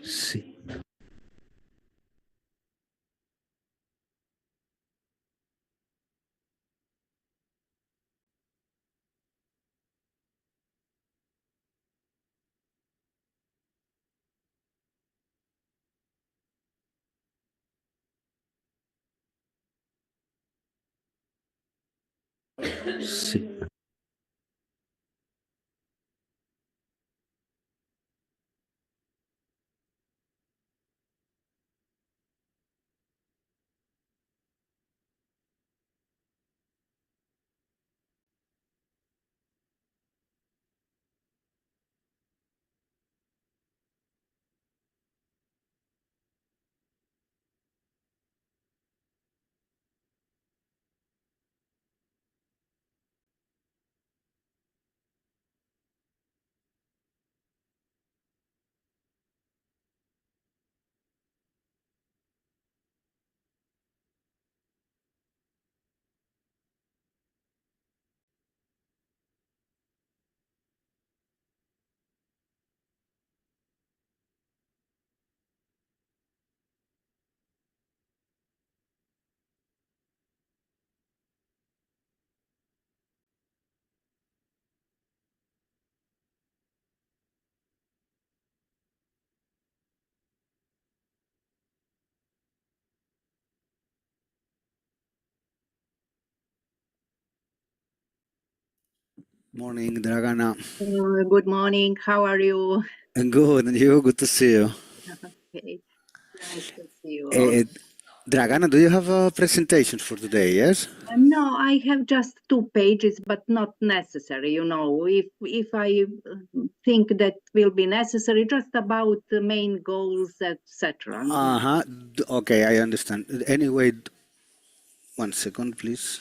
Sì, sì, morning, Dragana. Good morning. How are you? Good, and you? Good to see you. Okay, nice to see you. Eh, Dragana, do you have a presentation for today, yes? No, I have just 2 pages, but not necessary. If I think that will be necessary, just about the main goals, etc. Uh-huh. Okay, I understand. Anyway, one second, please.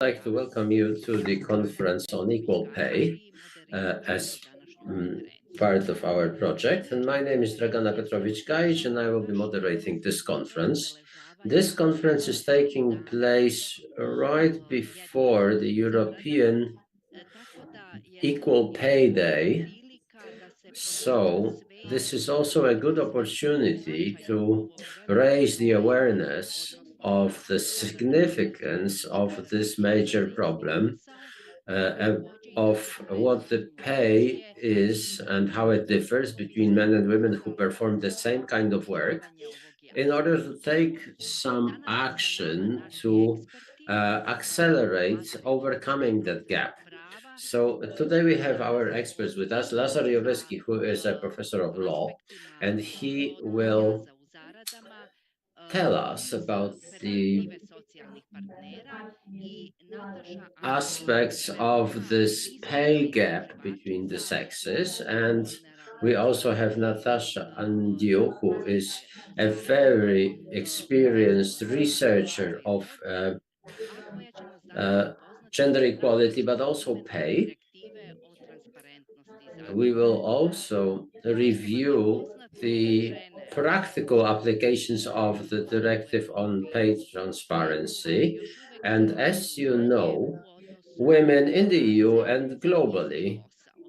like to welcome you to the conference on equal pay as part of our project. And my name is Dragana Petrovic-Gajic, and I will be moderating this conference. This conference is taking place right before the European Equal Pay Day. So this is also a good opportunity to raise the awareness of the significance of this major problem, of what the pay is and how it differs between men and women who perform the same kind of work, in order to take some action to accelerate overcoming that gap. So today we have our experts with us, Lazar Joweski, who is a professor of law, and he will tell us about the aspects of this pay gap between the sexes. And we also have Natasha Andio, who is a very experienced researcher of gender equality, but also pay. We will also review the practical applications of the directive on pay transparency. And as you know, women in the EU and globally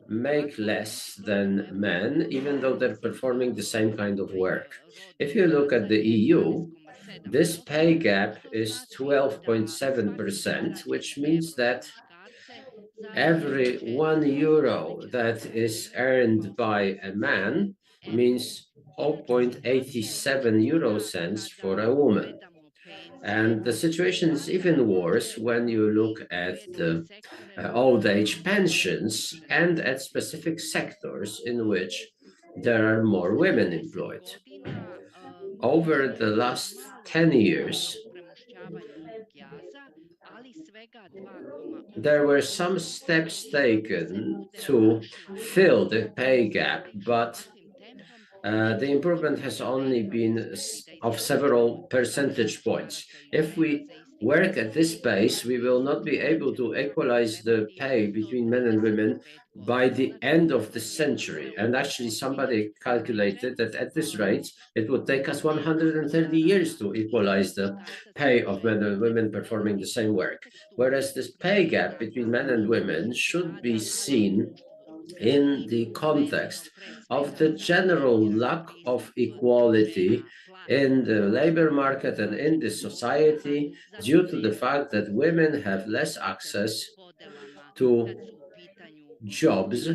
make less than men, even though they're performing the same kind of work. If you look at the EU, this pay gap is 12.7%, which means that every €1 that is earned by a man means 0.87 euro cents for a woman. And the situation is even worse when you look at the old age pensions and at specific sectors in which there are more women employed. Over the last 10 years, there were some steps taken to fill the pay gap, but the improvement has only been of several percentage points. If we work at this pace, we will not be able to equalize the pay between men and women by the end of the century. And actually, somebody calculated that at this rate, it would take us 130 years to equalize the pay of men and women performing the same work. Whereas this pay gap between men and women should be seen in the context of the general lack of equality in the labor market and in the society due to the fact that women have less access to jobs,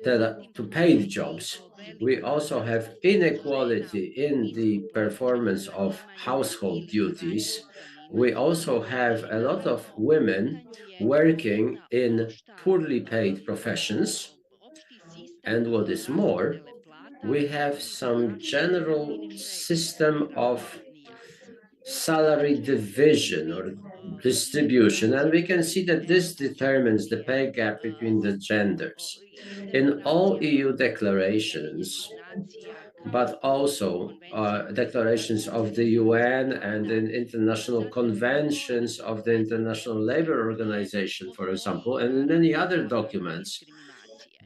to paid jobs. We also have inequality in the performance of household duties. We also have a lot of women working in poorly paid professions. And what is more, we have some general system of salary division or distribution, and we can see that this determines the pay gap between the genders. In all EU declarations, but also declarations of the UN and in international conventions of the International Labour Organization, for example, and in many other documents,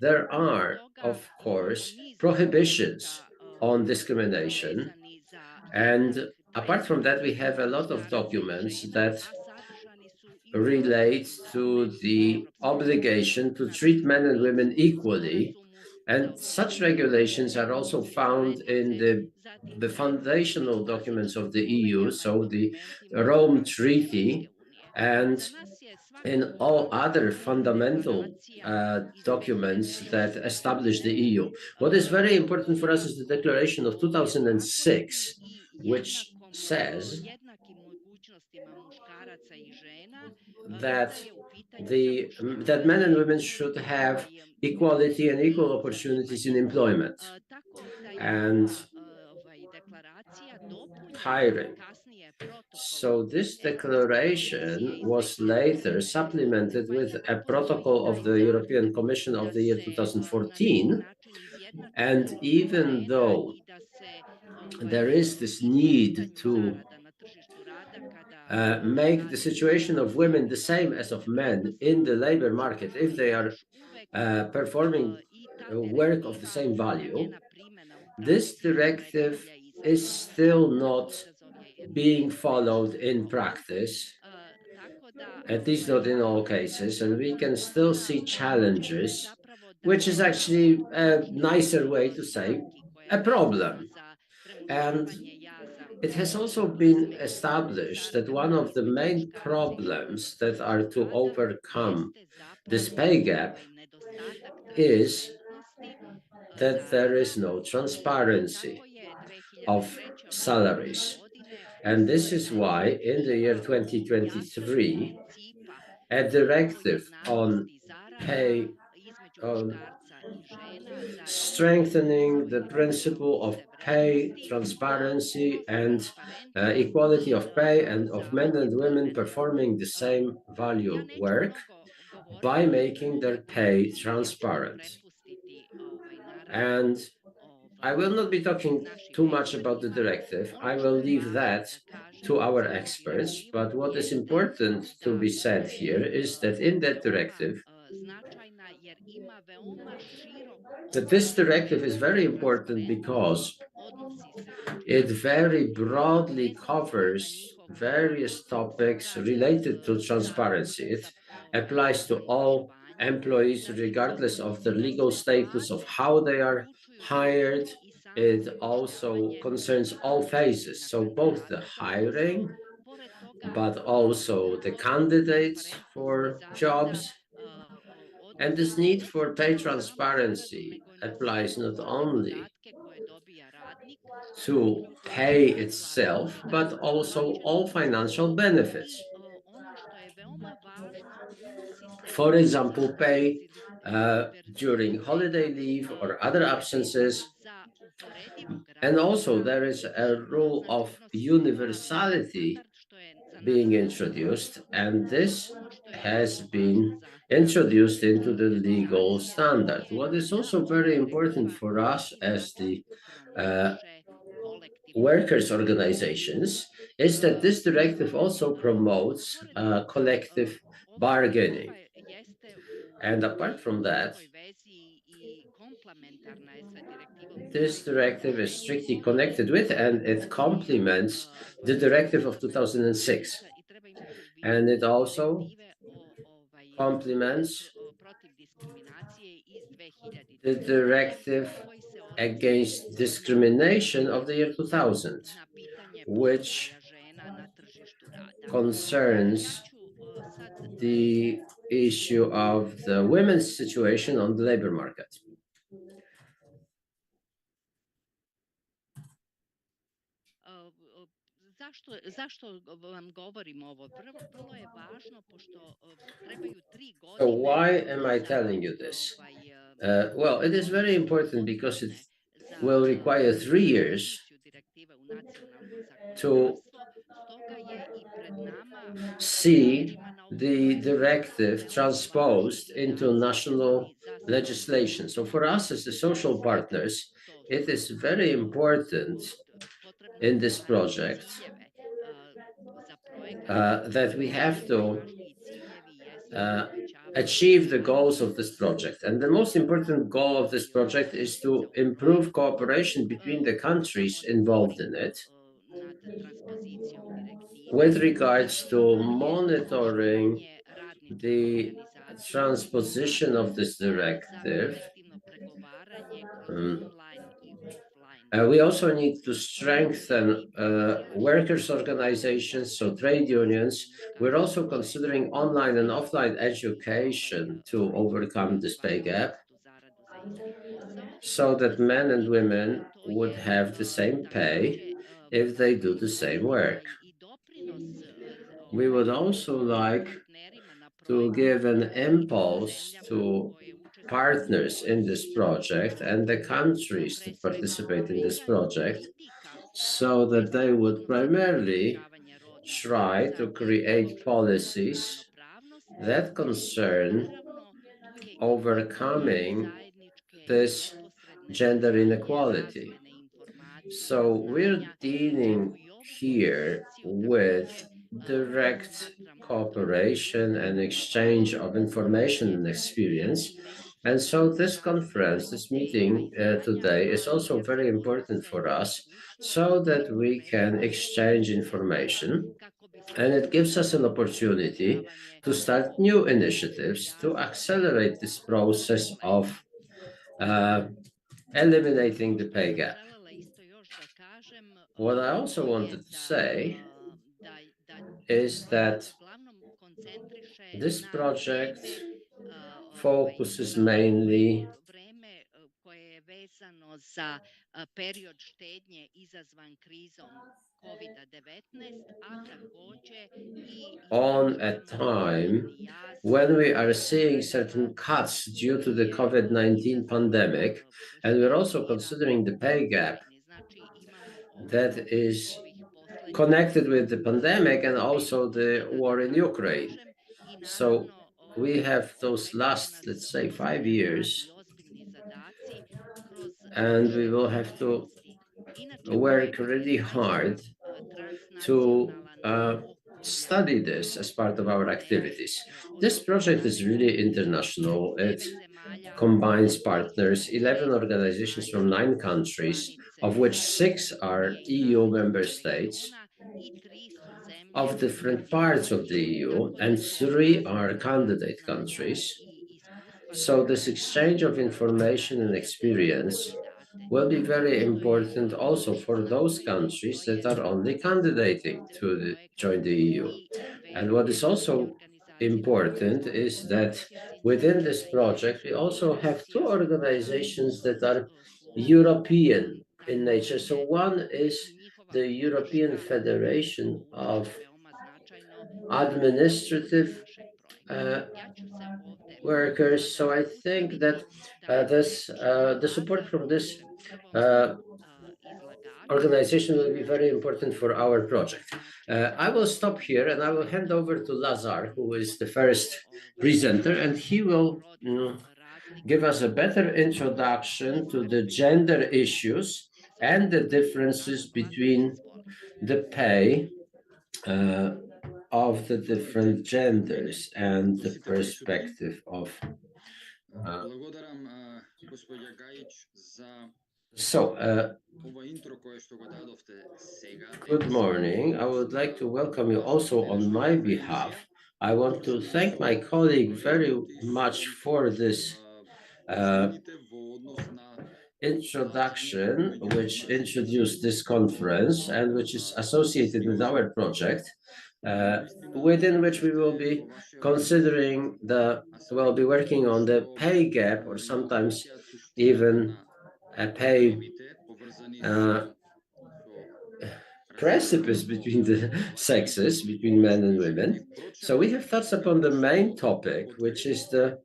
there are, of course, prohibitions on discrimination. And apart from that, we have a lot of documents that relate to the obligation to treat men and women equally. And such regulations are also found in the foundational documents of the EU, so the Rome Treaty, and in all other fundamental documents that establish the EU. What is very important for us is the Declaration of 2006, which says that that men and women should have equality and equal opportunities in employment and hiring. So this declaration was later supplemented with a protocol of the European Commission of the year 2014. And even though there is this need to make the situation of women the same as of men in the labor market if they are performing work of the same value, this directive is still not being followed in practice, at least not in all cases, and we can still see challenges, which is actually a nicer way to say a problem. And it has also been established that one of the main problems that are to overcome this pay gap is that there is no transparency of salaries. And this is why in the year 2023, a directive on pay, on strengthening the principle of pay transparency and equality of pay and of men and women performing the same value work by making their pay transparent. And I will not be talking too much about the directive. I will leave that to our experts. But what is important to be said here is that in that directive, that this directive is very important because it very broadly covers various topics related to transparency. It applies to all employees regardless of their legal status, of how they are hired. It also concerns all phases, so both the hiring, but also the candidates for jobs. And this need for pay transparency applies not only to pay itself, but also all financial benefits. For example, pay during holiday leave or other absences. And also there is a rule of universality being introduced, and this has been introduced into the legal standard. What is also very important for us as the workers' organizations is that this directive also promotes collective bargaining. And apart from that, this directive is strictly connected with and it complements the directive of 2006. And it also complements the directive against discrimination of the year 2000, which concerns the issue of the women's situation on the labor market. So why am I telling you this? Well, it is very important because it will require 3 years to see the directive transposed into national legislation. So for us as the social partners, it is very important in this project that we have to achieve the goals of this project. And the most important goal of this project is to improve cooperation between the countries involved in it with regards to monitoring the transposition of this directive. We also need to strengthen workers' organizations, so trade unions. We're also considering online and offline education to overcome this pay gap, so that men and women would have the same pay if they do the same work. We would also like to give an impulse to partners in this project and the countries that participate in this project, so that they would primarily try to create policies that concern overcoming this gender inequality. So we're dealing here with direct cooperation and exchange of information and experience. And so this conference, this meeting today is also very important for us so that we can exchange information, and it gives us an opportunity to start new initiatives to accelerate this process of eliminating the pay gap. What I also wanted to say is that this project focuses mainly on a time when we are seeing certain cuts due to the COVID-19 pandemic, and we're also considering the pay gap that is connected with the pandemic and also the war in Ukraine. So we have those last, let's say, 5 years, and we will have to work really hard to study this as part of our activities. This project is really international. It combines partners, 11 organizations from 9 countries, of which 6 are EU member states of different parts of the EU, and 3 are candidate countries. So this exchange of information and experience will be very important also for those countries that are only candidating to join the EU. And what is also important is that within this project, we also have 2 organizations that are European in nature. So one is the European Federation of Administrative workers. So I think that the support from this organization will be very important for our project. I will stop here and I will hand over to Lazar, who is the first presenter, and he will give us a better introduction to the gender issues and the differences between the pay of the different genders and the perspective of. Good morning. I would like to welcome you also on my behalf. I want to thank my colleague very much for this introduction, which introduced this conference and which is associated with our project, within which we will be considering we'll be working on the pay gap, or sometimes even a pay precipice between the sexes, between men and women. So we have touched upon the main topic, which is the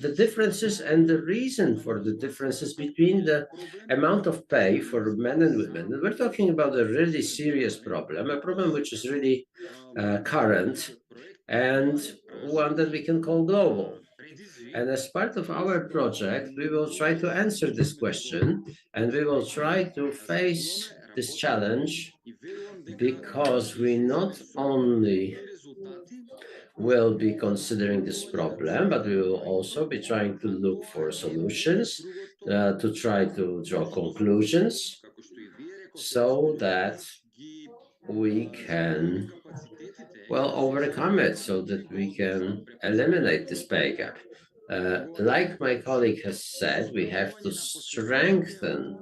the differences and the reason for the differences between the amount of pay for men and women. And we're talking about a really serious problem, a problem which is really current and one that we can call global. And as part of our project, we will try to answer this question and we will try to face this challenge, because we not only will be considering this problem, but we will also be trying to look for solutions, to try to draw conclusions so that we can overcome it, so that we can eliminate this pay gap. Like my colleague has said, we have to strengthen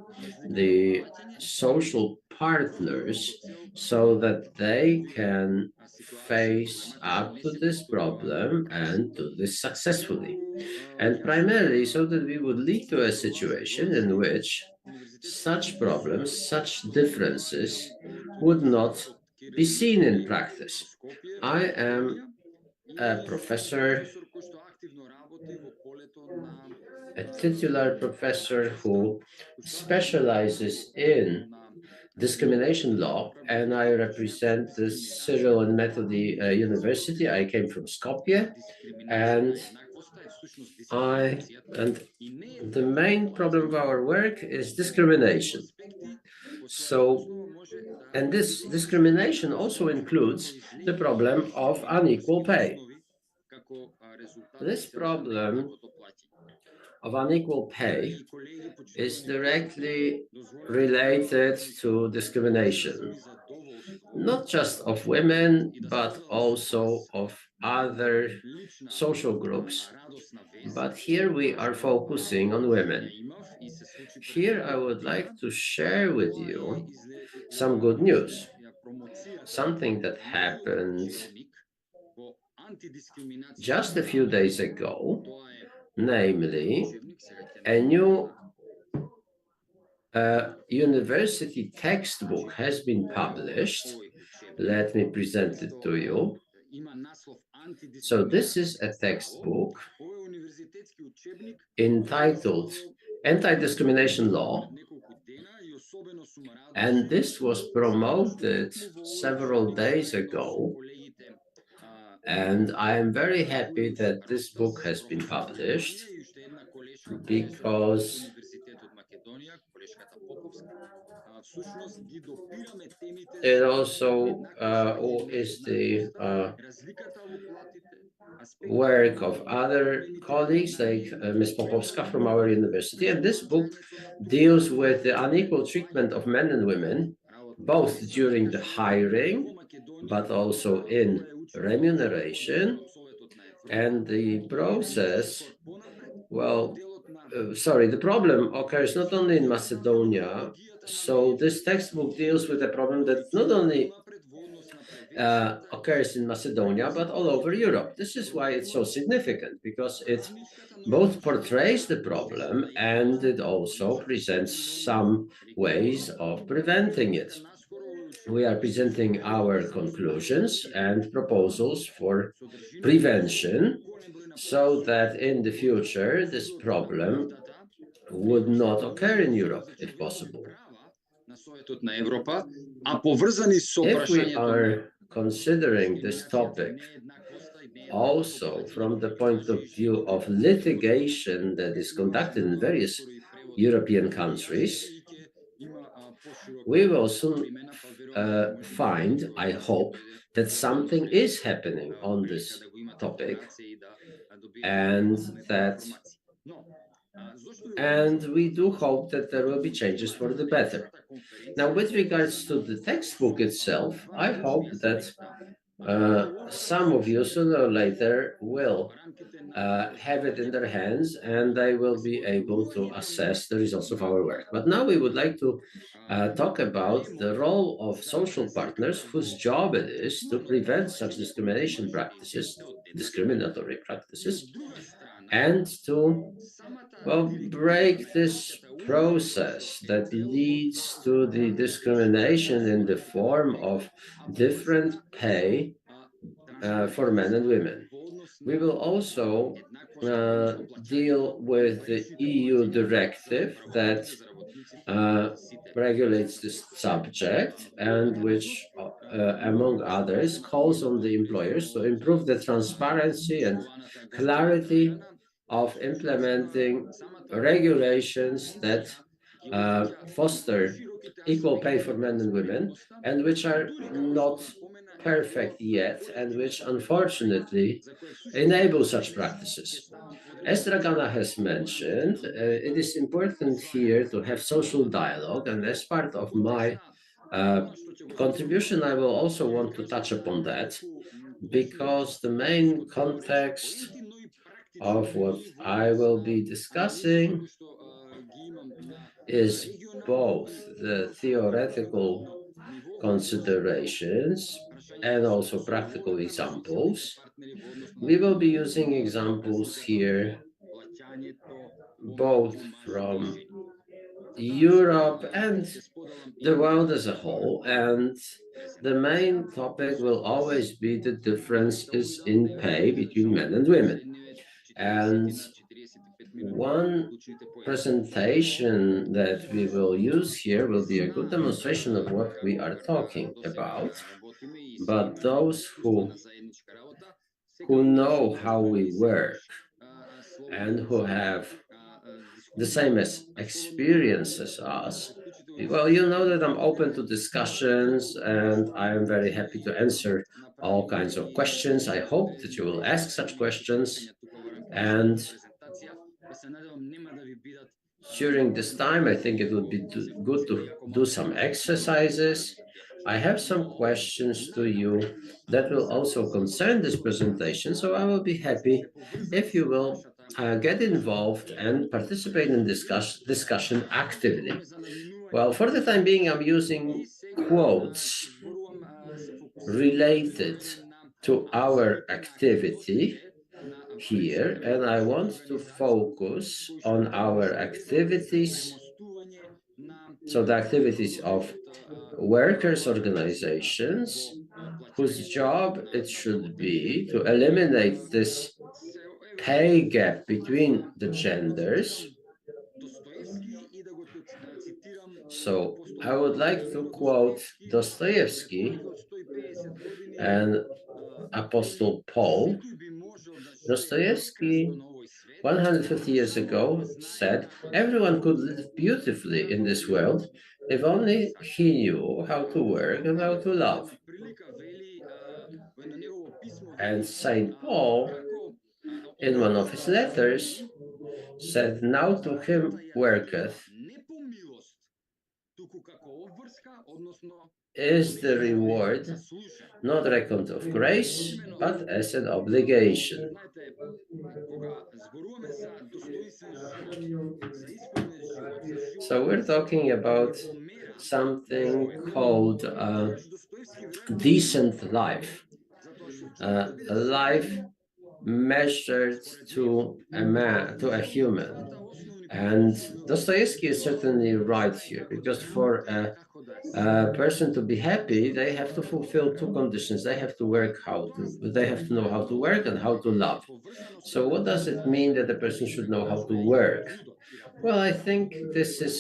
the social partners so that they can face up to this problem and do this successfully. And primarily so that we would lead to a situation in which such problems, such differences would not be seen in practice. I am a professor, a titular professor who specializes in discrimination law, and I represent the Cyril and Methody University. I came from Skopje, and the main problem of our work is discrimination. So And this discrimination also includes the problem of unequal pay. This problem of unequal pay is directly related to discrimination, not just of women, but also of other social groups. But here we are focusing on women. Here I would like to share with you some good news, something that happened just a few days ago, namely a new university textbook has been published. Let me present it to you. So this is a textbook entitled Anti-Discrimination Law, and this was promoted several days ago, and I am very happy that this book has been published because it also is the work of other colleagues like Ms. Popowska from our university. And this book deals with the unequal treatment of men and women, both during the hiring, but also in remuneration. And the process, the problem occurs not only in Macedonia. So this textbook deals with a problem that not only occurs in Macedonia, but all over Europe. This is why it's so significant, because it both portrays the problem and it also presents some ways of preventing it. We are presenting our conclusions and proposals for prevention so that in the future this problem would not occur in Europe, if possible. If we are considering this topic also from the point of view of litigation that is conducted in various European countries, we will soon find, I hope, that something is happening on this topic, and we do hope that there will be changes for the better. Now, with regards to the textbook itself, I hope that some of you sooner or later will have it in their hands and they will be able to assess the results of our work. But now we would like to talk about the role of social partners whose job it is to prevent such discriminatory practices, and to break this process that leads to the discrimination in the form of different pay for men and women. We will also deal with the EU directive that regulates this subject and which, among others, calls on the employers to improve the transparency and clarity of implementing regulations that foster equal pay for men and women, and which are not perfect yet, and which unfortunately enable such practices. As Dragana has mentioned, it is important here to have social dialogue, and as part of my contribution, I will also want to touch upon that, because the main context of what I will be discussing is both the theoretical considerations and also practical examples. We will be using examples here both from Europe and the world as a whole, and the main topic will always be the differences in pay between men and women. And one presentation that we will use here will be a good demonstration of what we are talking about. But those who know how we work and who have the same experience as us Well, you know that I'm open to discussions and I am very happy to answer all kinds of questions. I hope that you will ask such questions. And during this time, I think it would be good to do some exercises. I have some questions to you that will also concern this presentation, so I will be happy if you will get involved and participate in discussion actively. Well, for the time being, I'm using quotes related to our activity here, and I want to focus on our activities, so the activities of workers' organizations, whose job it should be to eliminate this pay gap between the genders. So I would like to quote Dostoevsky and Apostle Paul. Dostoevsky, 150 years ago, said everyone could live beautifully in this world if only he knew how to work and how to love. And Saint Paul, in one of his letters, said, "Now to him worketh is the reward not reckoned of grace, but as an obligation." So we're talking about something called decent life, a life measured to a man, to a human. And Dostoevsky is certainly right here, because for a person to be happy, they have to fulfill two conditions. They have to they have to know how to work and how to love. So what does it mean that a person should know how to work? Well, I think this is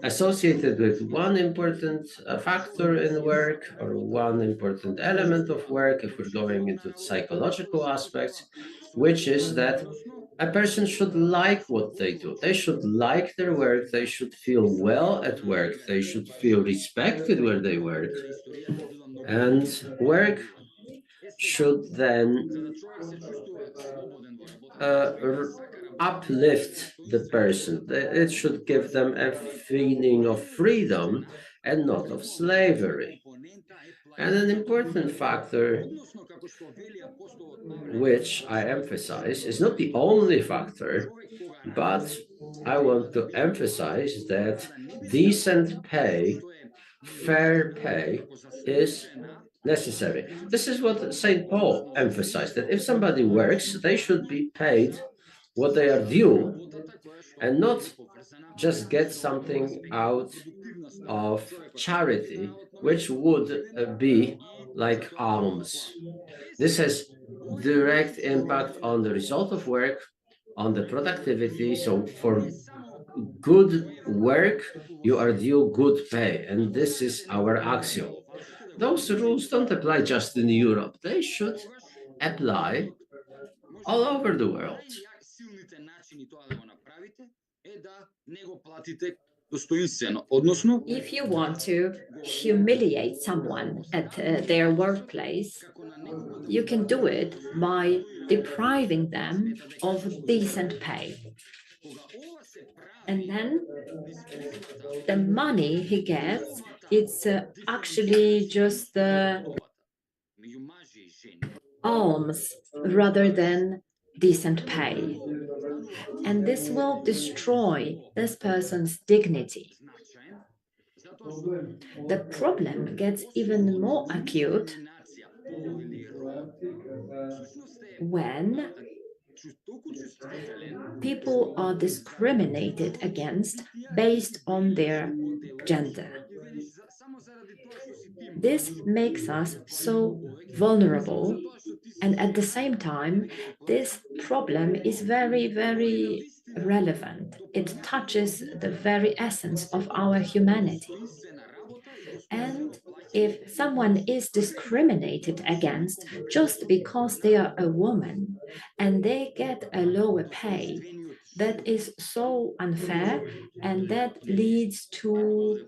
associated with one important factor in work, or one important element of work, if we're going into psychological aspects, which is that a person should like what they do. They should like their work. They should feel well at work. They should feel respected where they work. And work should then uplift the person. It should give them a feeling of freedom and not of slavery. And an important factor, which I emphasize, is not the only factor, but I want to emphasize that decent pay, fair pay, is necessary. This is what St. Paul emphasized, that if somebody works, they should be paid what they are due, and not just get something out of charity, which would be like alms. This has direct impact on the result of work, on the productivity. So for good work, you are due good pay, and this is our axiom. Those rules don't apply just in Europe. They should apply all over the world. If you want to humiliate someone at their workplace, you can do it by depriving them of decent pay. And then the money he gets, it's actually just alms rather than decent pay. And this will destroy this person's dignity. The problem gets even more acute when people are discriminated against based on their gender. This makes us so vulnerable, and at the same time, this problem is very, very relevant. It touches the very essence of our humanity. And if someone is discriminated against just because they are a woman and they get a lower pay, that is so unfair, and that leads to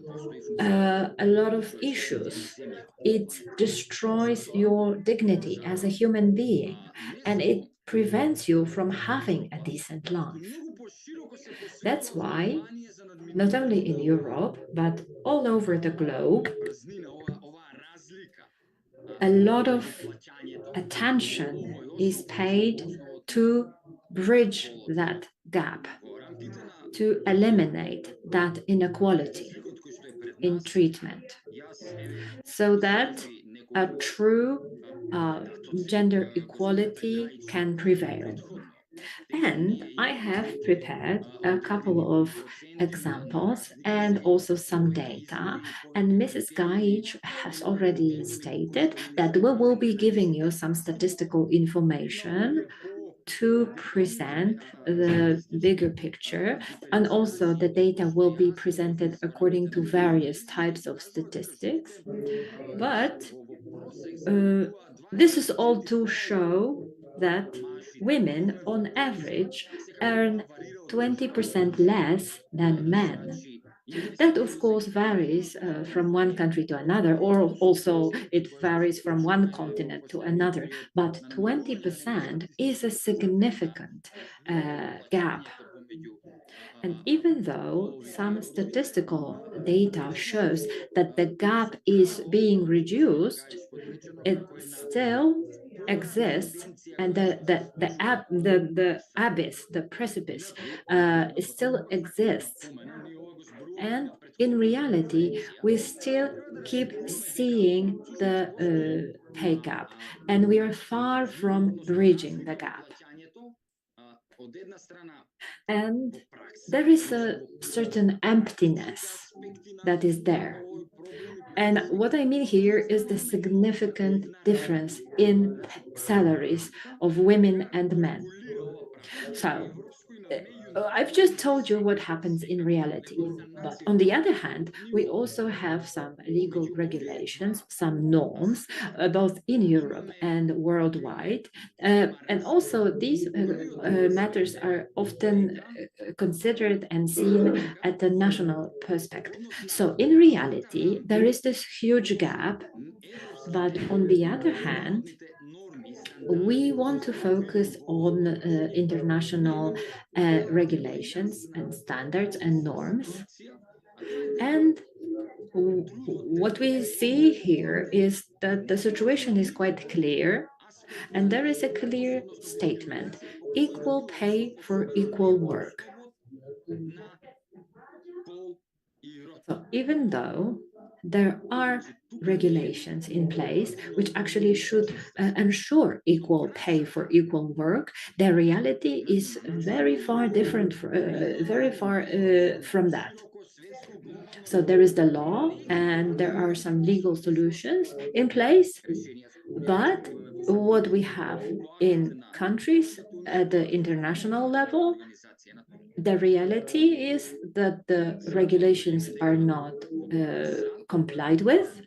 a lot of issues. It destroys your dignity as a human being, and it prevents you from having a decent life. That's why, not only in Europe, but all over the globe, a lot of attention is paid to bridge that gap, to eliminate that inequality in treatment, so that a true gender equality can prevail. And I have prepared a couple of examples and also some data. And Mrs. Gaich has already stated that we will be giving you some statistical information to present the bigger picture. And also the data will be presented according to various types of statistics. But this is all to show that women on average earn 20% less than men. That, of course, varies from one country to another, or also it varies from one continent to another. But 20% is a significant gap. And even though some statistical data shows that the gap is being reduced, it still exists, and the abyss, the precipice, still exists. And in reality, we still keep seeing the pay gap, and we are far from bridging the gap. And there is a certain emptiness that is there. And what I mean here is the significant difference in salaries of women and men. So I've just told you what happens in reality. But on the other hand, we also have some legal regulations, some norms, both in Europe and worldwide. And also these matters are often considered and seen at the national perspective. So in reality, there is this huge gap. But on the other hand, we want to focus on international regulations and standards and norms. And what we see here is that the situation is quite clear, and there is a clear statement: equal pay for equal work. So even though there are regulations in place which actually should ensure equal pay for equal work, the reality is very far different, very far from that. So there is the law and there are some legal solutions in place, but what we have in countries at the international level, the reality is that the regulations are not complied with.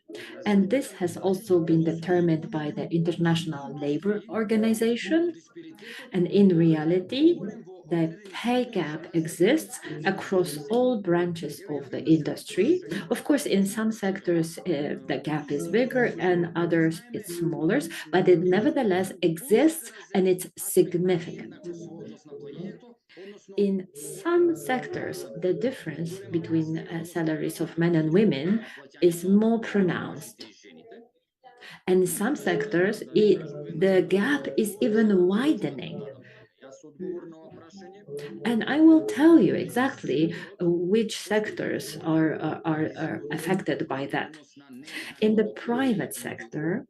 And this has also been determined by the International Labour Organization. And in reality, the pay gap exists across all branches of the industry. Of course, in some sectors, the gap is bigger and others it's smaller, but it nevertheless exists and it's significant. In some sectors, the difference between salaries of men and women is more pronounced. And in some sectors, the gap is even widening. And I will tell you exactly which sectors are affected by that. In the private sector,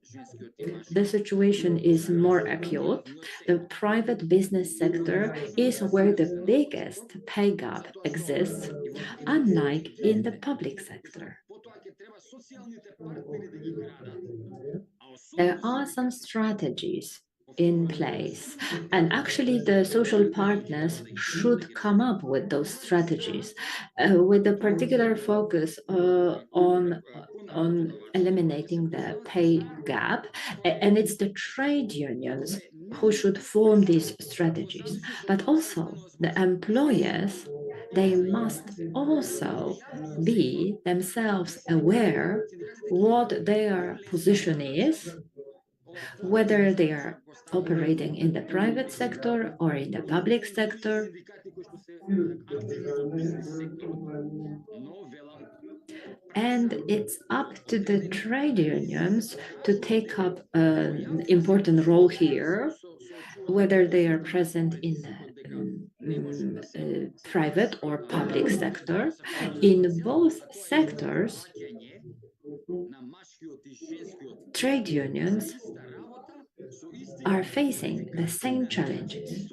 the situation is more acute. The private business sector is where the biggest pay gap exists, unlike in the public sector. There are some strategies in place. And actually, the social partners should come up with those strategies with a particular focus on eliminating the pay gap. And it's the trade unions who should form these strategies. But also, the employers, they must also be themselves aware what their position is, whether they are operating in the private sector or in the public sector. And it's up to the trade unions to take up an important role here, whether they are present in the private or public sector. In both sectors, trade unions are facing the same challenges.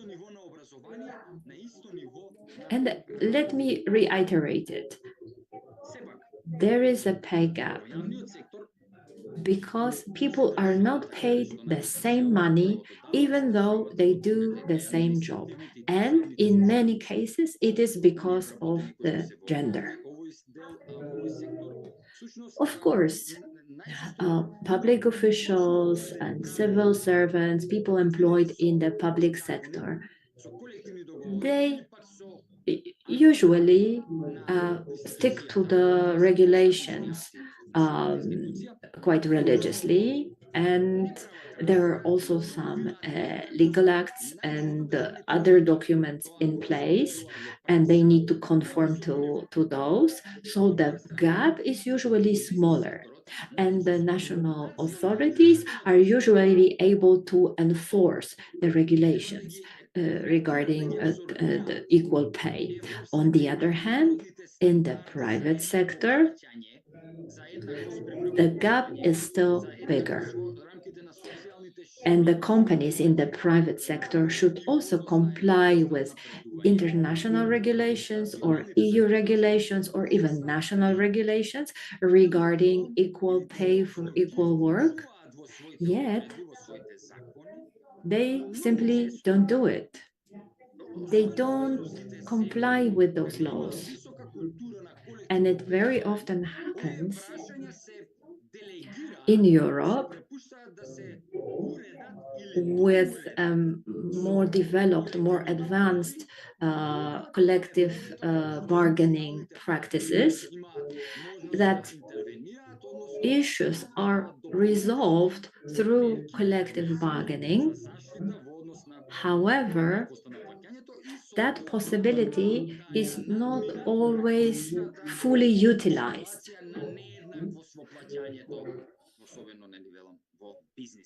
And let me reiterate it. There is a pay gap because people are not paid the same money even though they do the same job. And in many cases, it is because of the gender. Of course, public officials and civil servants, people employed in the public sector, they usually stick to the regulations quite religiously, and there are also some legal acts and other documents in place, and they need to conform to those. So the gap is usually smaller, and the national authorities are usually able to enforce the regulations regarding the equal pay. On the other hand, in the private sector, the gap is still bigger. And the companies in the private sector should also comply with international regulations or EU regulations or even national regulations regarding equal pay for equal work. Yet, they simply don't do it. They don't comply with those laws. And it very often happens in Europe with more developed, more advanced collective bargaining practices, that issues are resolved through collective bargaining. However, that possibility is not always fully utilized.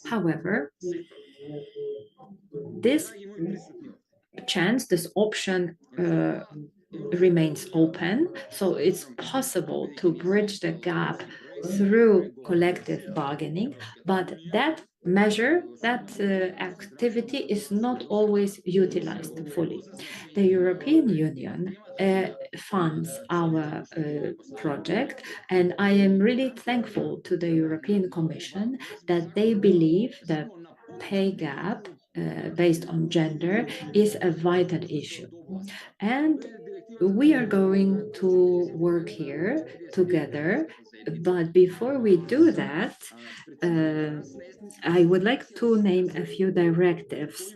However, this chance, this option remains open. So it's possible to bridge the gap through collective bargaining, but that measure, that activity is not always utilized fully. The European Union funds our project, and I am really thankful to the European Commission that they believe that pay gap based on gender is a vital issue. And we are going to work here together. But before we do that, I would like to name a few directives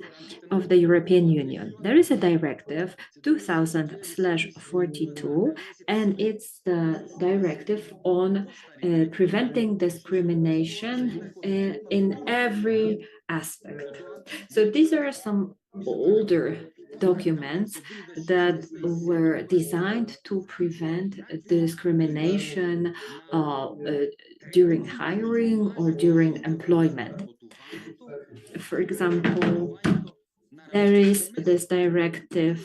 of the European Union. There is a directive 2000/42, and it's the directive on preventing discrimination in every aspect. So these are some older documents that were designed to prevent discrimination during hiring or during employment. For example, there is this directive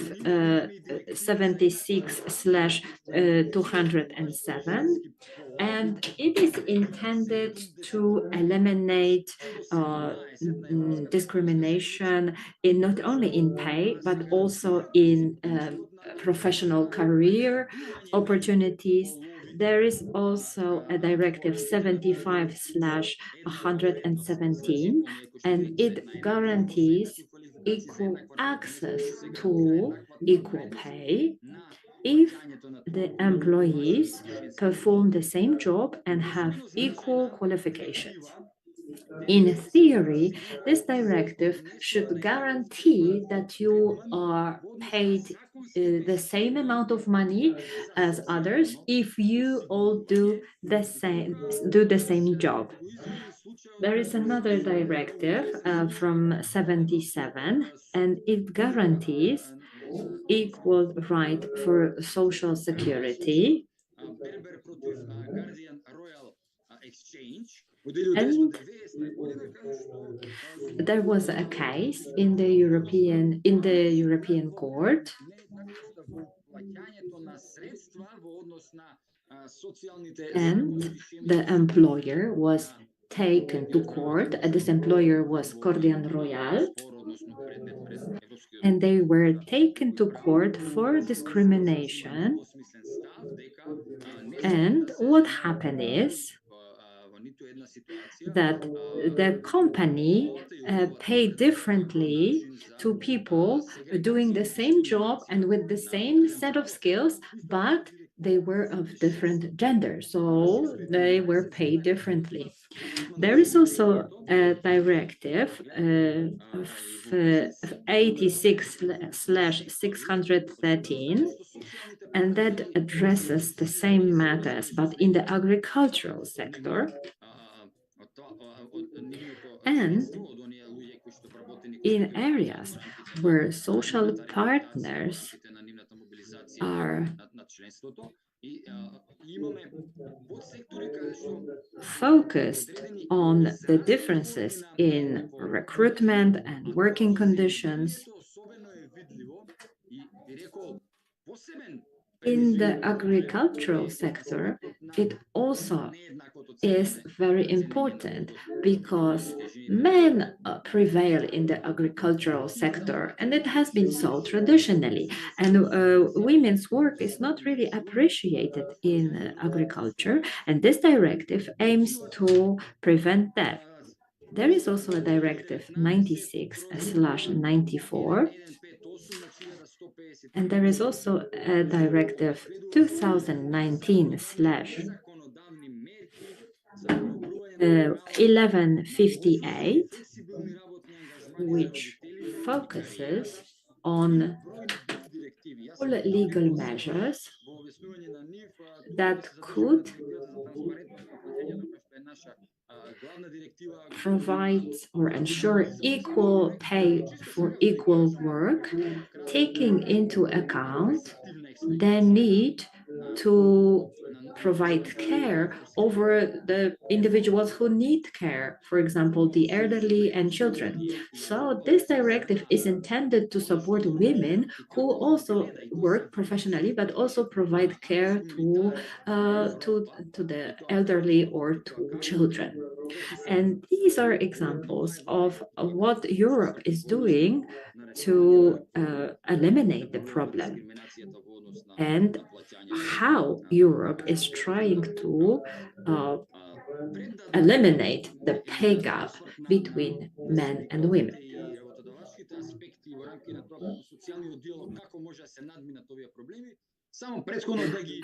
76/207, and it is intended to eliminate discrimination in not only in pay, but also in professional career opportunities. there is also a directive 75/117, and it guarantees equal access to equal pay if the employees perform the same job and have equal qualifications. In theory, this directive should guarantee that you are paid the same amount of money as others if you all do the same job. There is another directive from 77, and it guarantees equal right for social security. And there was a case in the European Court, and the employer was taken to court. This employer was Cordian Royal, and they were taken to court for discrimination. And what happened is that the company paid differently to people doing the same job and with the same set of skills, but they were of different gender, so they were paid differently. There is also a directive 86/613, and that addresses the same matters, but in the agricultural sector. And in areas where social partners are focused on the differences in recruitment and working conditions. In the agricultural sector, it also is very important because men prevail in the agricultural sector, and it has been so traditionally. And women's work is not really appreciated in agriculture, and this directive aims to prevent that. There is also a directive 96/94, and there is also a directive 2019/1158, which focuses on all legal measures that could provide or ensure equal pay for equal work, taking into account the need to provide care over the individuals who need care, for example, the elderly and children. So this directive is intended to support women who also work professionally, but also provide care to the elderly or to children. And these are examples of what Europe is doing to eliminate the problem, and how Europe is trying to eliminate the pay gap between men and women.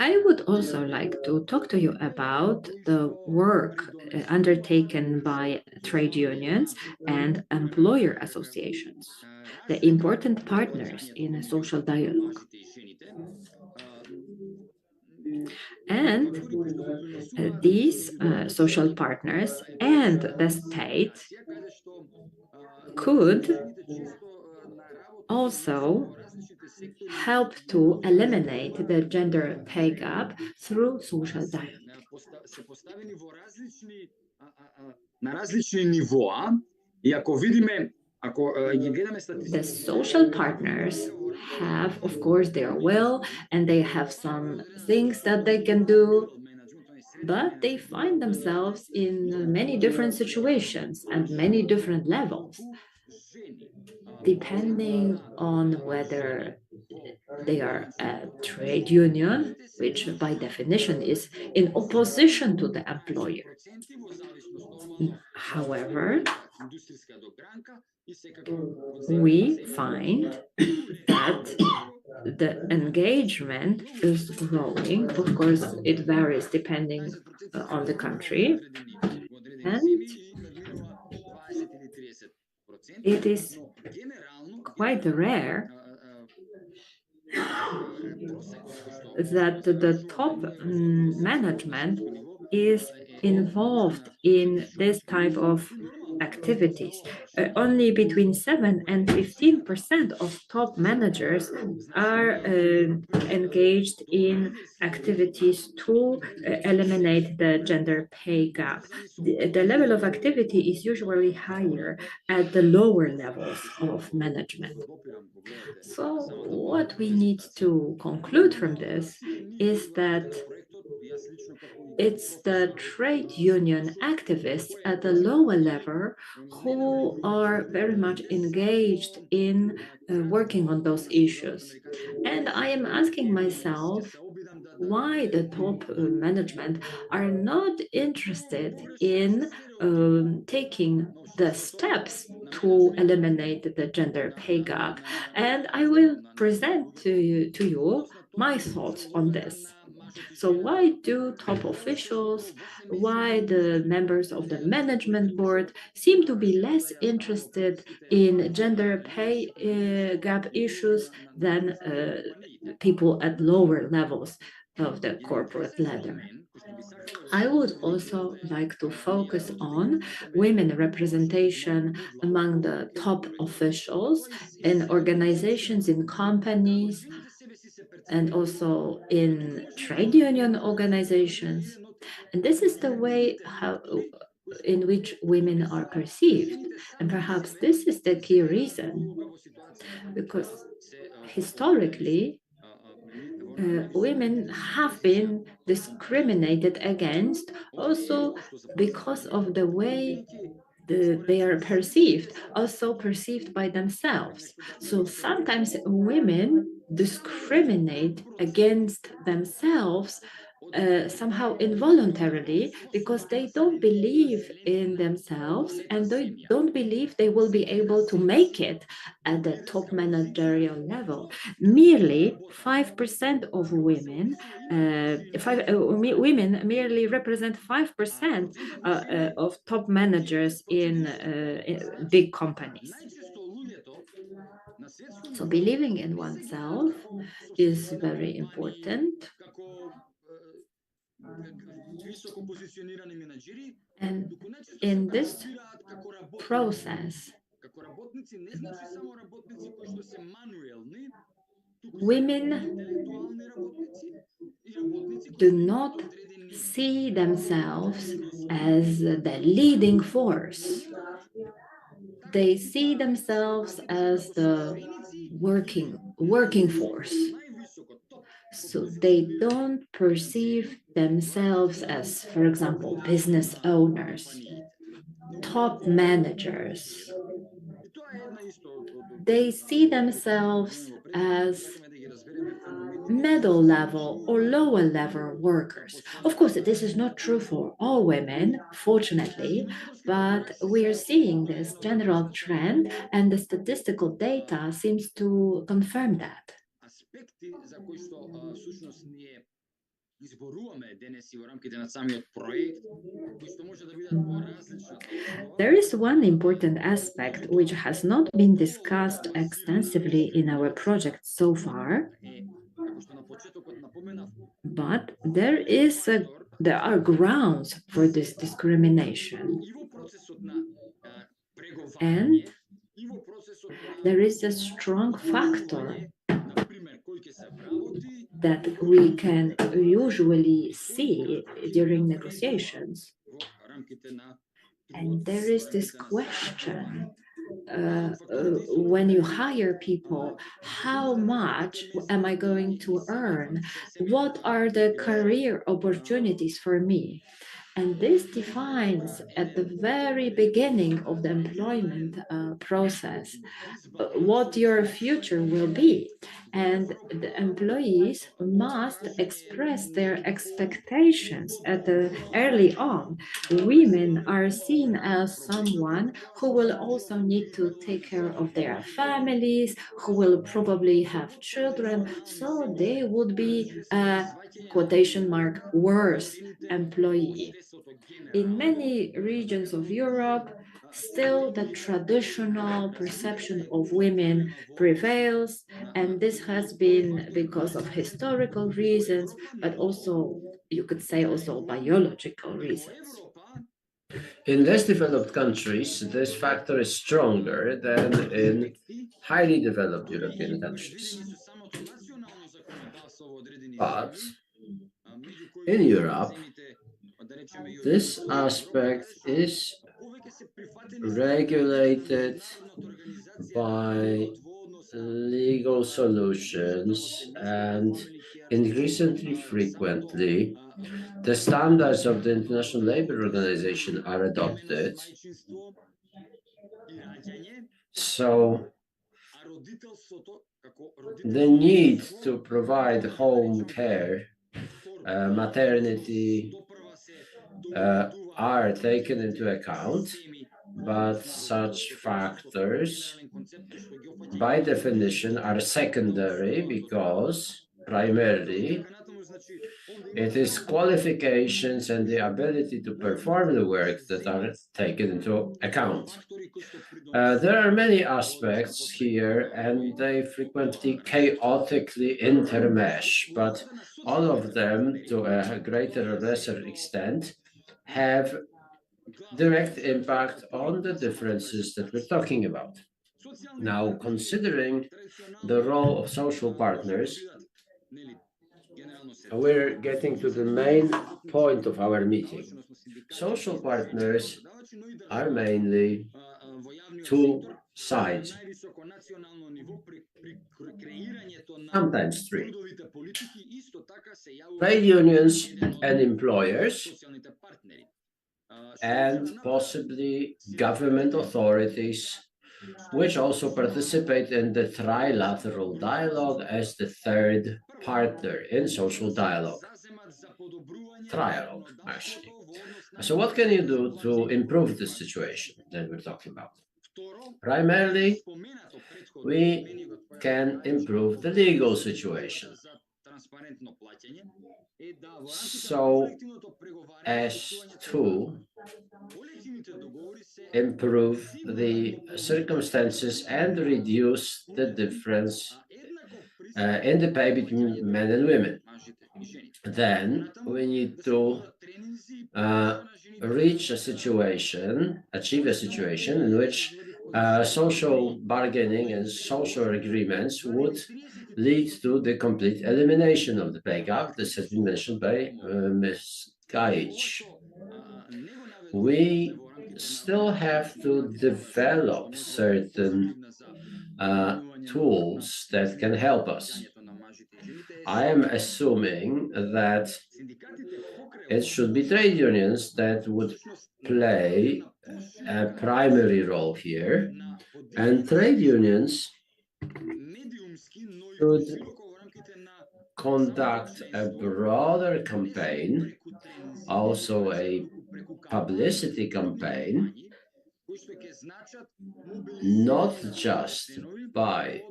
I would also like to talk to you about the work undertaken by trade unions and employer associations, the important partners in a social dialogue. And these social partners and the state could also help to eliminate the gender pay gap through social dialogue. The social partners have, of course, their will, and they have some things that they can do, but they find themselves in many different situations and many different levels, depending on whether they are a trade union which by definition is in opposition to the employer. However, we find that the engagement is growing. Of course, it varies depending on the country, and it is quite rare that the top management is involved in this type of activities. Only between 7 and 15% of top managers are engaged in activities to eliminate the gender pay gap. The level of activity is usually higher at the lower levels of management. So what we need to conclude from this is that it's the trade union activists at the lower level who are very much engaged in working on those issues. And I am asking myself why the top management are not interested in taking the steps to eliminate the gender pay gap. And I will present to you my thoughts on this. So why do top officials, why the members of the management board seem to be less interested in gender pay gap issues than people at lower levels of the corporate ladder? I would also like to focus on women representation among the top officials in organizations, in companies, and also in trade union organizations. And this is the way in which women are perceived. And perhaps this is the key reason, because historically, women have been discriminated against also because of the way they are perceived, also perceived by themselves. So sometimes women discriminate against themselves somehow involuntarily because they don't believe in themselves and they don't believe they will be able to make it at the top managerial level. Merely 5% of women, women merely represent 5% of top managers in big companies. So believing in oneself is very important. And in this process, women do not see themselves as the leading force. They see themselves as the working force. So they don't perceive themselves as, for example, business owners, top managers. They see themselves as middle level or lower level workers. Of course, this is not true for all women, fortunately, but we are seeing this general trend and the statistical data seems to confirm that. There is one important aspect which has not been discussed extensively in our project so far, but there are grounds for this discrimination. And there is a strong factor that we can usually see during negotiations. And there is this question, when you hire people, how much am I going to earn? What are the career opportunities for me? And this defines at the very beginning of the employment process what your future will be. And the employees must express their expectations at the early on. Women are seen as someone who will also need to take care of their families, who will probably have children, so they would be a quotation mark worse employee. In many regions of Europe, still the traditional perception of women prevails, and this has been because of historical reasons, but also, you could say, also biological reasons. In less developed countries, this factor is stronger than in highly developed European countries. But in Europe, this aspect is regulated by legal solutions, and increasingly frequently the standards of the International Labour Organization are adopted. So the need to provide home care, maternity, are taken into account, but such factors by definition are secondary because primarily it is qualifications and the ability to perform the work that are taken into account. There are many aspects here, and they frequently chaotically intermesh, but all of them, to a greater or lesser extent, have direct impact on the differences that we're talking about. Now, considering the role of social partners, we're getting to the main point of our meeting. Social partners are mainly two sides, sometimes three: trade unions and employers, and possibly government authorities, which also participate in the trilateral dialogue as the third partner in social dialogue. Trialogue, actually. So what can you do to improve the situation that we're talking about? Primarily, we can improve the legal situation so as to improve the circumstances and reduce the difference in the pay between men and women. Then we need to achieve a situation in which social bargaining and social agreements would lead to the complete elimination of the pay gap. This has been mentioned by Ms. Gajic. We still have to develop certain tools that can help us. I am assuming that it should be trade unions that would play a primary role here, and trade unions should conduct a broader campaign, also a publicity campaign, not just by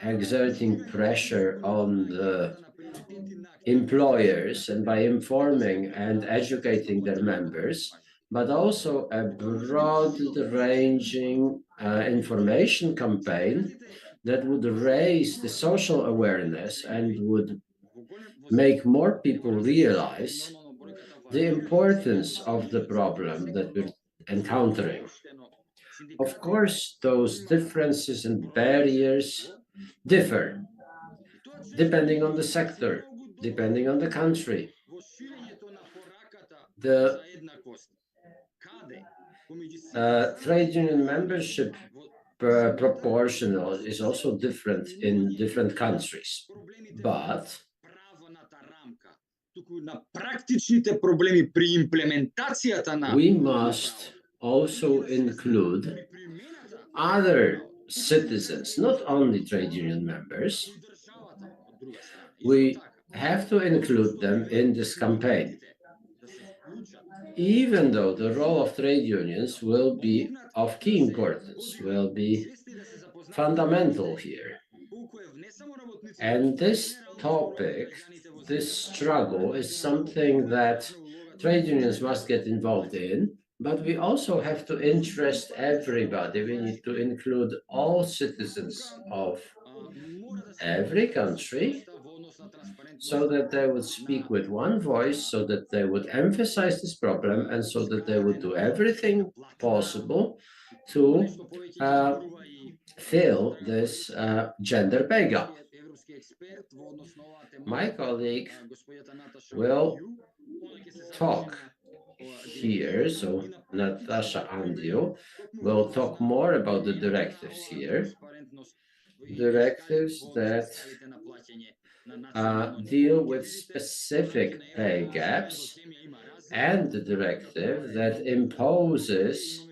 exerting pressure on the employers and by informing and educating their members, but also a broad-ranging information campaign that would raise the social awareness and would make more people realize the importance of the problem that we're encountering. Of course, those differences and barriers differ depending on the sector, depending on the country. The trade union membership proportional is also different in different countries, but we must also include other citizens, not only trade union members. We have to include them in this campaign, even though the role of trade unions will be of key importance, will be fundamental here. And this topic, this struggle, is something that trade unions must get involved in, but we also have to interest everybody. We need to include all citizens of every country so that they would speak with one voice, so that they would emphasize this problem, and so that they would do everything possible to fill this gender pay gap. My colleague will talk here, so Natasha Andio will talk more about the directives here. Directives that deal with specific pay gaps, and the directive that imposes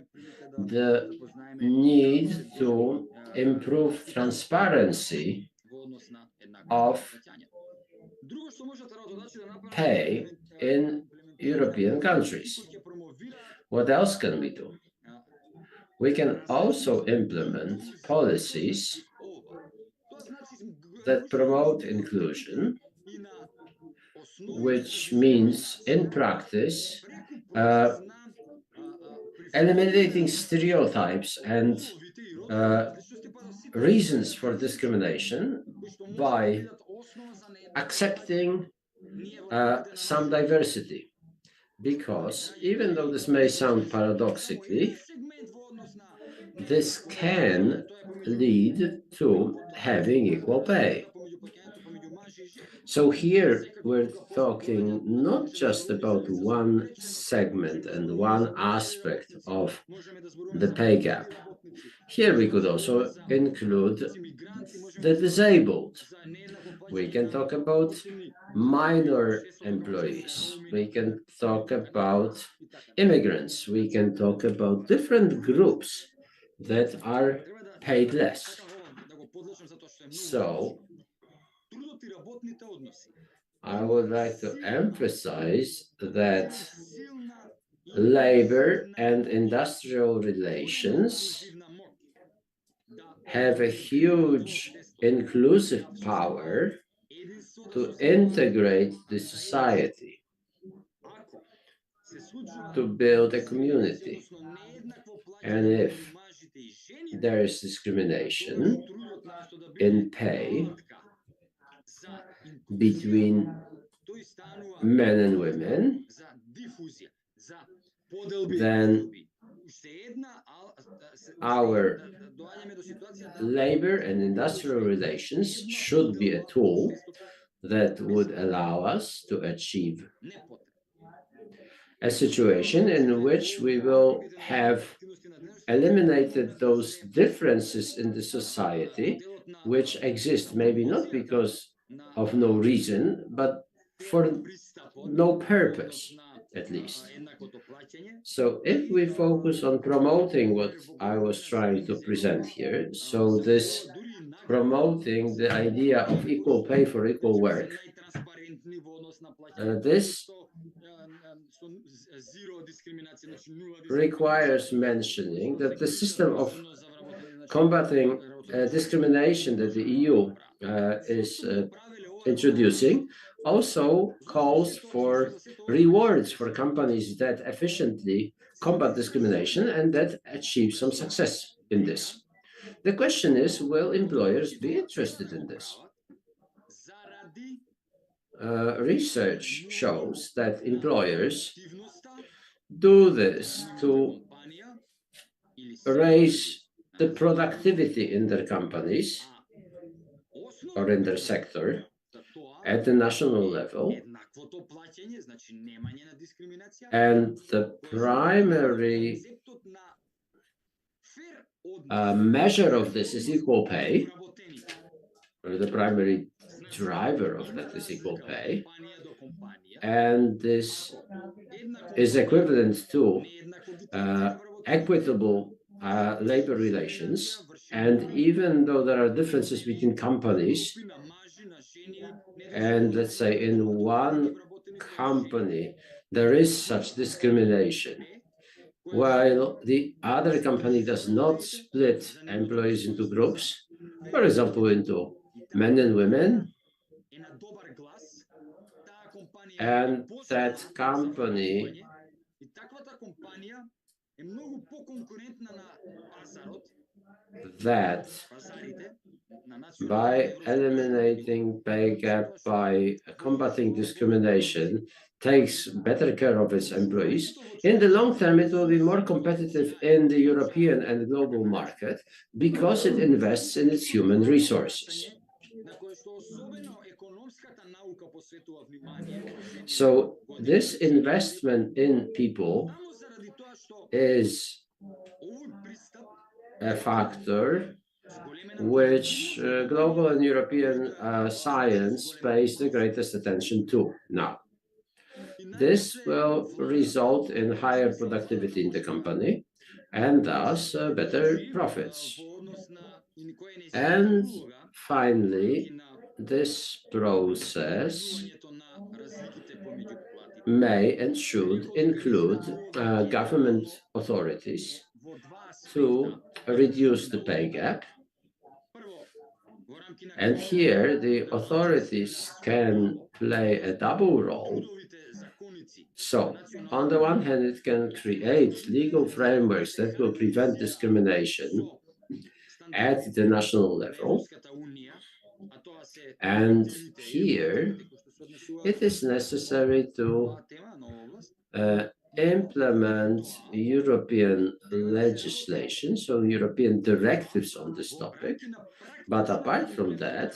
the need to improve transparency of pay in European countries. What else can we do? We can also implement policies that promote inclusion, which means in practice eliminating stereotypes and reasons for discrimination by accepting some diversity. Because even though this may sound paradoxically, this can lead to having equal pay. So here we're talking not just about one segment and one aspect of the pay gap. Here we could also include the disabled. We can talk about minor employees. We can talk about immigrants. We can talk about different groups that are paid less. So I would like to emphasize that labor and industrial relations have a huge inclusive power to integrate the society, to build a community. And if there is discrimination in pay between men and women, then our labor and industrial relations should be a tool that would allow us to achieve a situation in which we will have eliminated those differences in the society which exist, maybe not because of no reason, but for no purpose, at least. So if we focus on promoting what I was trying to present here, so this promoting the idea of equal pay for equal work, this requires mentioning that the system of combating discrimination that the EU is introducing also calls for rewards for companies that efficiently combat discrimination and that achieve some success in this. The question is, will employers be interested in this? Research shows that employers do this to raise the productivity in their companies or in their sector at the national level, and the primary measure of this is equal pay, or the primary driver of that is equal pay, and this is equivalent to equitable labor relations. And even though there are differences between companies, and let's say in one company there is such discrimination, while the other company does not split employees into groups, for example, into men and women, and that company that by eliminating pay gap, by combating discrimination, takes better care of its employees, in the long term, it will be more competitive in the European and global market because it invests in its human resources. So this investment in people is a factor which global and European science pays the greatest attention to now. This will result in higher productivity in the company and thus better profits. And finally, this process may and should include government authorities to reduce the pay gap. And here the authorities can play a double role. So, on the one hand, it can create legal frameworks that will prevent discrimination at the national level. And here, it is necessary to implement European legislation, so European directives on this topic. But apart from that,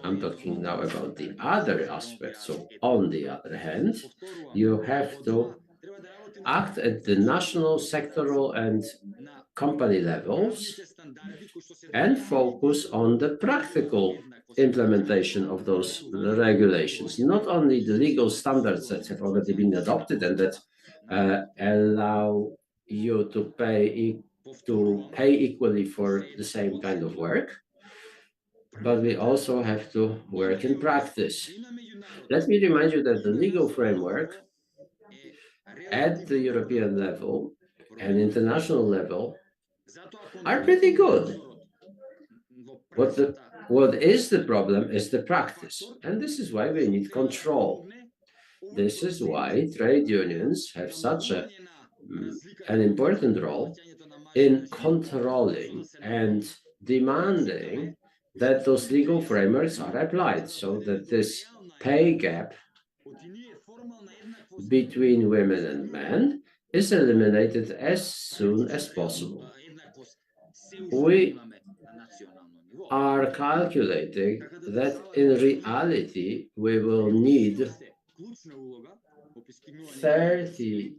I'm talking now about the other aspects. So on the other hand, you have to act at the national, sectoral, and company levels and focus on the practical implementation of those regulations, not only the legal standards that have already been adopted and that allow you to pay equally for the same kind of work, but we also have to work in practice. Let me remind you that the legal framework at the European level and international level are pretty good. What is the problem is the practice, and this is why we need control. This is why trade unions have such an important role in controlling and demanding that those legal frameworks are applied so that this pay gap between women and men is eliminated as soon as possible. We are calculating that in reality we will need 30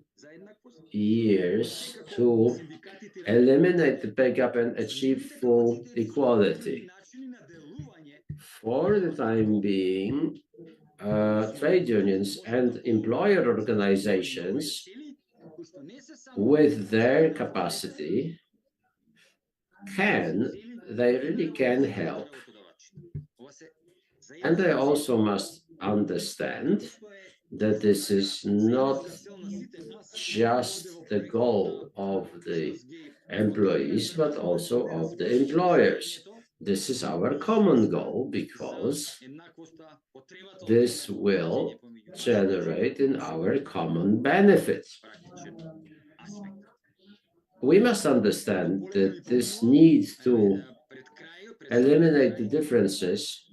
years to eliminate the pay gap and achieve full equality. For the time being, trade unions and employer organizations, with their capacity, they really can help. And they also must understand that this is not just the goal of the employees, but also of the employers. This is our common goal because this will generate in our common benefit. We must understand that this need to eliminate the differences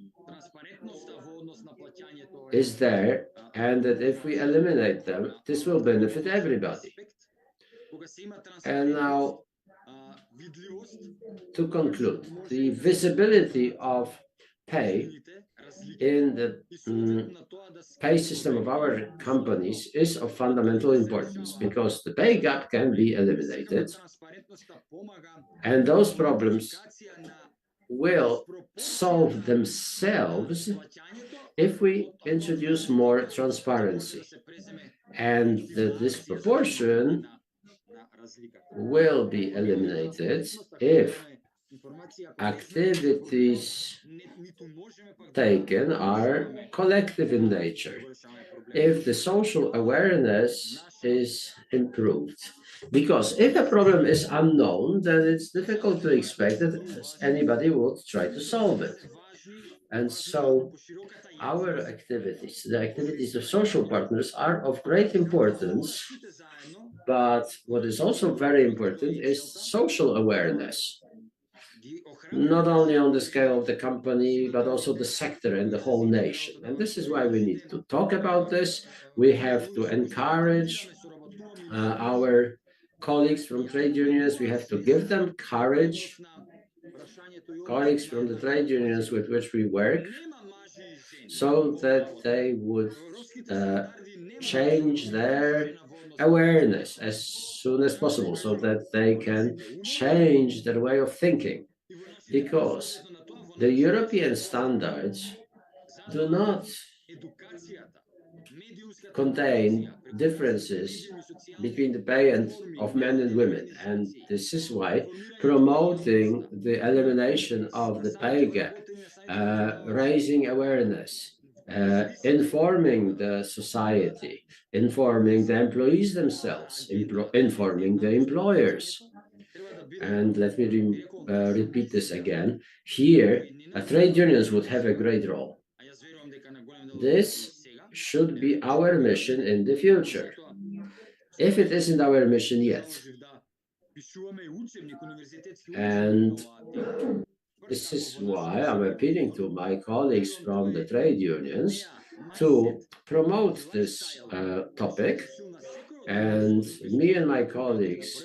is there, and that if we eliminate them, this will benefit everybody. And now, to conclude, the visibility of pay in the pay system of our companies is of fundamental importance because the pay gap can be eliminated, and those problems will solve themselves if we introduce more transparency. And the disproportion will be eliminated if activities taken are collective in nature, if the social awareness is improved. Because if a problem is unknown, then it's difficult to expect that anybody would try to solve it. And so our activities, the activities of social partners, are of great importance. But what is also very important is social awareness, not only on the scale of the company, but also the sector and the whole nation. And this is why we need to talk about this. We have to encourage our colleagues from trade unions. We have to give them courage. Colleagues from the trade unions with which we work, so that they would change their awareness as soon as possible, so that they can change their way of thinking. Because the European standards do not contain differences between the pay of men and women. And this is why promoting the elimination of the pay gap, raising awareness, informing the society, informing the employees themselves, informing the employers. And let me repeat this again. Here, trade unions would have a great role. This should be our mission in the future, if it isn't our mission yet. And this is why I'm appealing to my colleagues from the trade unions to promote this topic. And me and my colleagues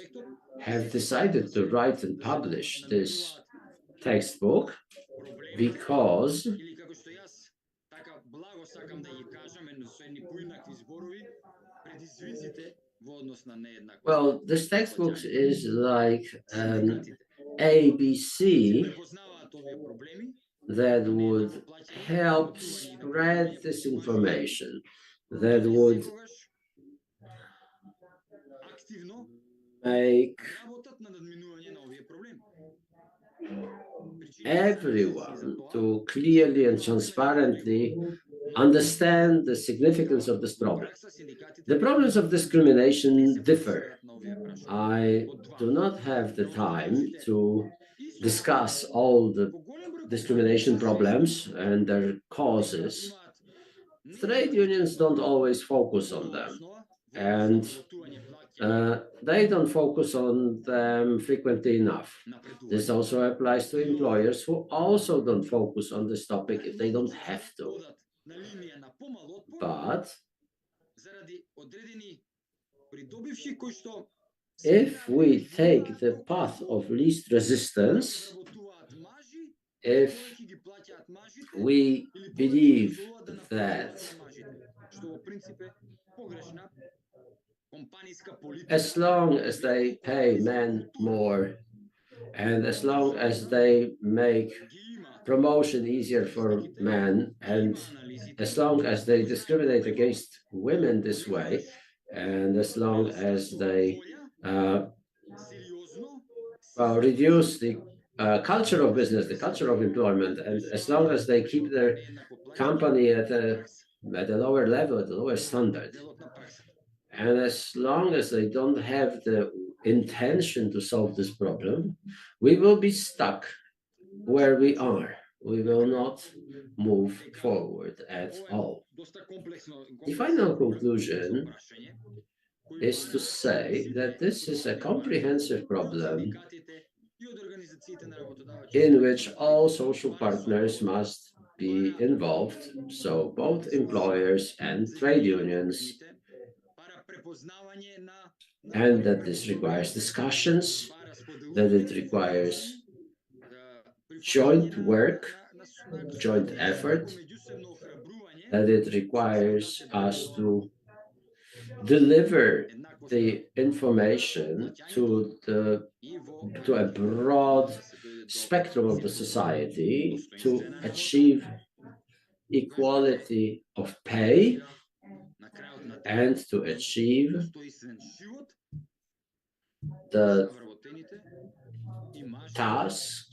have decided to write and publish this textbook because well, this textbook is like an ABC that would help spread this information, that would make everyone to clearly and transparently understand the significance of this problem. The problems of discrimination differ. I do not have the time to discuss all the discrimination problems and their causes. Trade unions don't always focus on them, and they don't focus on them frequently enough. This also applies to employers who also don't focus on this topic if they don't have to. But if we take the path of least resistance, if we believe that as long as they pay men more, and as long as they make promotion easier for men, and as long as they discriminate against women this way, and as long as they reduce the culture of business, the culture of employment, and as long as they keep their company at a lower level, at a lower standard, and as long as they don't have the intention to solve this problem, we will be stuck where we are. We will not move forward at all. The final conclusion is to say that this is a comprehensive problem in which all social partners must be involved, so both employers and trade unions, and that this requires discussions, that it requires joint work, joint effort, that it requires us to deliver the information to a broad spectrum of the society to achieve equality of pay and to achieve the task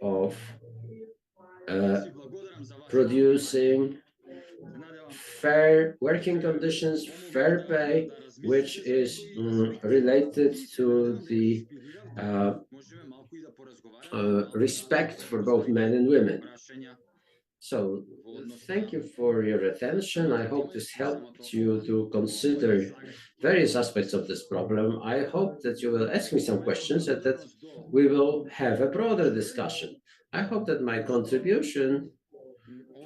of producing fair working conditions, fair pay, which is related to the respect for both men and women. So thank you for your attention. I hope this helped you to consider various aspects of this problem. I hope that you will ask me some questions and that we will have a broader discussion. I hope that my contribution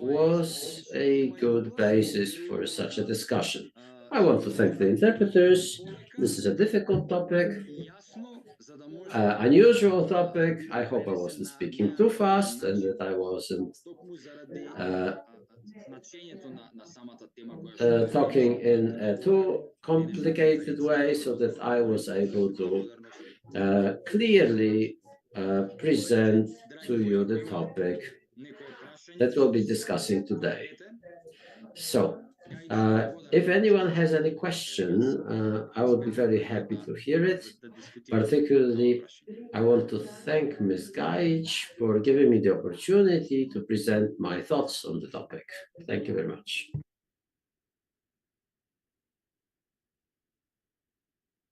was a good basis for such a discussion. I want to thank the interpreters. This is a difficult topic, unusual topic. I hope I wasn't speaking too fast and that I wasn't talking in a too complicated way, so that I was able to clearly present to you the topic that we'll be discussing today. So, if anyone has any question, I would be very happy to hear it. Particularly, I want to thank Ms. Gajic for giving me the opportunity to present my thoughts on the topic. Thank you very much.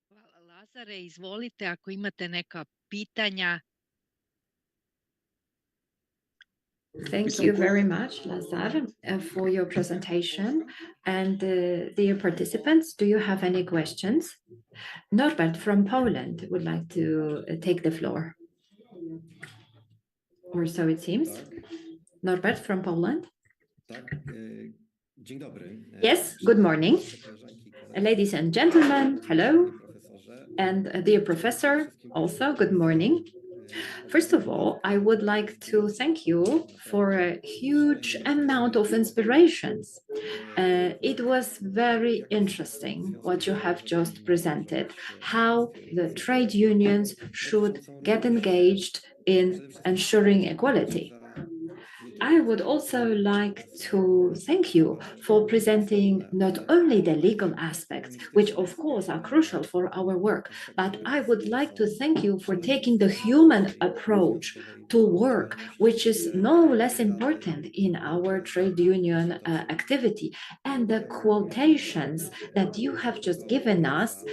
Hvala, Lazare, izvolite ako imate neka pitanja. Thank you very much, Lazar, for your presentation. And dear participants, do you have any questions? Norbert from Poland would like to take the floor. Or so it seems. Norbert from Poland. Yes, good morning. Ladies and gentlemen, hello. And dear professor, also good morning. First of all, I would like to thank you for a huge amount of inspirations. It was very interesting what you have just presented, how the trade unions should get engaged in ensuring equality. I would also like to thank you for presenting not only the legal aspects, which of course are crucial for our work, but I would like to thank you for taking the human approach to work, which is no less important in our trade union activity. And the quotations that you have just given us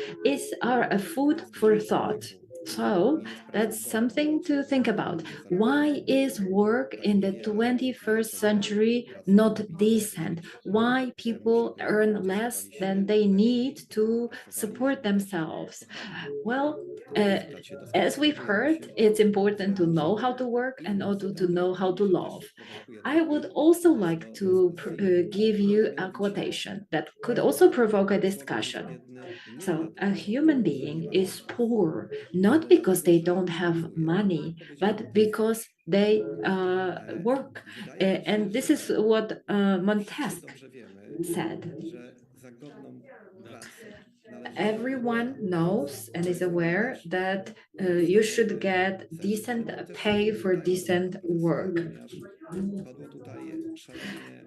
are a food for thought. So that's something to think about. Why is work in the 21st century not decent? Why people earn less than they need to support themselves? Well, as we've heard, it's important to know how to work and also to know how to love. I would also like to give you a quotation that could also provoke a discussion. So, a human being is poor not because they don't have money, but because they work. And this is what Montesquieu said. Everyone knows and is aware that you should get decent pay for decent work.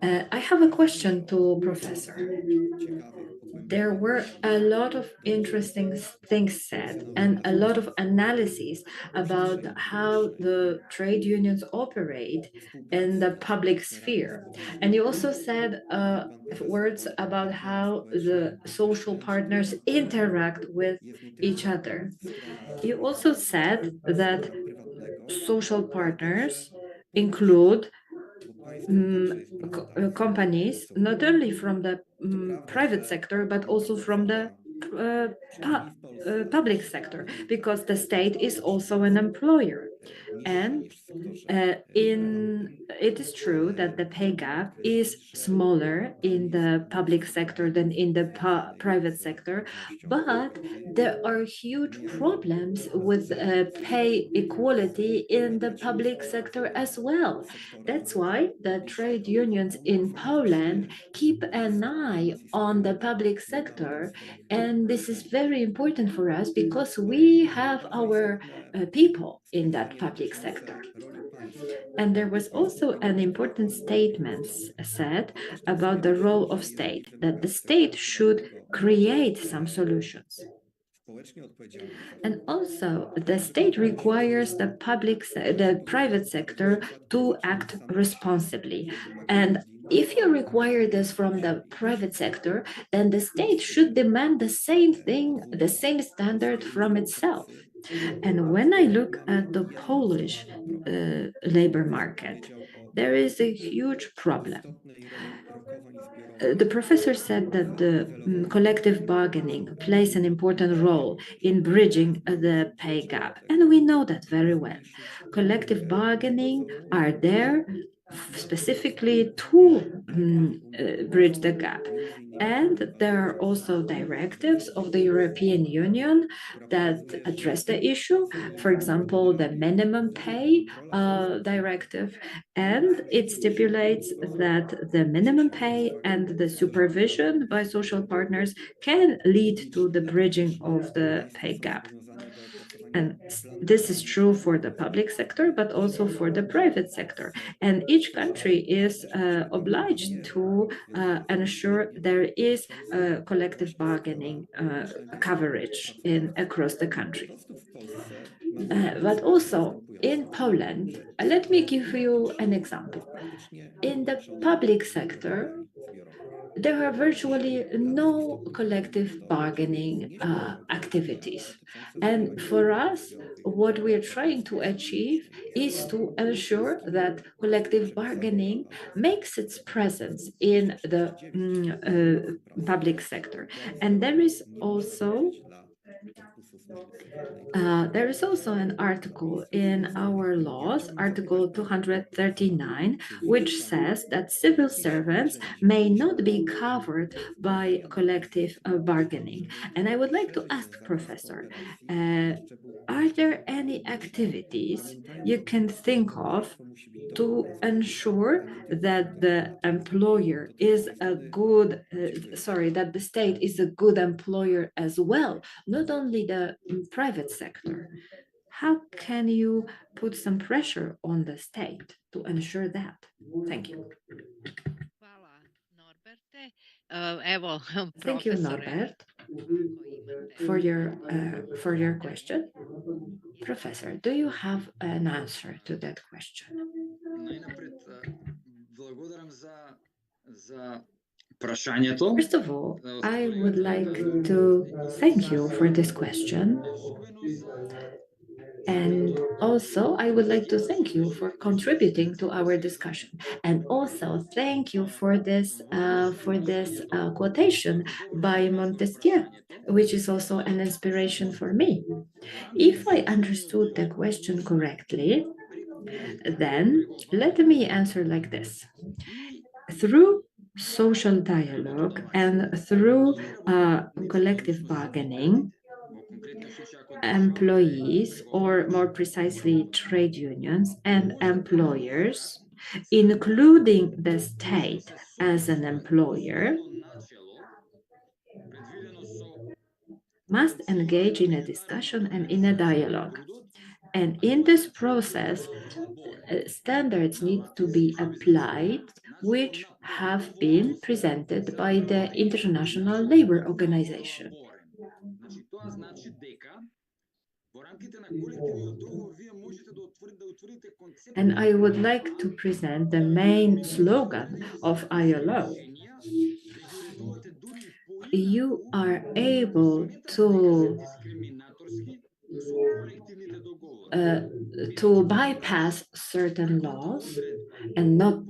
I have a question to Professor. There were a lot of interesting things said and a lot of analyses about how the trade unions operate in the public sphere. And you also said words about how the social partners interact with each other. You also said that social partners include companies, not only from the private sector, but also from the public sector, because the state is also an employer. And it is true that the pay gap is smaller in the public sector than in the private sector, but there are huge problems with pay equality in the public sector as well. That's why the trade unions in Poland keep an eye on the public sector, and this is very important for us because we have our people in that that public sector. And there was also an important statement said about the role of state, that the state should create some solutions. And also, the state requires the private sector to act responsibly. And if you require this from the private sector, then the state should demand the same thing, the same standard from itself. And when I look at the Polish labor market, there is a huge problem. The professor said that the collective bargaining plays an important role in bridging the pay gap, and we know that very well. Collective bargaining are there specifically to bridge the gap. And there are also directives of the European Union that address the issue. For example, the minimum pay directive, and it stipulates that the minimum pay and the supervision by social partners can lead to the bridging of the pay gap. And this is true for the public sector, but also for the private sector. And each country is obliged to ensure there is collective bargaining coverage across the country. But also in Poland, let me give you an example. In the public sector, there are virtually no collective bargaining activities. And for us, what we're trying to achieve is to ensure that collective bargaining makes its presence in the public sector. And there is also an article in our laws, Article 239, which says that civil servants may not be covered by collective bargaining. And I would like to ask, Professor, are there any activities you can think of to ensure that the employer is that the state is a good employer as well, not only the private sector? How can you put some pressure on the state to ensure that? Thank you. Hvala, Norberte. Evo, Thank you, profesore, Norbert, ako imate for your question. Professor, do you have an answer to that question? First of all, I would like to thank you for this question. And also, I would like to thank you for contributing to our discussion. And also, thank you for this quotation by Montesquieu, which is also an inspiration for me. If I understood the question correctly, then let me answer like this. Through social dialogue and through collective bargaining, employees, or more precisely, trade unions and employers, including the state as an employer, must engage in a discussion and in a dialogue. And in this process, standards need to be applied, which have been presented by the International Labour Organization. And I would like to present the main slogan of ILO. You are able to bypass certain laws and not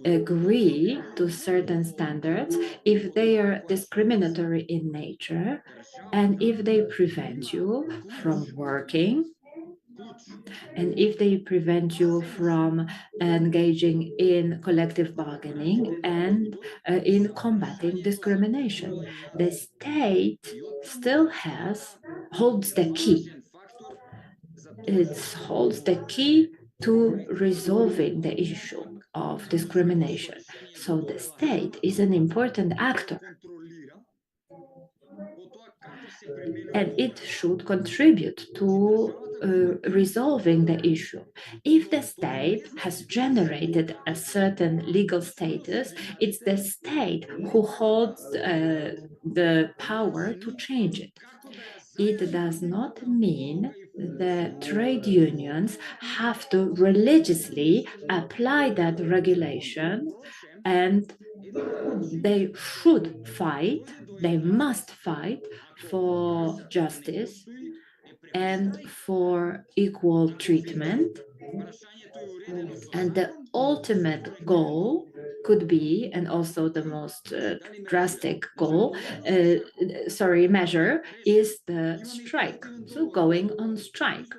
agree to certain standards if they are discriminatory in nature and if they prevent you from working and if they prevent you from engaging in collective bargaining and in combating discrimination. The state still holds the key. It holds the key to resolving the issue of discrimination. So the state is an important actor. And it should contribute to resolving the issue. If the state has generated a certain legal status, it's the state who holds the power to change it. It does not mean the trade unions have to religiously apply that regulation, and they should fight, they must fight for justice and for equal treatment. And the ultimate goal could be, and also the most drastic measure is the strike. So going on strike.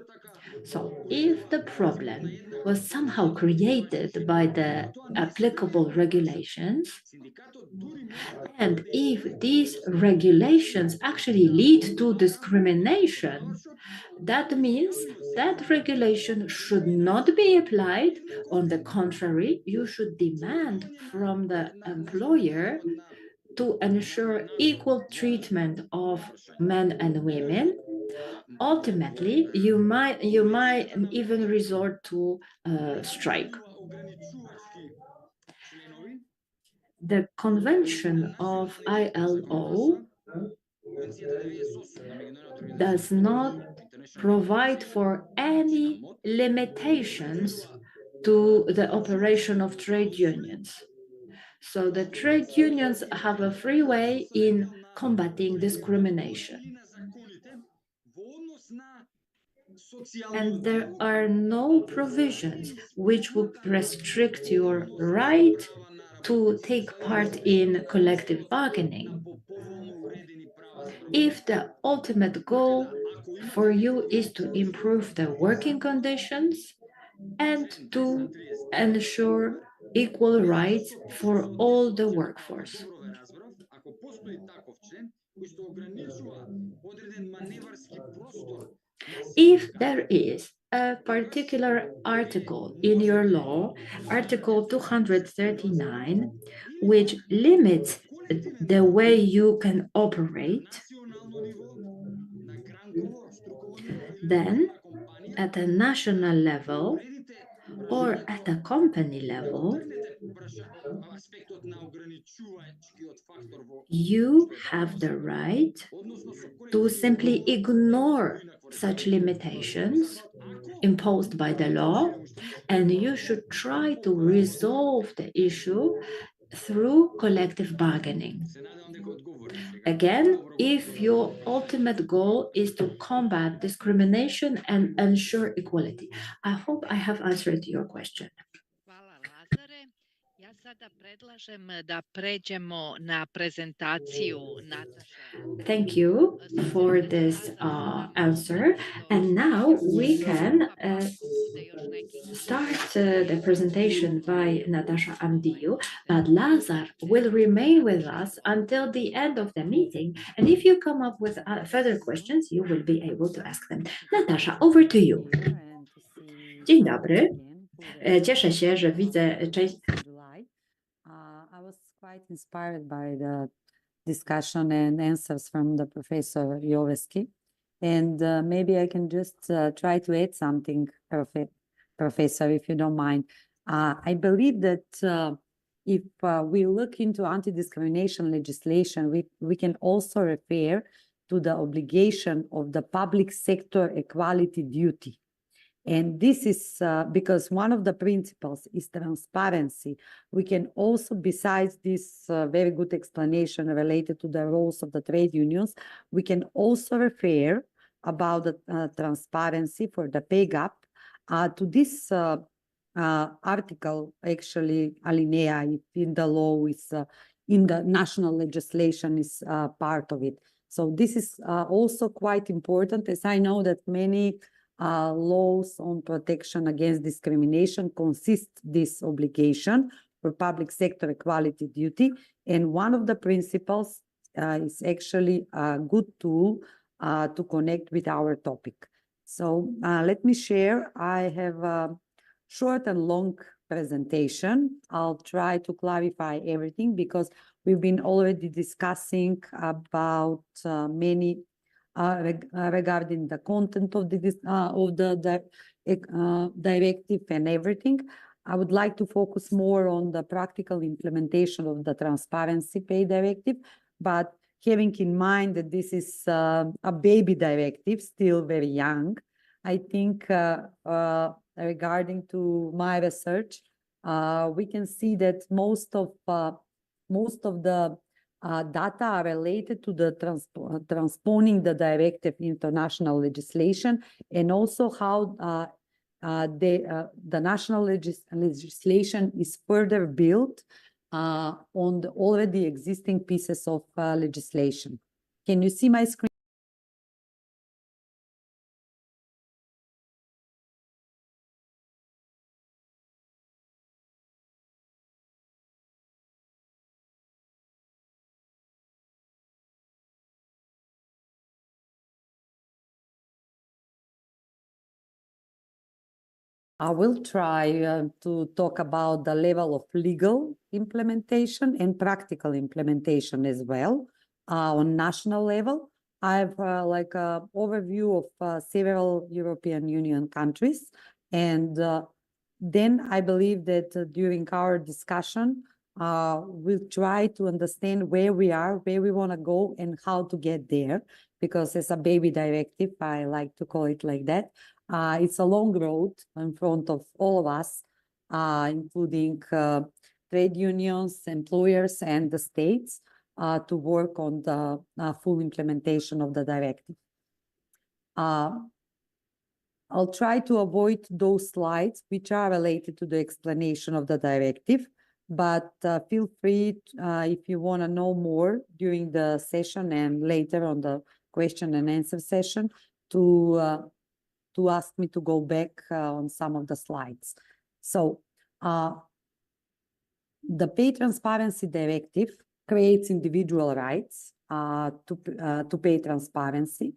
So if the problem was somehow created by the applicable regulations, and if these regulations actually lead to discrimination, that means that regulation should not be applied. On the contrary, you should demand from the employer to ensure equal treatment of men and women. Ultimately, you might even resort to strike. The convention of ILO does not provide for any limitations to the operation of trade unions. So the trade unions have a free way in combating discrimination. And there are no provisions which would restrict your right to take part in collective bargaining. If the ultimate goal for you is to improve the working conditions and to ensure equal rights for all the workforce. If there is a particular article in your law, Article 239, which limits the way you can operate, then at a national level or at a company level, you have the right to simply ignore such limitations imposed by the law, and you should try to resolve the issue through collective bargaining. Again, if your ultimate goal is to combat discrimination and ensure equality. I hope I have answered your question. Hvala, Lazare. Ja sada predlažem da pređemo na prezentaciju Nataše. Thank you for this answer. And now we can start the presentation by Natasha Amdiu, but Lazar will remain with us until the end of the meeting. And if you come up with further questions, you will be able to ask them. Natasha, over to you. Dzień dobry. Cieszę się, że widzę część. I was quite inspired by the discussion and answers from the Professor Joveski. And maybe I can just try to add something, Professor, if you don't mind. I believe that if we look into anti-discrimination legislation, we can also refer to the obligation of the public sector equality duty. And this is because one of the principles is transparency. We can also, besides this very good explanation related to the roles of the trade unions, we can also refer about the transparency for the pay gap to this article, actually, alinea in the law is in the national legislation is part of it. So this is also quite important, as I know that many laws on protection against discrimination consist this obligation for public sector equality duty. And one of the principles is actually a good tool to connect with our topic. So let me share. I have a short and long presentation. I'll try to clarify everything because we've been already discussing about many regarding the content of the directive and everything. I would like to focus more on the practical implementation of the transparency pay directive, but having in mind that this is a baby directive, still very young, I think regarding to my research, we can see that most of the data are related to the transposing the directive into national legislation, and also how the national legislation is further built on the already existing pieces of legislation. Can you see my screen? I will try to talk about the level of legal implementation and practical implementation as well on national level. I have like an overview of several European Union countries, and then I believe that during our discussion, we'll try to understand where we are, where we want to go, and how to get there, because it's a baby directive, I like to call it like that. It's a long road in front of all of us, including trade unions, employers, and the states to work on the full implementation of the directive. I'll try to avoid those slides which are related to the explanation of the directive, but feel free if you want to know more during the session and later on the question and answer session to ask me to go back on some of the slides. So the Pay Transparency Directive creates individual rights to pay transparency.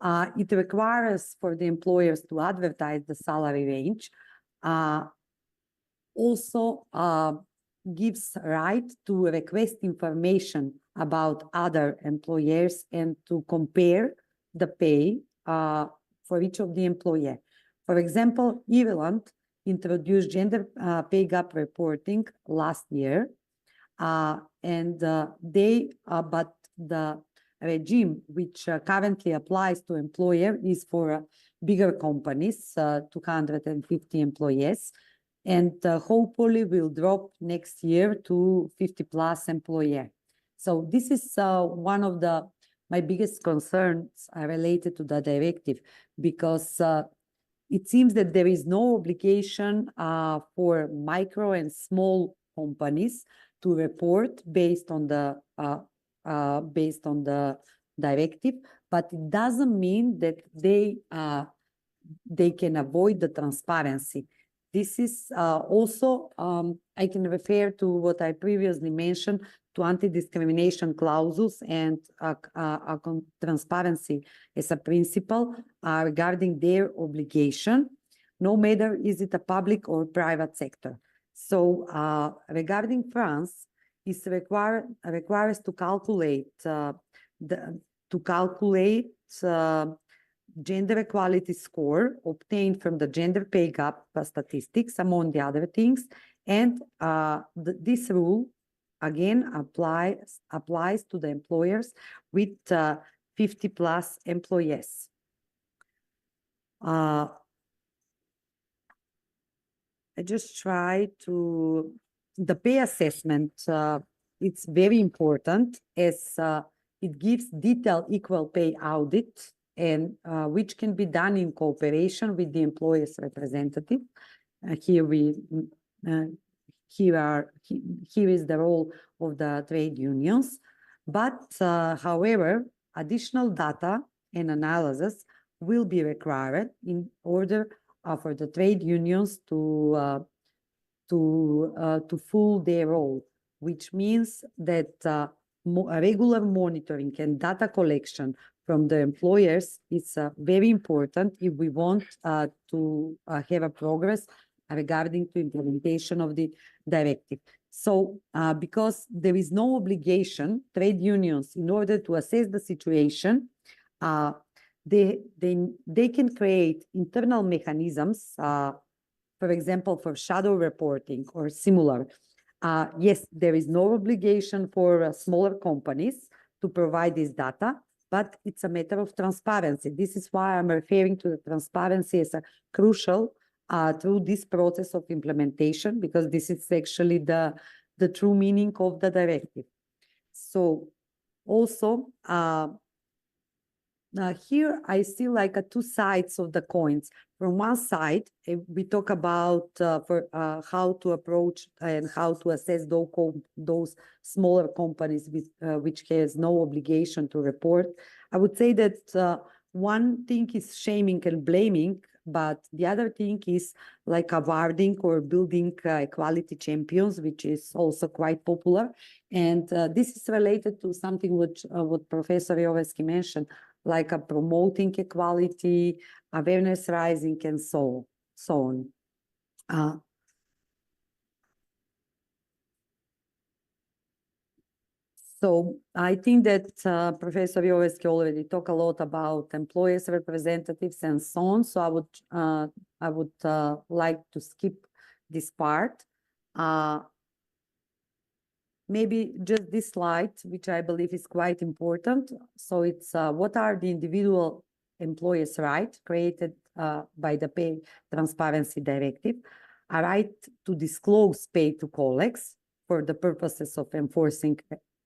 It requires for the employers to advertise the salary range. Also gives right to request information about other employers and to compare the pay for each of the employer. For example, Ireland introduced gender pay gap reporting last year, but the regime which currently applies to employer is for bigger companies, 250 employees, and hopefully will drop next year to 50 plus employer. So this is one of my biggest concerns related to the directive, because it seems that there is no obligation for micro and small companies to report based on the directive, but it doesn't mean that they can avoid the transparency. This is also, I can refer to what I previously mentioned, to anti-discrimination clauses and transparency as a principle regarding their obligation, no matter is it a public or private sector. So regarding France, it requires to calculate gender equality score obtained from the gender pay gap statistics, among the other things. And this rule, again, applies to the employers with 50 plus employees. I just try to, the pay assessment, it's very important as it gives detailed equal pay audit, and which can be done in cooperation with the employer's representative. Here is the role of the trade unions. But however, additional data and analysis will be required in order for the trade unions to fulfill their role, which means that regular monitoring and data collection from the employers is very important if we want to have a progress regarding to implementation of the directive. So because there is no obligation, trade unions, in order to assess the situation, they can create internal mechanisms, for example, for shadow reporting or similar. Yes, there is no obligation for smaller companies to provide this data, but it's a matter of transparency. This is why I'm referring to the transparency as a crucial through this process of implementation, because this is actually the true meaning of the directive. So also, here I see like two sides of the coins. From one side, we talk about how to approach and how to assess those smaller companies with, which has no obligation to report. I would say that one thing is shaming and blaming, but the other thing is like awarding or building equality champions, which is also quite popular. And this is related to something which what Professor Joveski mentioned, like promoting equality, awareness rising, and so on. So I think that Professor Joveski already talked a lot about employers' representatives and so on. So I would like to skip this part. Maybe just this slide, which I believe is quite important. So it's what are the individual employers' rights created by the Pay Transparency Directive? A right to disclose pay to colleagues for the purposes of enforcing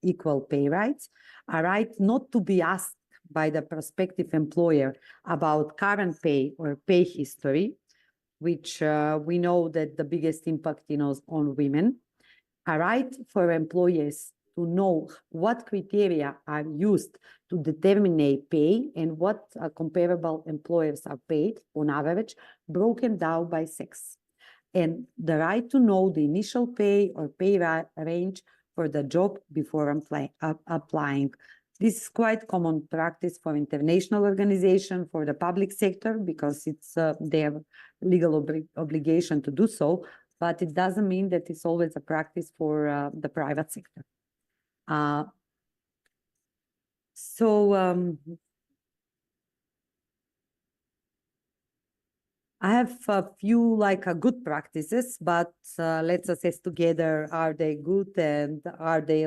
equal pay rights, a right not to be asked by the prospective employer about current pay or pay history, which we know that the biggest impact is on women, a right for employers to know what criteria are used to determine pay and what comparable employers are paid on average, broken down by sex, and the right to know the initial pay or pay range for the job before applying. This is quite common practice for international organizations, for the public sector, because it's their legal obligation to do so, but it doesn't mean that it's always a practice for the private sector. I have a few good practices, but let's assess together, are they good and are they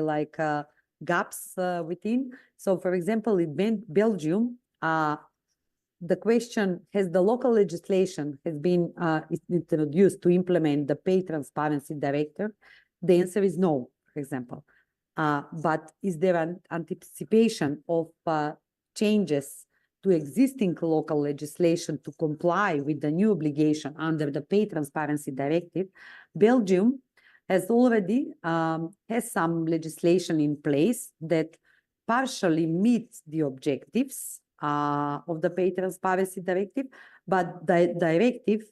gaps within? So for example, in Belgium, the question, has the local legislation has been introduced to implement the Pay Transparency Directive? The answer is no, for example. But is there an anticipation of changes to existing local legislation to comply with the new obligation under the Pay Transparency Directive? Belgium has already has some legislation in place that partially meets the objectives of the Pay Transparency Directive, but the directive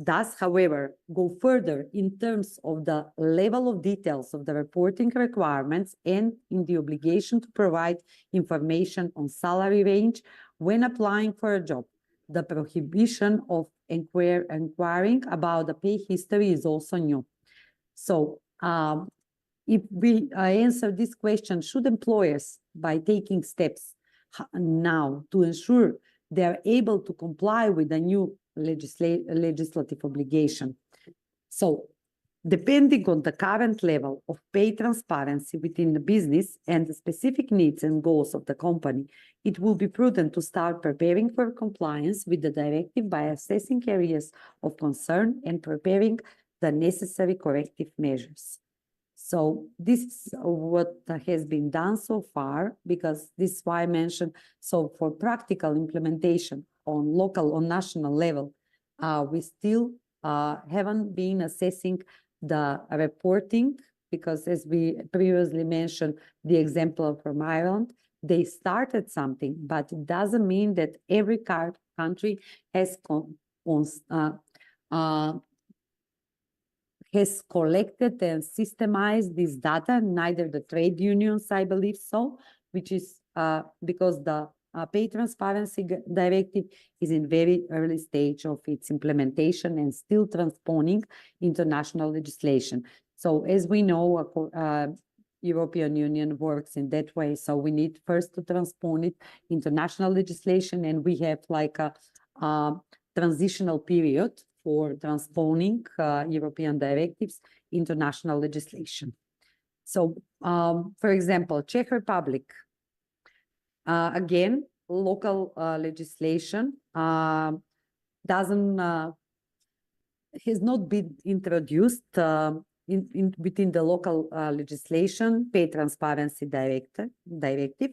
does, however, go further in terms of the level of details of the reporting requirements and in the obligation to provide information on salary range when applying for a job. The prohibition of inquiring about the pay history is also new. So if we answer this question, should employers, by taking steps now to ensure they are able to comply with the new legislative obligation? So depending on the current level of pay transparency within the business and the specific needs and goals of the company, it will be prudent to start preparing for compliance with the directive by assessing areas of concern and preparing the necessary corrective measures. So this is what has been done so far, because this is why I mentioned, so for practical implementation on local or national level, we still haven't been assessing the reporting, because as we previously mentioned, the example from Ireland, they started something, but it doesn't mean that every country has has collected and systemized this data, neither the trade unions, I believe so, which is because the Pay Transparency Directive is in very early stage of its implementation and still transposing international legislation. So as we know, European Union works in that way. So we need first to transpone it into national legislation, and we have like a transitional period for transponing European directives into national legislation. So, for example, Czech Republic, again, local legislation has not been introduced within the local legislation, pay transparency directive.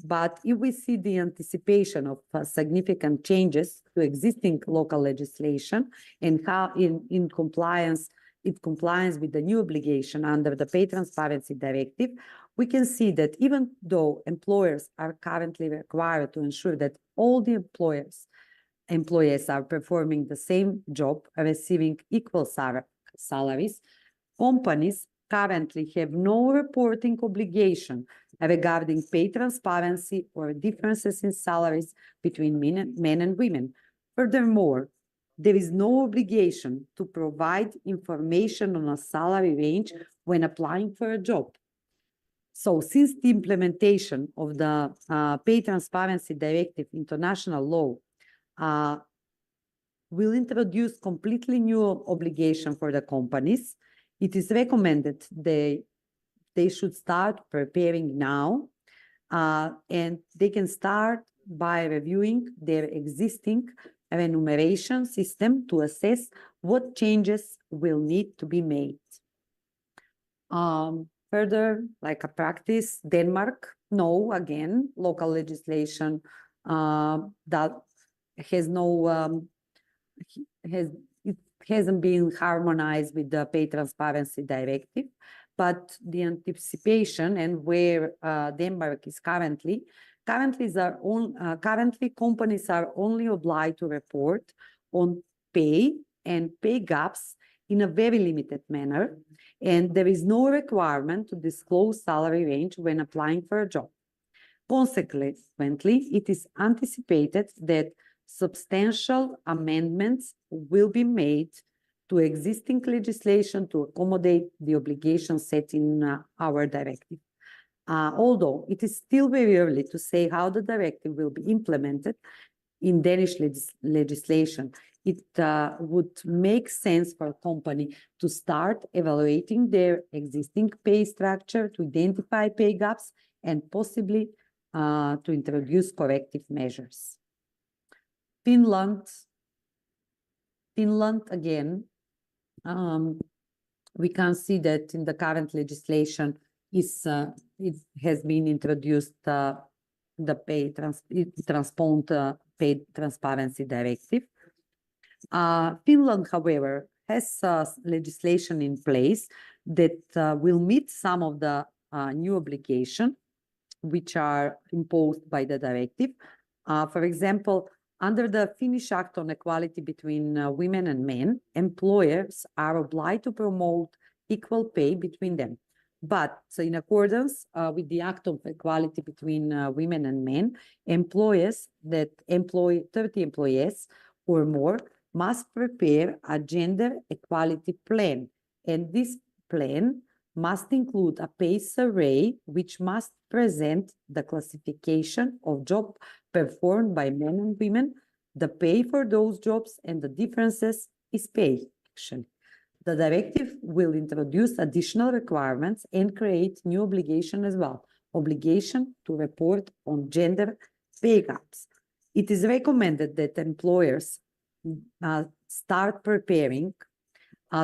But if we see the anticipation of significant changes to existing local legislation and how in compliance with the new obligation under the pay transparency directive, we can see that even though employers are currently required to ensure that all the employees are performing the same job, receiving equal salaries, companies currently have no reporting obligation regarding pay transparency or differences in salaries between men and women. Furthermore, there is no obligation to provide information on a salary range when applying for a job. So since the implementation of the Pay Transparency Directive into national law will introduce completely new obligation for the companies, it is recommended they should start preparing now, and they can start by reviewing their existing remuneration system to assess what changes will need to be made. Further, like a practice, Denmark, no, again, local legislation that has no, it hasn't been harmonized with the Pay Transparency Directive, but the anticipation and where Denmark is currently companies are only obliged to report on pay and pay gaps in a very limited manner, and there is no requirement to disclose salary range when applying for a job. Consequently, it is anticipated that substantial amendments will be made to existing legislation to accommodate the obligations set in our directive. Although it is still very early to say how the directive will be implemented in Danish legislation, it would make sense for a company to start evaluating their existing pay structure to identify pay gaps and possibly to introduce corrective measures. Finland, again, we can see that in the current legislation it has been introduced the transponed Pay Transparency Directive. Finland, however, has legislation in place that will meet some of the new obligations which are imposed by the directive. For example, under the Finnish Act on Equality between Women and Men, employers are obliged to promote equal pay between them. But in accordance with the Act of Equality between Women and Men, employers that employ 30 employees or more must prepare a gender equality plan. And this plan must include a pay survey which must present the classification of job performed by men and women, the pay for those jobs, and the differences is pay, actually. The directive will introduce additional requirements and create new obligation as well, obligation to report on gender pay gaps. It is recommended that employers start preparing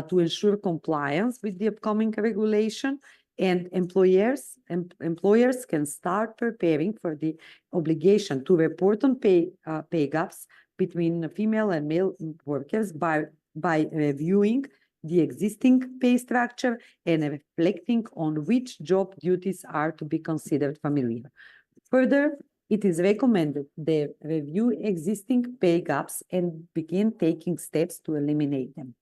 to ensure compliance with the upcoming regulation, and employers can start preparing for the obligation to report on pay gaps between female and male workers by reviewing the existing pay structure and reflecting on which job duties are to be considered familiar. Further, it is recommended they review existing pay gaps and begin taking steps to eliminate them.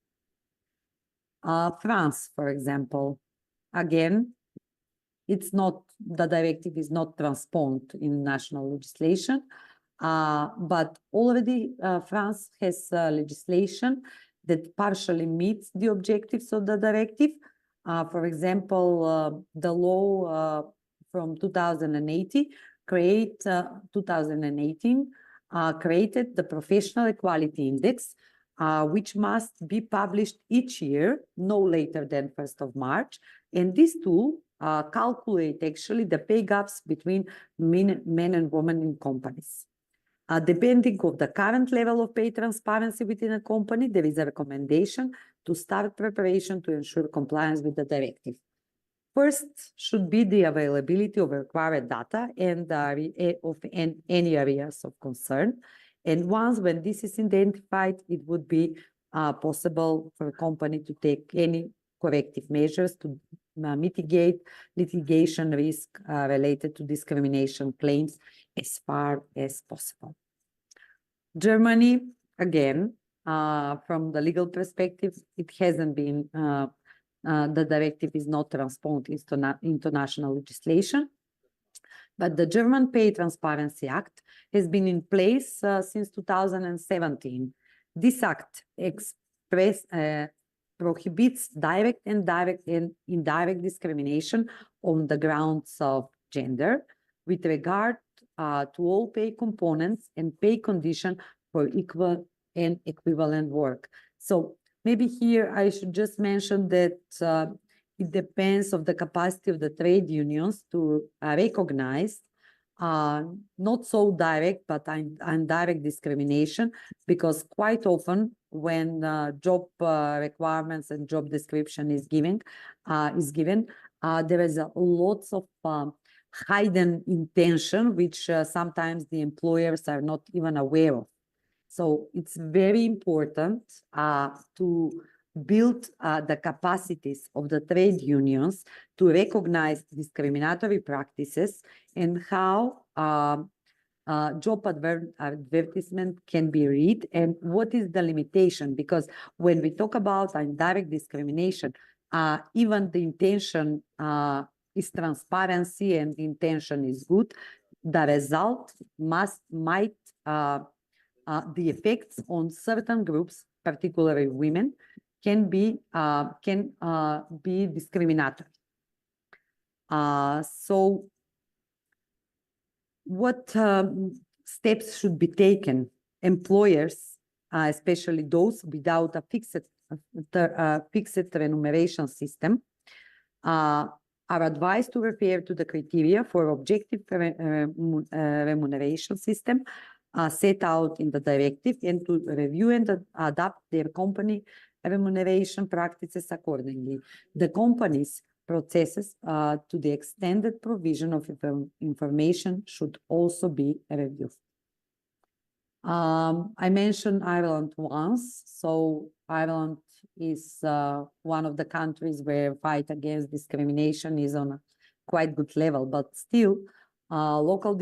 France, for example, again, the directive is not transposed in national legislation, but already France has legislation that partially meets the objectives of the directive. For example, the law from 2018 created the Professional Equality Index, which must be published each year, no later than 1st of March. And this tool calculates actually the pay gaps between men and women in companies. Depending on the current level of pay transparency within a company, there is a recommendation to start preparation to ensure compliance with the directive. First should be the availability of required data and of any areas of concern. And once when this is identified, it would be possible for a company to take any corrective measures to mitigate litigation risk related to discrimination claims as far as possible. Germany, again, from the legal perspective, it hasn't been, the directive is not transposed into national legislation. But the German Pay Transparency Act has been in place since 2017. This act prohibits direct and indirect discrimination on the grounds of gender with regard to all pay components and pay condition for equal and equivalent work. So maybe here I should just mention that it depends on the capacity of the trade unions to recognize not so direct, but indirect discrimination, because quite often when job requirements and job description is given, there is lots of hidden intention, which sometimes the employers are not even aware of. So it's very important to build the capacities of the trade unions to recognize discriminatory practices and how job advertisement can be read and what is the limitation. Because when we talk about indirect discrimination, even the intention is transparency and the intention is good, the result might the effects on certain groups, particularly women, can be discriminatory. So what steps should be taken? Employers, especially those without a fixed remuneration system, are advised to refer to the criteria for objective remuneration system set out in the directive and to review and adapt their company remuneration practices accordingly. The company's processes to the extended provision of information should also be reviewed. I mentioned Ireland once. So Ireland is one of the countries where fight against discrimination is on a quite good level, but still local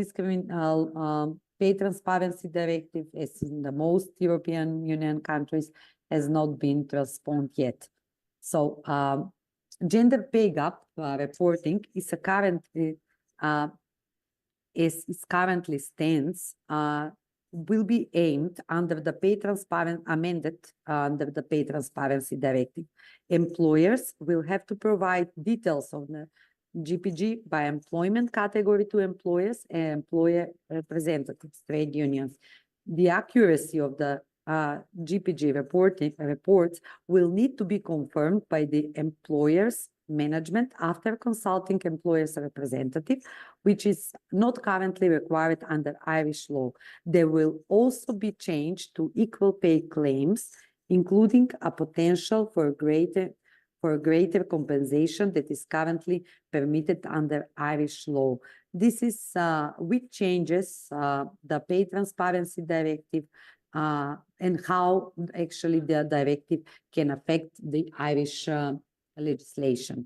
pay transparency directive, as in the most European Union countries, has not been transposed yet. So gender pay gap reporting is currently stands will be aimed under the amended under the Pay Transparency Directive. Employers will have to provide details of the GPG by employment category to employers and employer representatives, trade unions. The accuracy of the GPG reports will need to be confirmed by the employer's management after consulting employer's representative, which is not currently required under Irish law. There will also be change to equal pay claims, including a potential for greater compensation that is currently permitted under Irish law. This is with changes the Pay Transparency Directive and how actually the directive can affect the Irish legislation.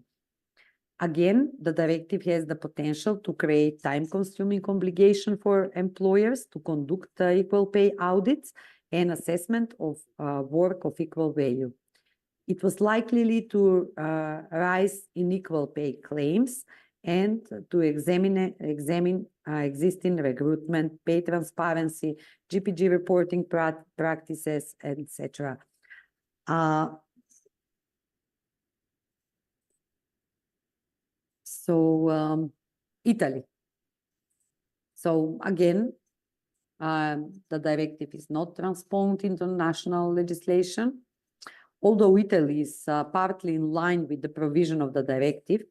Again, the directive has the potential to create time-consuming obligation for employers to conduct equal pay audits and assessment of work of equal value. It was likely to rise in equal pay claims and to examine existing recruitment, pay transparency, GPG reporting practices, etc. So Italy. So again, the directive is not transposed into national legislation. Although Italy is partly in line with the provision of the directive,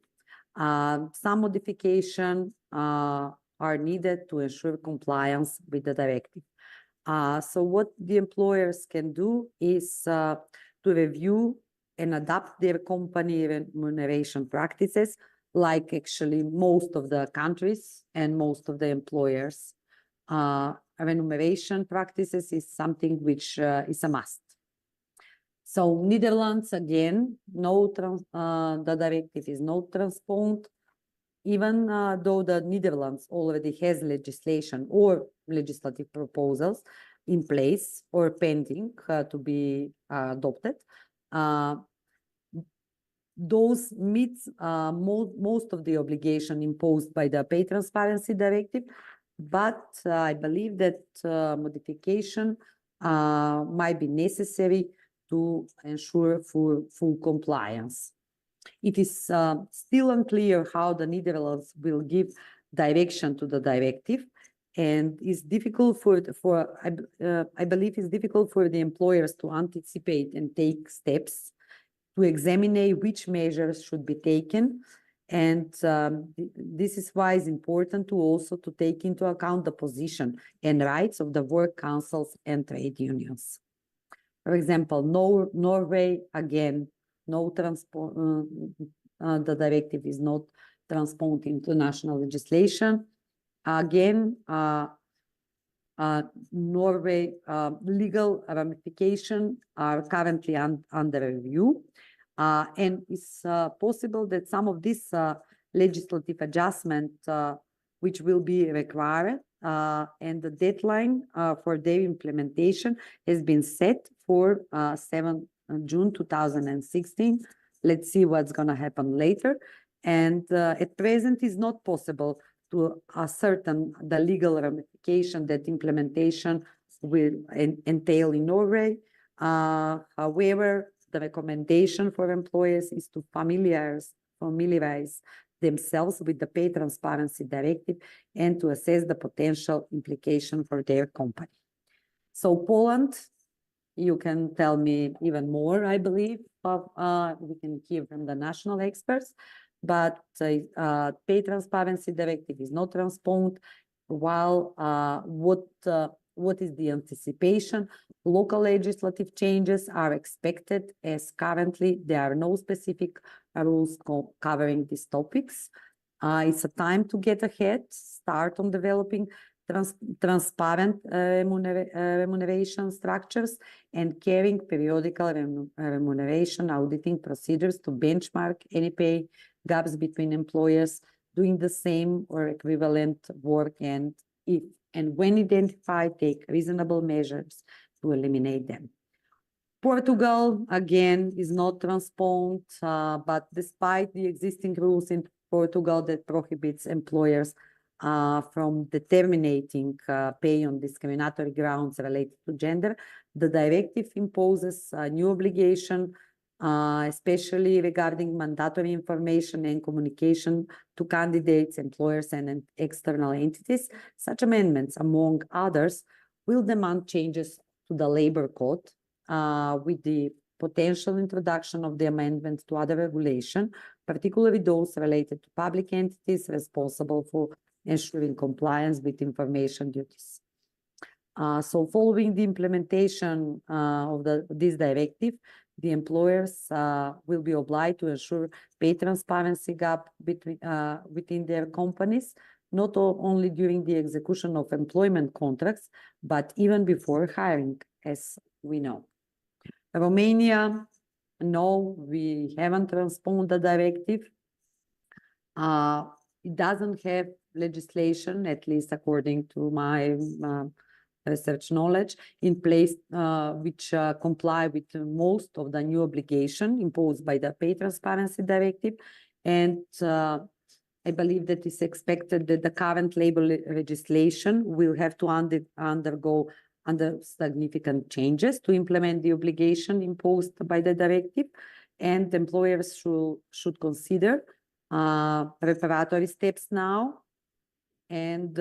some modifications are needed to ensure compliance with the directive. So what the employers can do is to review and adapt their company remuneration practices, like actually most of the countries and most of the employers. Remuneration practices is something which is a must. So Netherlands, again, the directive is not transposed, even though the Netherlands already has legislation or legislative proposals in place or pending to be adopted. Those meet most of the obligation imposed by the Pay Transparency Directive, but I believe that modification might be necessary to ensure full compliance. It is still unclear how the Netherlands will give direction to the directive, and it's difficult I believe it's difficult for the employers to anticipate and take steps to examine which measures should be taken. And this is why it's important to also to take into account the position and rights of the work councils and trade unions. For example, Norway, again, the directive is not transposed into national legislation. Again, Norway legal ramifications are currently under review. And it's possible that some of this legislative adjustment which will be required and the deadline for their implementation has been set for 7 June 2016. Let's see what's going to happen later. And at present, it's not possible to ascertain the legal ramification that implementation will entail in Norway. However, the recommendation for employers is to familiarize themselves with the Pay Transparency Directive and to assess the potential implication for their company. So Poland, you can tell me even more, I believe, we can hear from the national experts, but Pay Transparency Directive is not transposed, while what is the anticipation? Local legislative changes are expected, as currently there are no specific rules covering these topics. It's a time to get ahead, start on developing transparent remuneration structures and carrying periodical remuneration auditing procedures to benchmark any pay gaps between employers doing the same or equivalent work, and if and when identified, take reasonable measures to eliminate them. Portugal, again, is not transposed, but despite the existing rules in Portugal that prohibits employers from determining pay on discriminatory grounds related to gender, the directive imposes a new obligation, especially regarding mandatory information and communication to candidates, employers, and external entities. Such amendments, among others, will demand changes to the labor code with the potential introduction of the amendments to other regulation, particularly those related to public entities responsible for ensuring compliance with information duties. So following the implementation of this directive, the employers will be obliged to ensure pay transparency gap within their companies, not only during the execution of employment contracts, but even before hiring, as we know. Romania, no, we haven't transposed the directive. It doesn't have legislation, at least according to my research knowledge, in place which comply with most of the new obligation imposed by the Pay Transparency Directive. And I believe that it's expected that the current labor legislation will have to undergo significant changes to implement the obligation imposed by the directive, and employers should consider preparatory steps now. And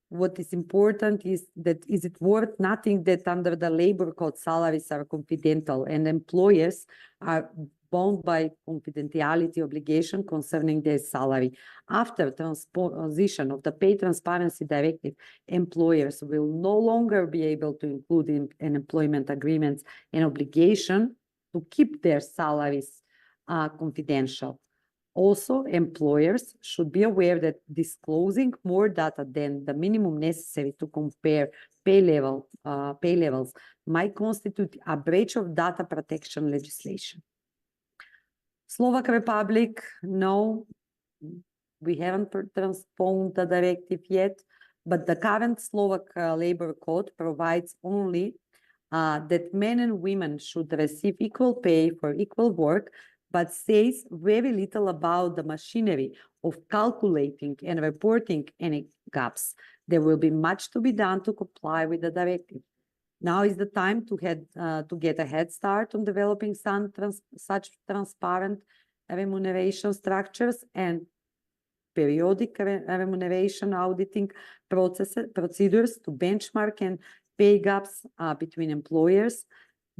what is important is that is it worth nothing that under the labor code salaries are confidential and employers are bound by confidentiality obligation concerning their salary. After transposition of the Pay Transparency Directive, employers will no longer be able to include in employment agreements an obligation to keep their salaries confidential. Also, employers should be aware that disclosing more data than the minimum necessary to compare pay levels might constitute a breach of data protection legislation. Slovak Republic, no, we haven't transposed the directive yet, but the current Slovak labor code provides only that men and women should receive equal pay for equal work, but says very little about the machinery of calculating and reporting any gaps. There will be much to be done to comply with the directive. Now is the time to get a head start on developing such transparent remuneration structures and periodic remuneration auditing procedures to benchmark and pay gaps between employers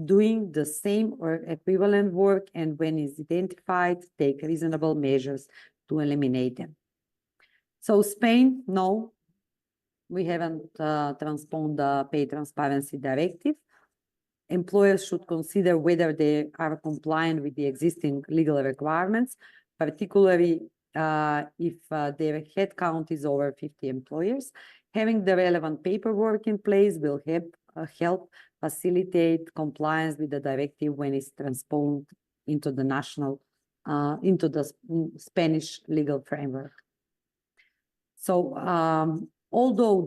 doing the same or equivalent work, and when is identified, take reasonable measures to eliminate them. So Spain, no, we haven't transposed the Pay Transparency Directive. Employers should consider whether they are compliant with the existing legal requirements, particularly if their headcount is over 50 employers. Having the relevant paperwork in place will help facilitate compliance with the directive when it's transposed into the Spanish legal framework. So although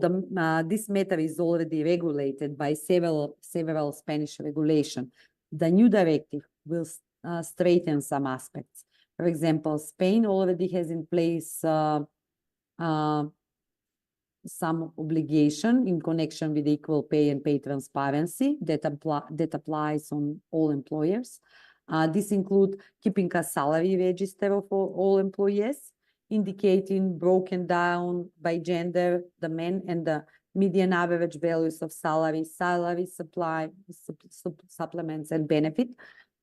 this matter is already regulated by several Spanish regulations, the new directive will straighten some aspects. For example, Spain already has in place some obligation in connection with equal pay and pay transparency that applies on all employers. This includes keeping a salary register of all employees, indicating broken down by gender, the men and the median average values of salary supply, supplements and benefit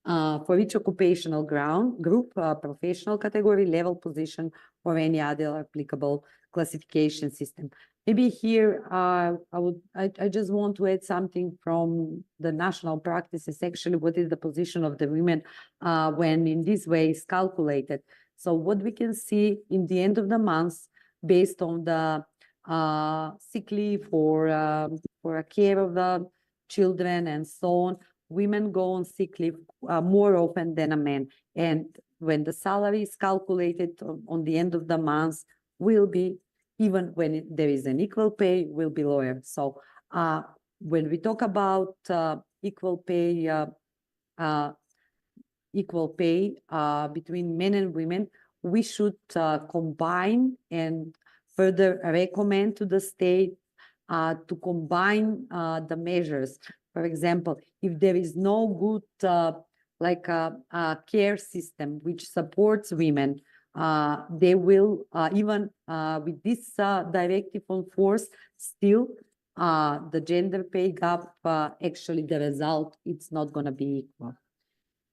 for each occupational group, professional category, level, position, or any other applicable classification system. Maybe here, I just want to add something from the national practices, actually, what is the position of the women when in this way is calculated. So what we can see in the end of the month, based on the sick leave for a care of the children and so on, women go on sick leave more often than a man. And when the salary is calculated on the end of the month, will be, even when there is an equal pay, will be lower. So when we talk about equal pay between men and women, we should combine and further recommend to the state to combine the measures. For example, if there is no good like a care system which supports women, they will even with this directive on force, still the gender pay gap, actually the result, it's not going to be equal.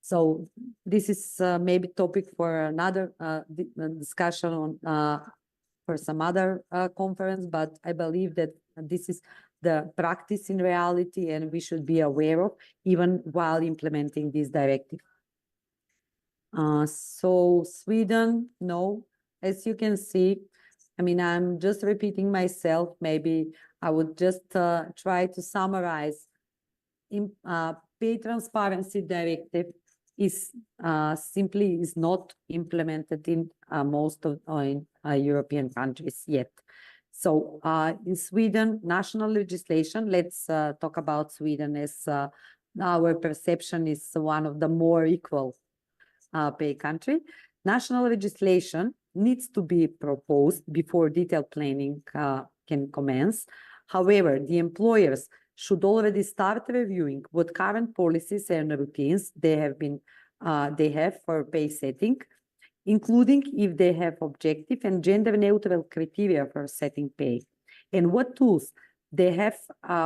So this is maybe topic for another discussion on for some other conference, but I believe that this is the practice in reality and we should be aware of even while implementing this directive. So Sweden, no, as you can see, I mean, I'm just repeating myself. Maybe I would just try to summarize. Pay Transparency Directive is simply is not implemented in most of European countries yet. So in Sweden, national legislation, let's talk about Sweden as our perception is one of the more equal pay country. National legislation needs to be proposed before detailed planning can commence. However, the employers should already start reviewing what current policies and routines they have been they have for pay setting, including if they have objective and gender neutral criteria for setting pay, and what tools they have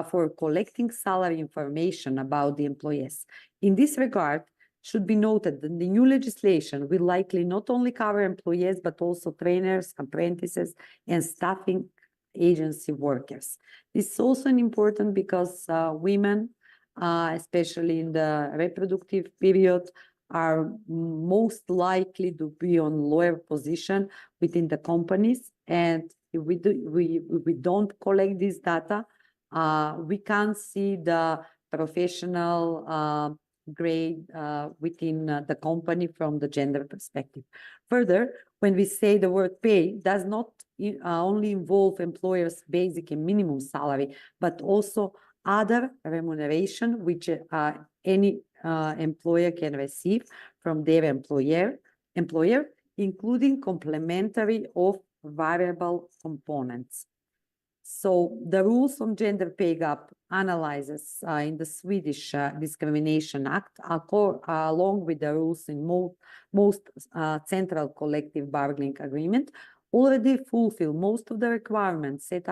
for collecting salary information about the employees. In this regard, should be noted that the new legislation will likely not only cover employees, but also trainers, apprentices, and staffing agency workers. This is also important because women, especially in the reproductive period, are most likely to be on lower position within the companies. And if we don't collect this data, we can't see the professional grade within the company from the gender perspective. Further, when we say the word pay, does not only involve employers' basic and minimum salary, but also other remuneration which any employer can receive from their employer, including complementary of variable components. So the rules on gender pay gap analyzes in the Swedish Discrimination Act, along with the rules in most central collective bargaining agreement, already fulfill most of the requirements set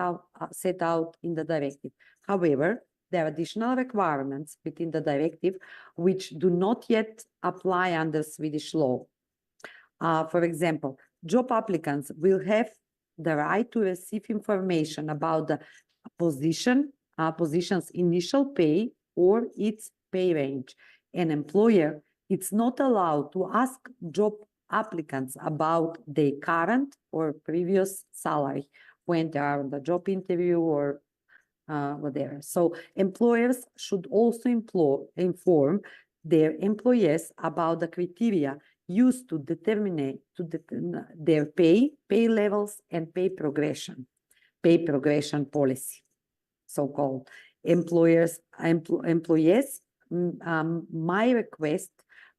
out in the directive. However, there are additional requirements within the directive which do not yet apply under Swedish law. For example, job applicants will have the right to receive information about the position's initial pay or its pay range. An employer is not allowed to ask job applicants about their current or previous salary when they are on the job interview or whatever. So employers should also inform their employees about the criteria used to determine their pay levels, and pay progression policy, so-called. Employees might request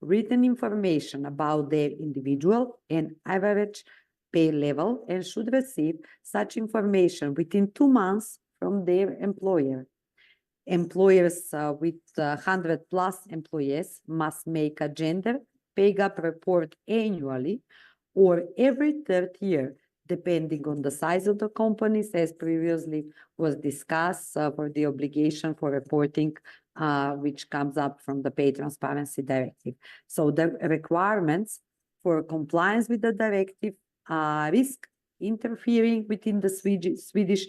written information about their individual and average pay level and should receive such information within 2 months from their employer. Employers with 100 plus employees must make a gender pay gap report annually or every third year, depending on the size of the companies, as previously was discussed for the obligation for reporting, which comes up from the Pay Transparency Directive. So the requirements for compliance with the directive risk interfering within the Swedish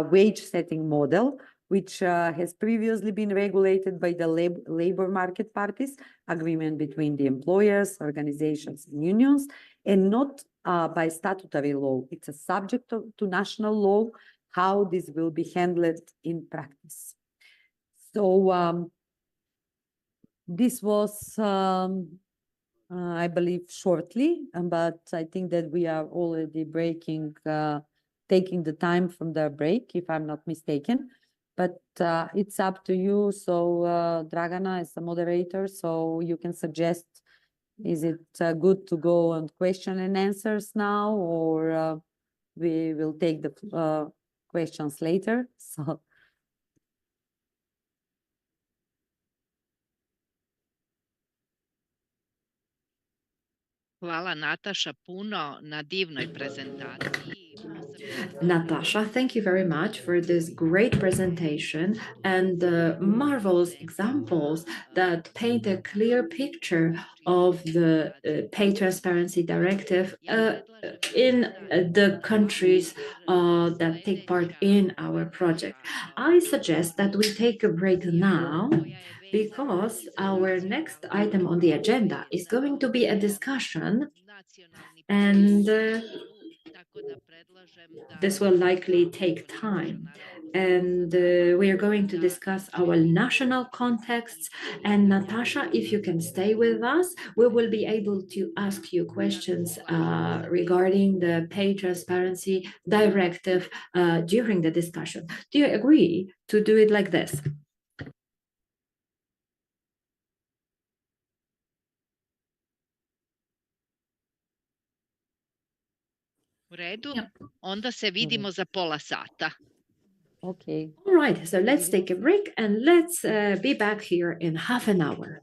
wage setting model, which has previously been regulated by the labor market parties, agreement between the employers, organizations, and unions, and not by statutory law. It's a subject to national law, how this will be handled in practice. So this was, I believe, shortly, but I think that we are already taking the time from the break, if I'm not mistaken. But it's up to you. So Dragana is the moderator, so you can suggest, is it good to go on question and answers now, or we will take the questions later? So. Hvala Nataša puno na divnoj prezentaciji. Natasha, thank you very much for this great presentation and the marvelous examples that paint a clear picture of the Pay Transparency Directive in the countries that take part in our project. I suggest that we take a break now, because our next item on the agenda is going to be a discussion, and this will likely take time. And we are going to discuss our national contexts. And Natasha, if you can stay with us, we will be able to ask you questions regarding the Pay Transparency Directive during the discussion. Do you agree to do it like this? U redu, onda se vidimo za pola sata. Okay. All right, so let's take a break and let's be back here in half an hour.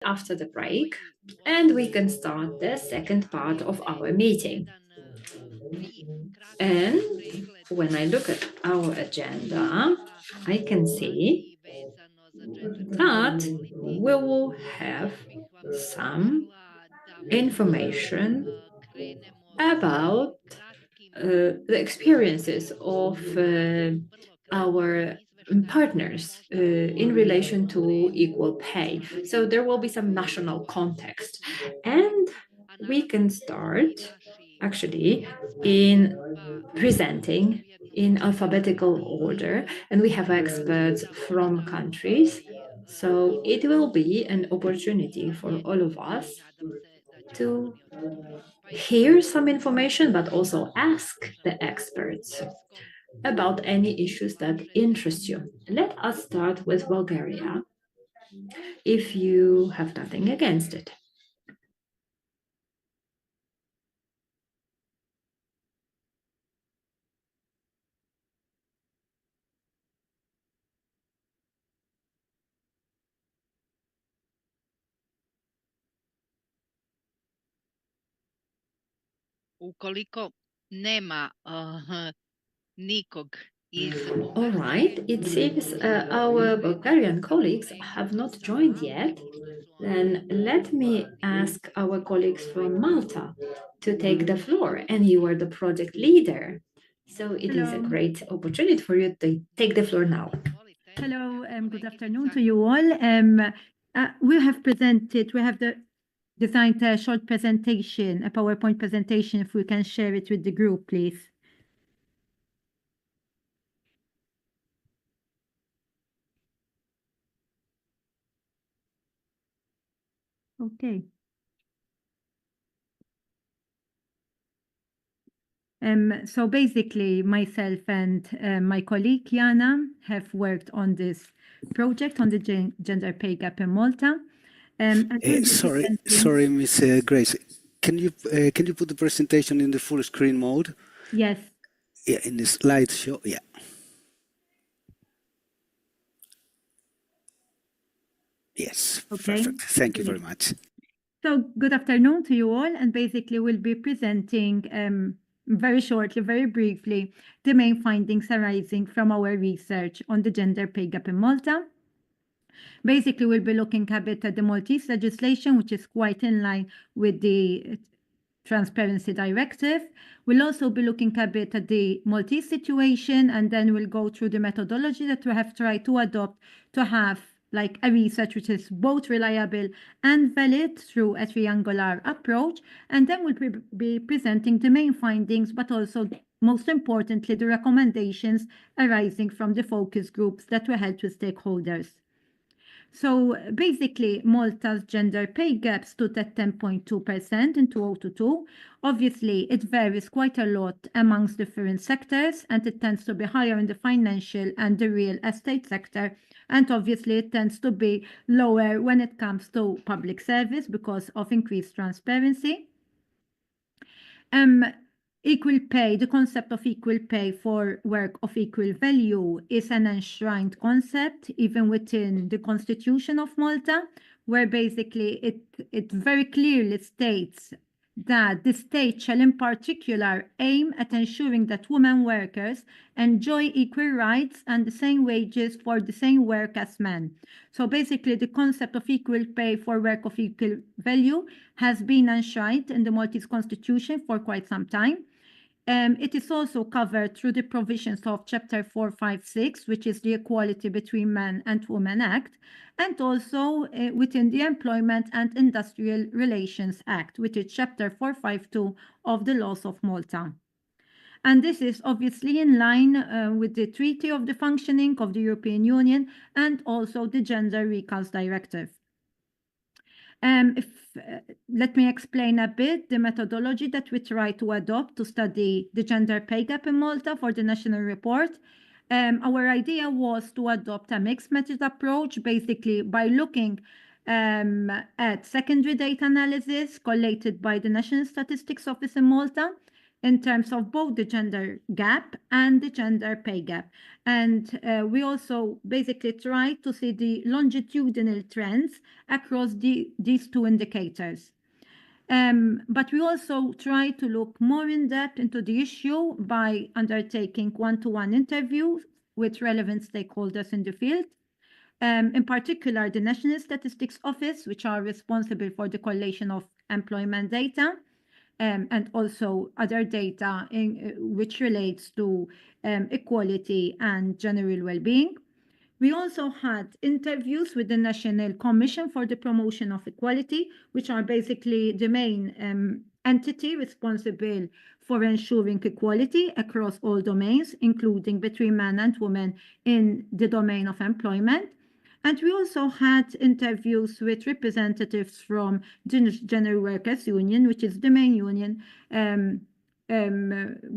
after the break, and we can start the second part of our meeting. And when I look at our agenda, I can see that we will have some information about the experiences of our partners in relation to equal pay. So there will be some national context. And we can start actually in presenting in alphabetical order, and we have experts from countries. So it will be an opportunity for all of us to hear some information, but also ask the experts about any issues that interest you. Let us start with Bulgaria, if you have nothing against it. Ukoliko nema nikog iz All right, it seems our Bulgarian colleagues have not joined yet. Then let me ask our colleagues from Malta to take the floor, and you are the project leader. So it is a Hello. great opportunity for you to take the floor now. Hello, good afternoon to you all. We have designed a short presentation, a PowerPoint presentation, if we can share it with the group, please. Okay. So basically, myself and my colleague Jana have worked on this project on the gender pay gap in Malta. And we'll be Sorry, presenting- Miss Grace. Can you put the presentation in the full screen mode? Yes. Yeah, in the slideshow. Yeah. Yes. Okay. Perfect. Thank you very much. So good afternoon to you all, and basically we'll be presenting very shortly, very briefly, the main findings arising from our research on the gender pay gap in Malta. Basically, we'll be looking a bit at the Maltese legislation, which is quite in line with the Transparency Directive. We'll also be looking a bit at the Maltese situation, and then we'll go through the methodology that we have tried to adopt to have like a research which is both reliable and valid through a triangular approach. And then we'll be presenting the main findings, but also, most importantly, the recommendations arising from the focus groups that were held with stakeholders. So basically, Malta's gender pay gap stood at 10.2% in 2022. Obviously, it varies quite a lot amongst different sectors, and it tends to be higher in the financial and the real estate sector. And obviously, it tends to be lower when it comes to public service because of increased transparency. Equal pay, the concept of equal pay for work of equal value is an enshrined concept, even within the Constitution of Malta, where basically it very clearly states that the state shall in particular aim at ensuring that women workers enjoy equal rights and the same wages for the same work as men. So basically, the concept of equal pay for work of equal value has been enshrined in the Maltese Constitution for quite some time. It is also covered through the provisions of Chapter 456, which is the Equality Between Men and Women Act, and also within the Employment and Industrial Relations Act, which is Chapter 452 of the Laws of Malta. And this is obviously in line with the Treaty of the Functioning of the European Union and also the Gender Recast Directive. Let me explain a bit the methodology that we try to adopt to study the gender pay gap in Malta for the national report. Our idea was to adopt a mixed method approach, basically by looking at secondary data analysis collated by the National Statistics Office in Malta, in terms of both the gender gap and the gender pay gap. And we also basically try to see the longitudinal trends across these two indicators. But we also try to look more in depth into the issue by undertaking one-to-one interviews with relevant stakeholders in the field. In particular, the National Statistics Office, which are responsible for the collation of employment data, and also other data which relates to equality and general well-being. We also had interviews with the National Commission for the Promotion of Equality, which are basically the main entity responsible for ensuring equality across all domains, including between men and women in the domain of employment. And we also had interviews with representatives from the General Workers Union, which is the main union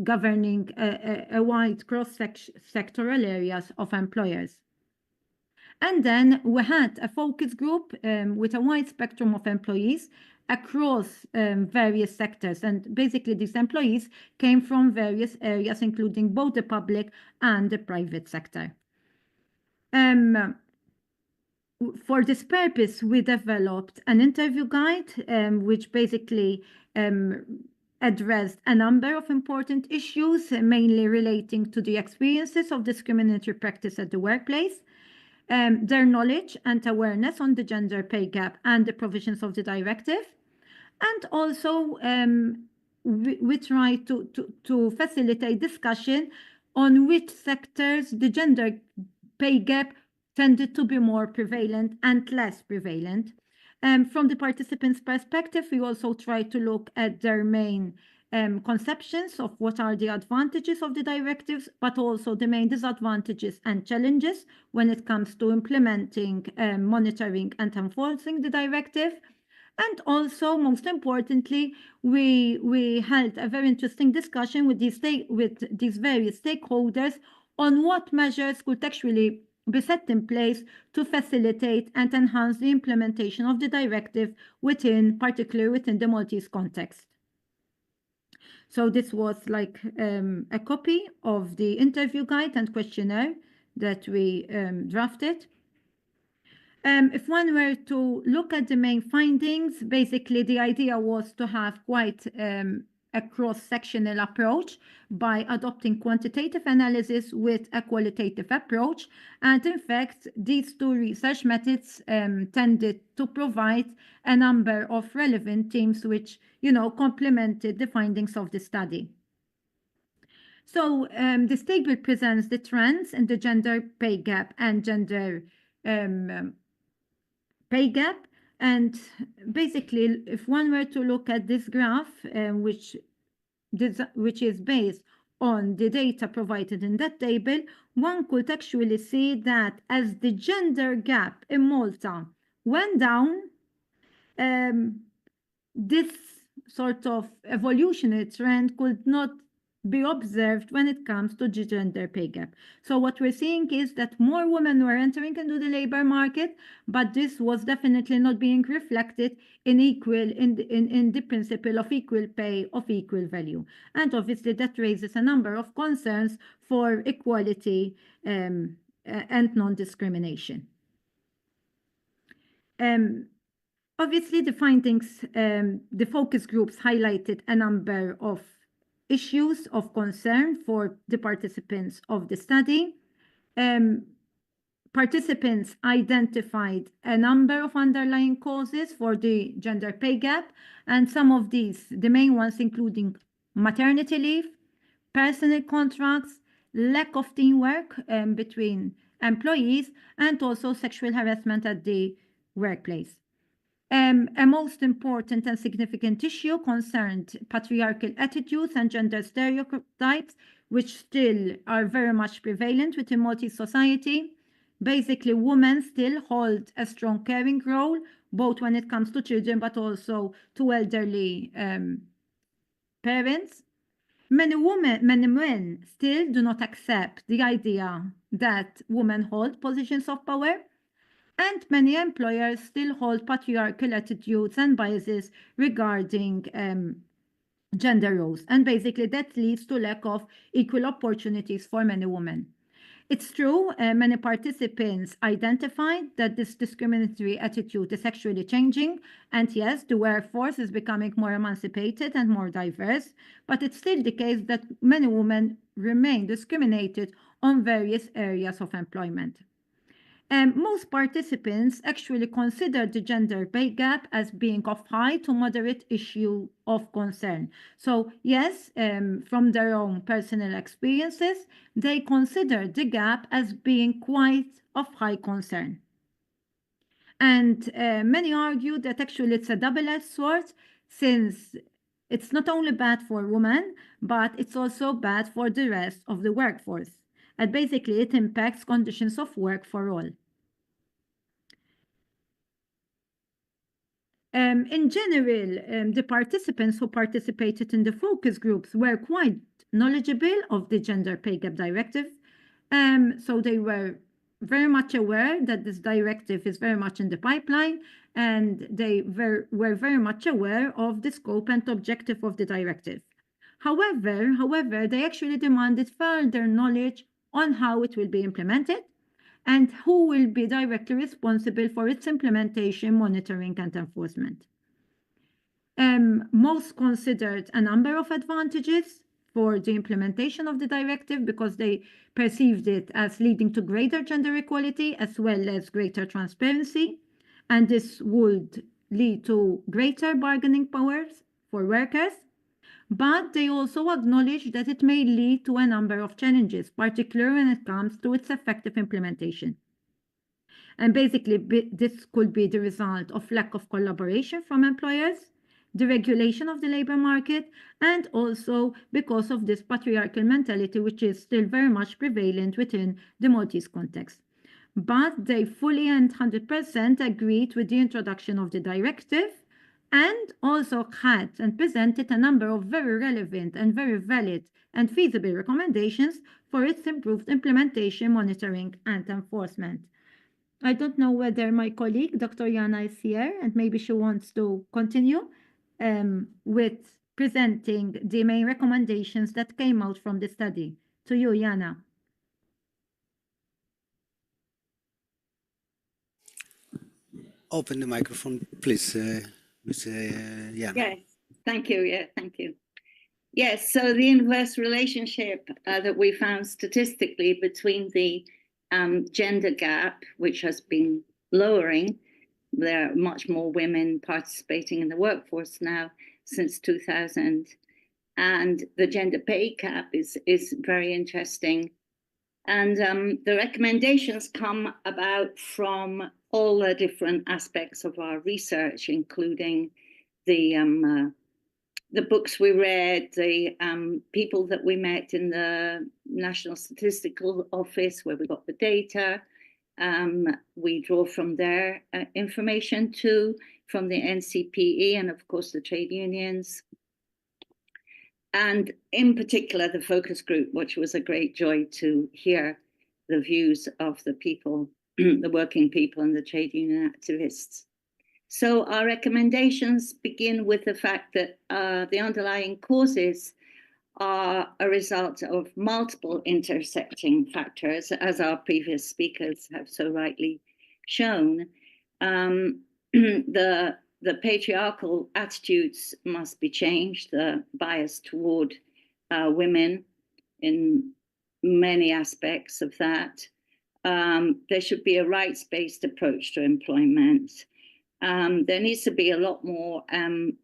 governing a wide cross-sectoral areas of employers. And then we had a focus group with a wide spectrum of employees across various sectors. And basically these employees came from various areas, including both the public and the private sector. For this purpose, we developed an interview guide, which basically addressed a number of important issues, mainly relating to the experiences of discriminatory practice at the workplace, their knowledge and awareness on the gender pay gap and the provisions of the directive. And also, we try to facilitate discussion on which sectors the gender pay gap tended to be more prevalent and less prevalent. From the participants' perspective, we also try to look at their main conceptions of what are the advantages of the directives, but also the main disadvantages and challenges when it comes to implementing, monitoring and enforcing the directive. And also, most importantly, we held a very interesting discussion with these various stakeholders on what measures could actually be set in place to facilitate and enhance the implementation of the directive particularly within the Maltese context. So this was like a copy of the interview guide and questionnaire that we drafted. If one were to look at the main findings, basically the idea was to have quite a cross-sectional approach by adopting quantitative analysis with a qualitative approach. And in fact, these two research methods tended to provide a number of relevant themes which, complemented the findings of the study. So this table presents the trends in the gender pay gap and gender pay gap. And basically, if one were to look at this graph, which is based on the data provided in that table, one could actually see that as the gender gap in Malta went down, this sort of evolutionary trend could not be observed when it comes to the gender pay gap. So what we're seeing is that more women were entering into the labor market, but this was definitely not being reflected in the principle of equal pay of equal value. And obviously that raises a number of concerns for equality and non-discrimination. Obviously, the findings, the focus groups highlighted a number of issues of concern for the participants of the study. Participants identified a number of underlying causes for the gender pay gap, and some of these, the main ones including maternity leave, personal contracts, lack of teamwork between employees, and also sexual harassment at the workplace. A most important and significant issue concerned patriarchal attitudes and gender stereotypes, which still are very much prevalent within Maltese society. Basically, women still hold a strong caring role, both when it comes to children, but also to elderly parents. Many men still do not accept the idea that women hold positions of power. And many employers still hold patriarchal attitudes and biases regarding gender roles. And basically that leads to lack of equal opportunities for many women. It's true, many participants identified that this discriminatory attitude is actually changing, and yes, the workforce is becoming more emancipated and more diverse, but it's still the case that many women remain discriminated on various areas of employment. Most participants actually consider the gender pay gap as being of high to moderate issue of concern. So yes, from their own personal experiences, they consider the gap as being quite of high concern. And many argue that actually it's a double-edged sword, since it's not only bad for women, but it's also bad for the rest of the workforce. And basically it impacts conditions of work for all. In general, the participants who participated in the focus groups were quite knowledgeable of the Gender Pay Gap Directive. So they were very much aware that this directive is very much in the pipeline, and they were very much aware of the scope and objective of the directive. However, they actually demanded further knowledge on how it will be implemented and who will be directly responsible for its implementation, monitoring, and enforcement. Most considered a number of advantages for the implementation of the directive because they perceived it as leading to greater gender equality as well as greater transparency, and this would lead to greater bargaining powers for workers. But they also acknowledge that it may lead to a number of challenges, particularly when it comes to its effective implementation. And basically, this could be the result of lack of collaboration from employers, the regulation of the labor market, and also because of this patriarchal mentality, which is still very much prevalent within the Maltese context. But they fully and 100% agreed with the introduction of the directive, and also had and presented a number of very relevant and very valid and feasible recommendations for its improved implementation, monitoring, and enforcement. I don't know whether my colleague, Dr. Jana, is here, and maybe she wants to continue with presenting the main recommendations that came out from the study. To you, Jana. Open the microphone, please, Ms. Jana. Yes, thank you. Yeah, thank you. Yes, so the inverse relationship that we found statistically between the gender gap, which has been lowering, there are much more women participating in the workforce now since 2000, and the gender pay gap is very interesting. And the recommendations come about from all the different aspects of our research, including the books we read, the people that we met in the National Statistical Office where we got the data. We draw from their information too, from the NCPE and of course the trade unions. And in particular, the focus group, which was a great joy to hear the views of the people, the working people and the trade union activists. So our recommendations begin with the fact that the underlying causes are a result of multiple intersecting factors, as our previous speakers have so rightly shown. The patriarchal attitudes must be changed, the bias toward women in many aspects of that. There should be a rights-based approach to employment. There needs to be a lot more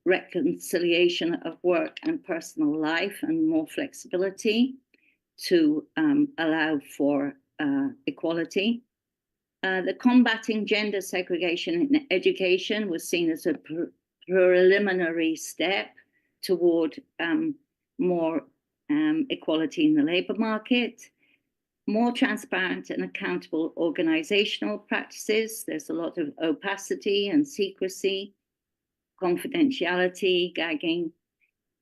reconciliation of work and personal life and more flexibility to allow for equality. The combating gender segregation in education was seen as a preliminary step toward more equality in the labour market. More transparent and accountable organizational practices. There's a lot of opacity and secrecy, confidentiality, gagging,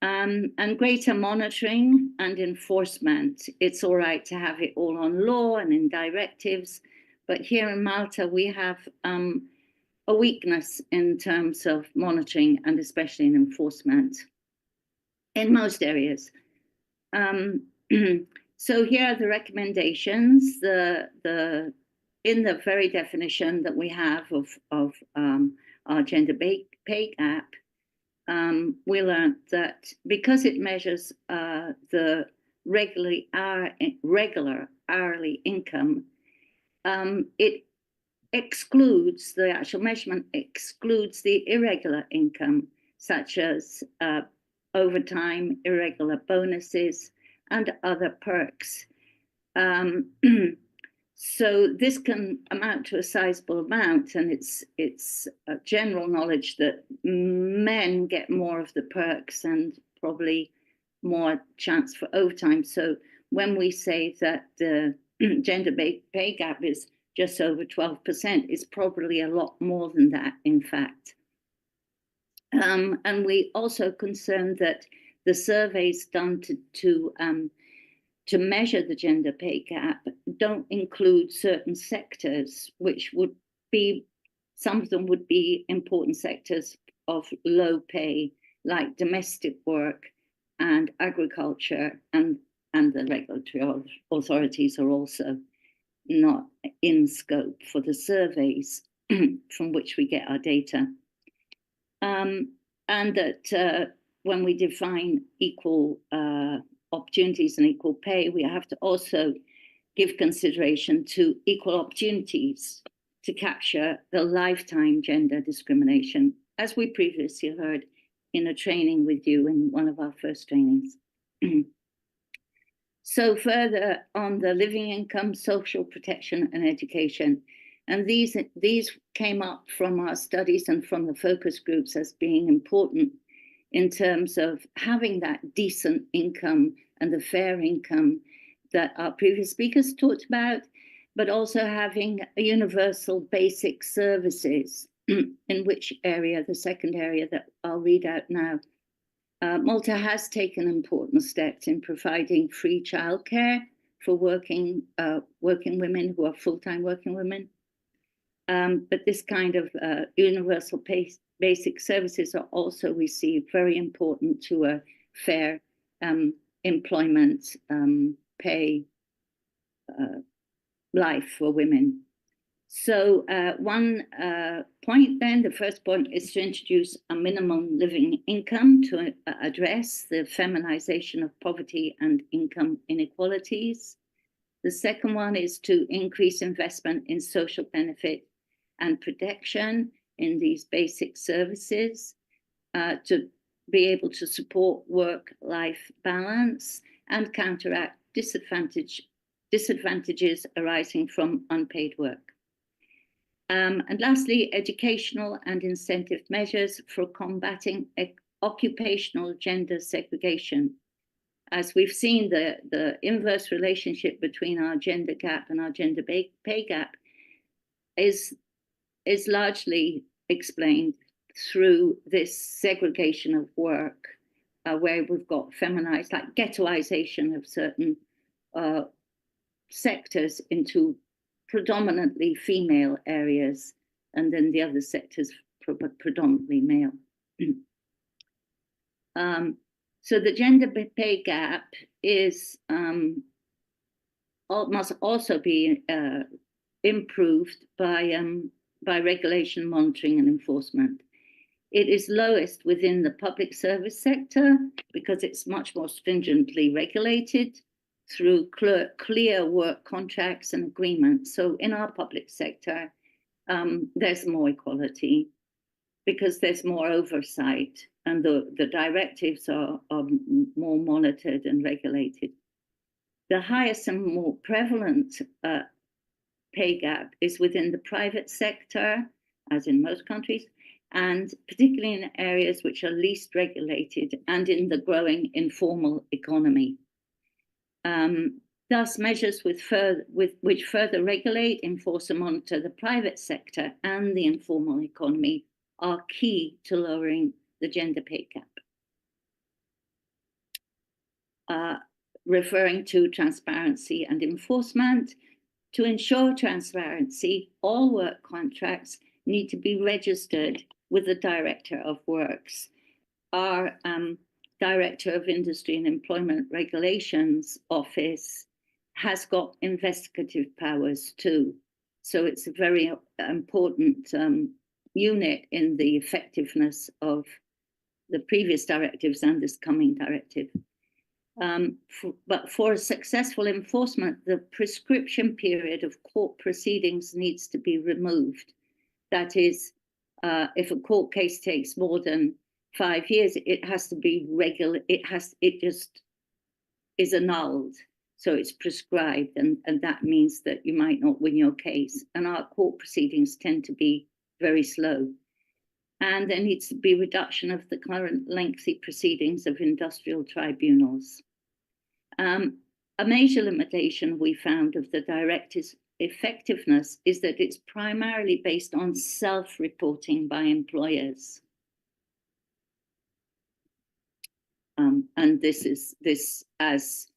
and greater monitoring and enforcement. It's all right to have it all on law and in directives, but here in Malta, we have a weakness in terms of monitoring and especially in enforcement. in most areas. So here are the recommendations. In the very definition that we have of our gender pay gap, we learned that because it measures the regular hourly income, it excludes, the actual measurement excludes the irregular income, such as overtime, irregular bonuses, and other perks. So this can amount to a sizable amount, and it's general knowledge that men get more of the perks and probably more chance for overtime. So when we say that the gender pay gap is just over 12%, it's probably a lot more than that, in fact. And we also concerned that the surveys done to measure the gender pay gap don't include certain sectors, which would be, some of them would be important sectors of low pay, like domestic work and agriculture, and the regulatory authorities are also not in scope for the surveys from which we get our data. And that when we define equal opportunities and equal pay, we have to also give consideration to equal opportunities to capture the lifetime gender discrimination, as we previously heard in a training with you in one of our first trainings. So further on the living income, social protection, and education. And these came up from our studies and from the focus groups as being important in terms of having that decent income and the fair income that our previous speakers talked about, but also having a universal basic services, in which area, the second area that I'll read out now. Malta has taken important steps in providing free childcare for working women who are full-time working women. But this kind of universal basic services are also, we see, very important to a fair employment pay life for women. So one point then, the first point is to introduce a minimum living income to address the feminization of poverty and income inequalities. The second one is to increase investment in social benefit and protection in these basic services to be able to support work-life balance and counteract disadvantages arising from unpaid work. And lastly, educational and incentive measures for combating occupational gender segregation. As we've seen, the inverse relationship between our gender gap and our gender pay gap is largely explained through this segregation of work, where we've got feminized, like ghettoization of certain sectors into predominantly female areas, and then the other sectors predominantly male. So the gender pay gap is must also be improved by regulation, monitoring, and enforcement. It is lowest within the public service sector because it's much more stringently regulated through clear work contracts and agreements. So in our public sector, there's more equality because there's more oversight, and the directives are more monitored and regulated. The highest and more prevalent pay gap is within the private sector, as in most countries, and particularly in areas which are least regulated and in the growing informal economy. Thus, measures which further regulate, enforce, and monitor the private sector and the informal economy are key to lowering the gender pay gap. Referring to transparency and enforcement, to ensure transparency, all work contracts need to be registered with the Director of Works. Our Director of Industry and Employment Regulations Office has got investigative powers too. So it's a very important unit in the effectiveness of the previous directives and this coming directive. But for a successful enforcement, the prescription period of court proceedings needs to be removed. That is, if a court case takes more than 5 years, it has to be regular. It just is annulled. So it's prescribed, and that means that you might not win your case. And our court proceedings tend to be very slow. And there needs to be reduction of the current lengthy proceedings of industrial tribunals. A major limitation we found of the directive's effectiveness is that it's primarily based on self-reporting by employers. And this, as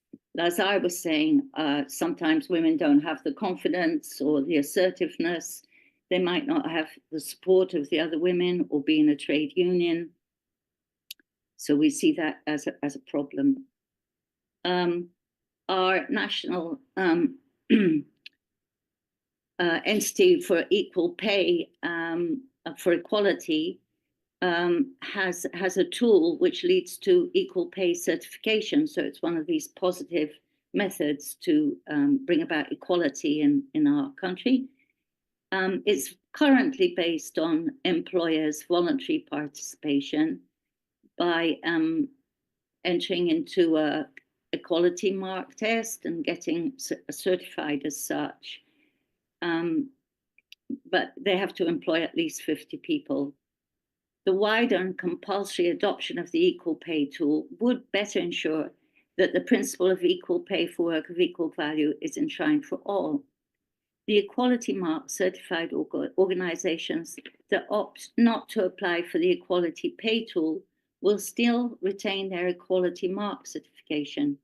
I was saying, sometimes women don't have the confidence or the assertiveness. They might not have the support of the other women or be in a trade union. So we see that as a problem. Our national entity for equal pay, for equality, has a tool which leads to equal pay certification. So it's one of these positive methods to bring about equality in our country. It's currently based on employers' voluntary participation by entering into a equality mark test and getting certified as such. But they have to employ at least 50 people. The wider and compulsory adoption of the equal pay tool would better ensure that the principle of equal pay for work of equal value is enshrined for all. The equality mark certified organizations that opt not to apply for the equality pay tool will still retain their equality mark certification.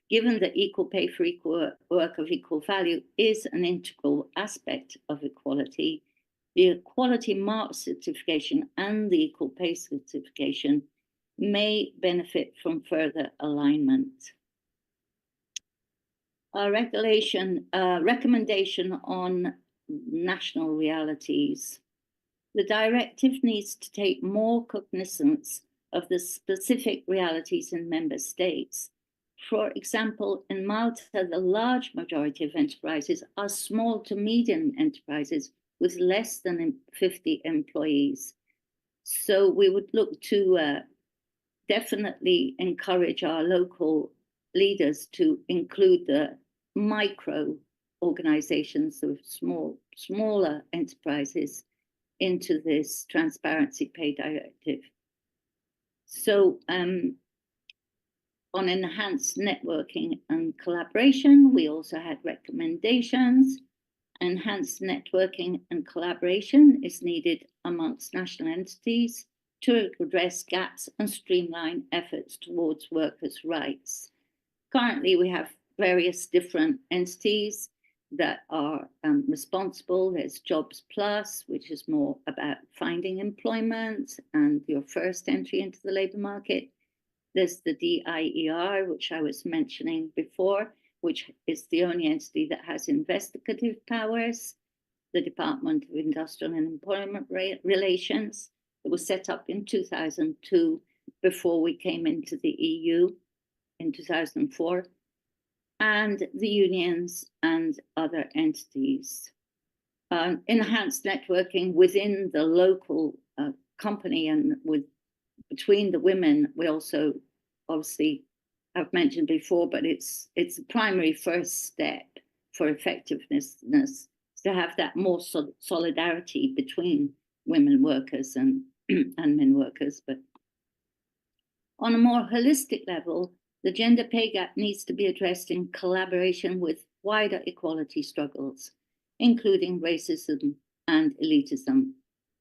Given that equal pay for equal work of equal value is an integral aspect of equality, the equality mark certification and the equal pay certification may benefit from further alignment. Our recommendation on national realities. The directive needs to take more cognizance of the specific realities in member states. For example, in Malta, the large majority of enterprises are small to medium enterprises with less than 50 employees. So we would look to definitely encourage our local leaders to include the micro organizations of smaller enterprises into this transparency pay directive. So on enhanced networking and collaboration, we also had recommendations. Enhanced networking and collaboration is needed amongst national entities to address gaps and streamline efforts towards workers' rights. Currently, we have various different entities that are responsible. There's Jobs Plus, which is more about finding employment and your first entry into the labour market. There's the DIER, which I was mentioning before, which is the only entity that has investigative powers. The Department of Industrial and Employment Relations. It was set up in 2002 before we came into the EU in 2004. And the unions and other entities. Enhanced networking within the local company and between the women, we also obviously have mentioned before, but it's a primary first step for effectiveness to have that more solidarity between women workers and men workers. But on a more holistic level, the gender pay gap needs to be addressed in collaboration with wider equality struggles, including racism and elitism.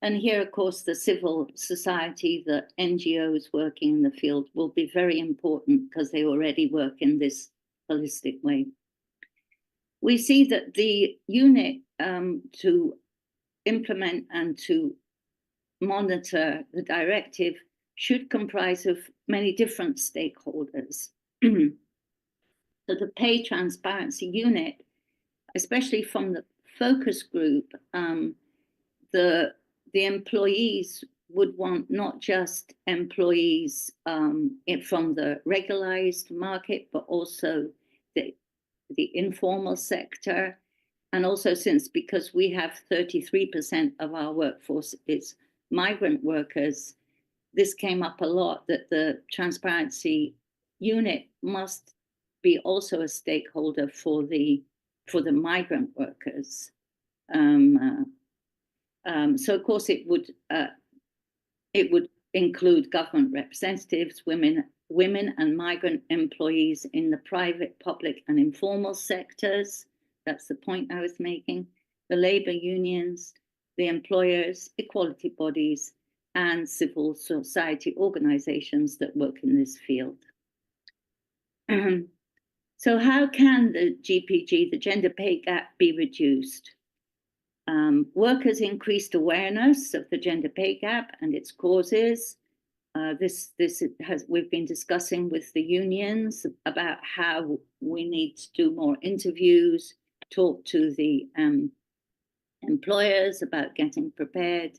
And here, of course, the civil society, the NGOs working in the field will be very important because they already work in this holistic way. We see that the unit to implement and to monitor the directive should comprise of many different stakeholders. So the pay transparency unit, especially from the focus group, the employees would want not just employees from the regularized market, but also the informal sector. And also because we have 33% of our workforce is migrant workers, this came up a lot, that the transparency unit must be also a stakeholder for the migrant workers. So of course it would include government representatives, women and migrant employees in the private, public, and informal sectors. That's the point I was making. The labor unions, the employers, equality bodies, and civil society organizations that work in this field. So how can the GPG, the gender pay gap, be reduced? Workers' increased awareness of the gender pay gap and its causes. We've been discussing with the unions about how we need to do more interviews, talk to the employers about getting prepared.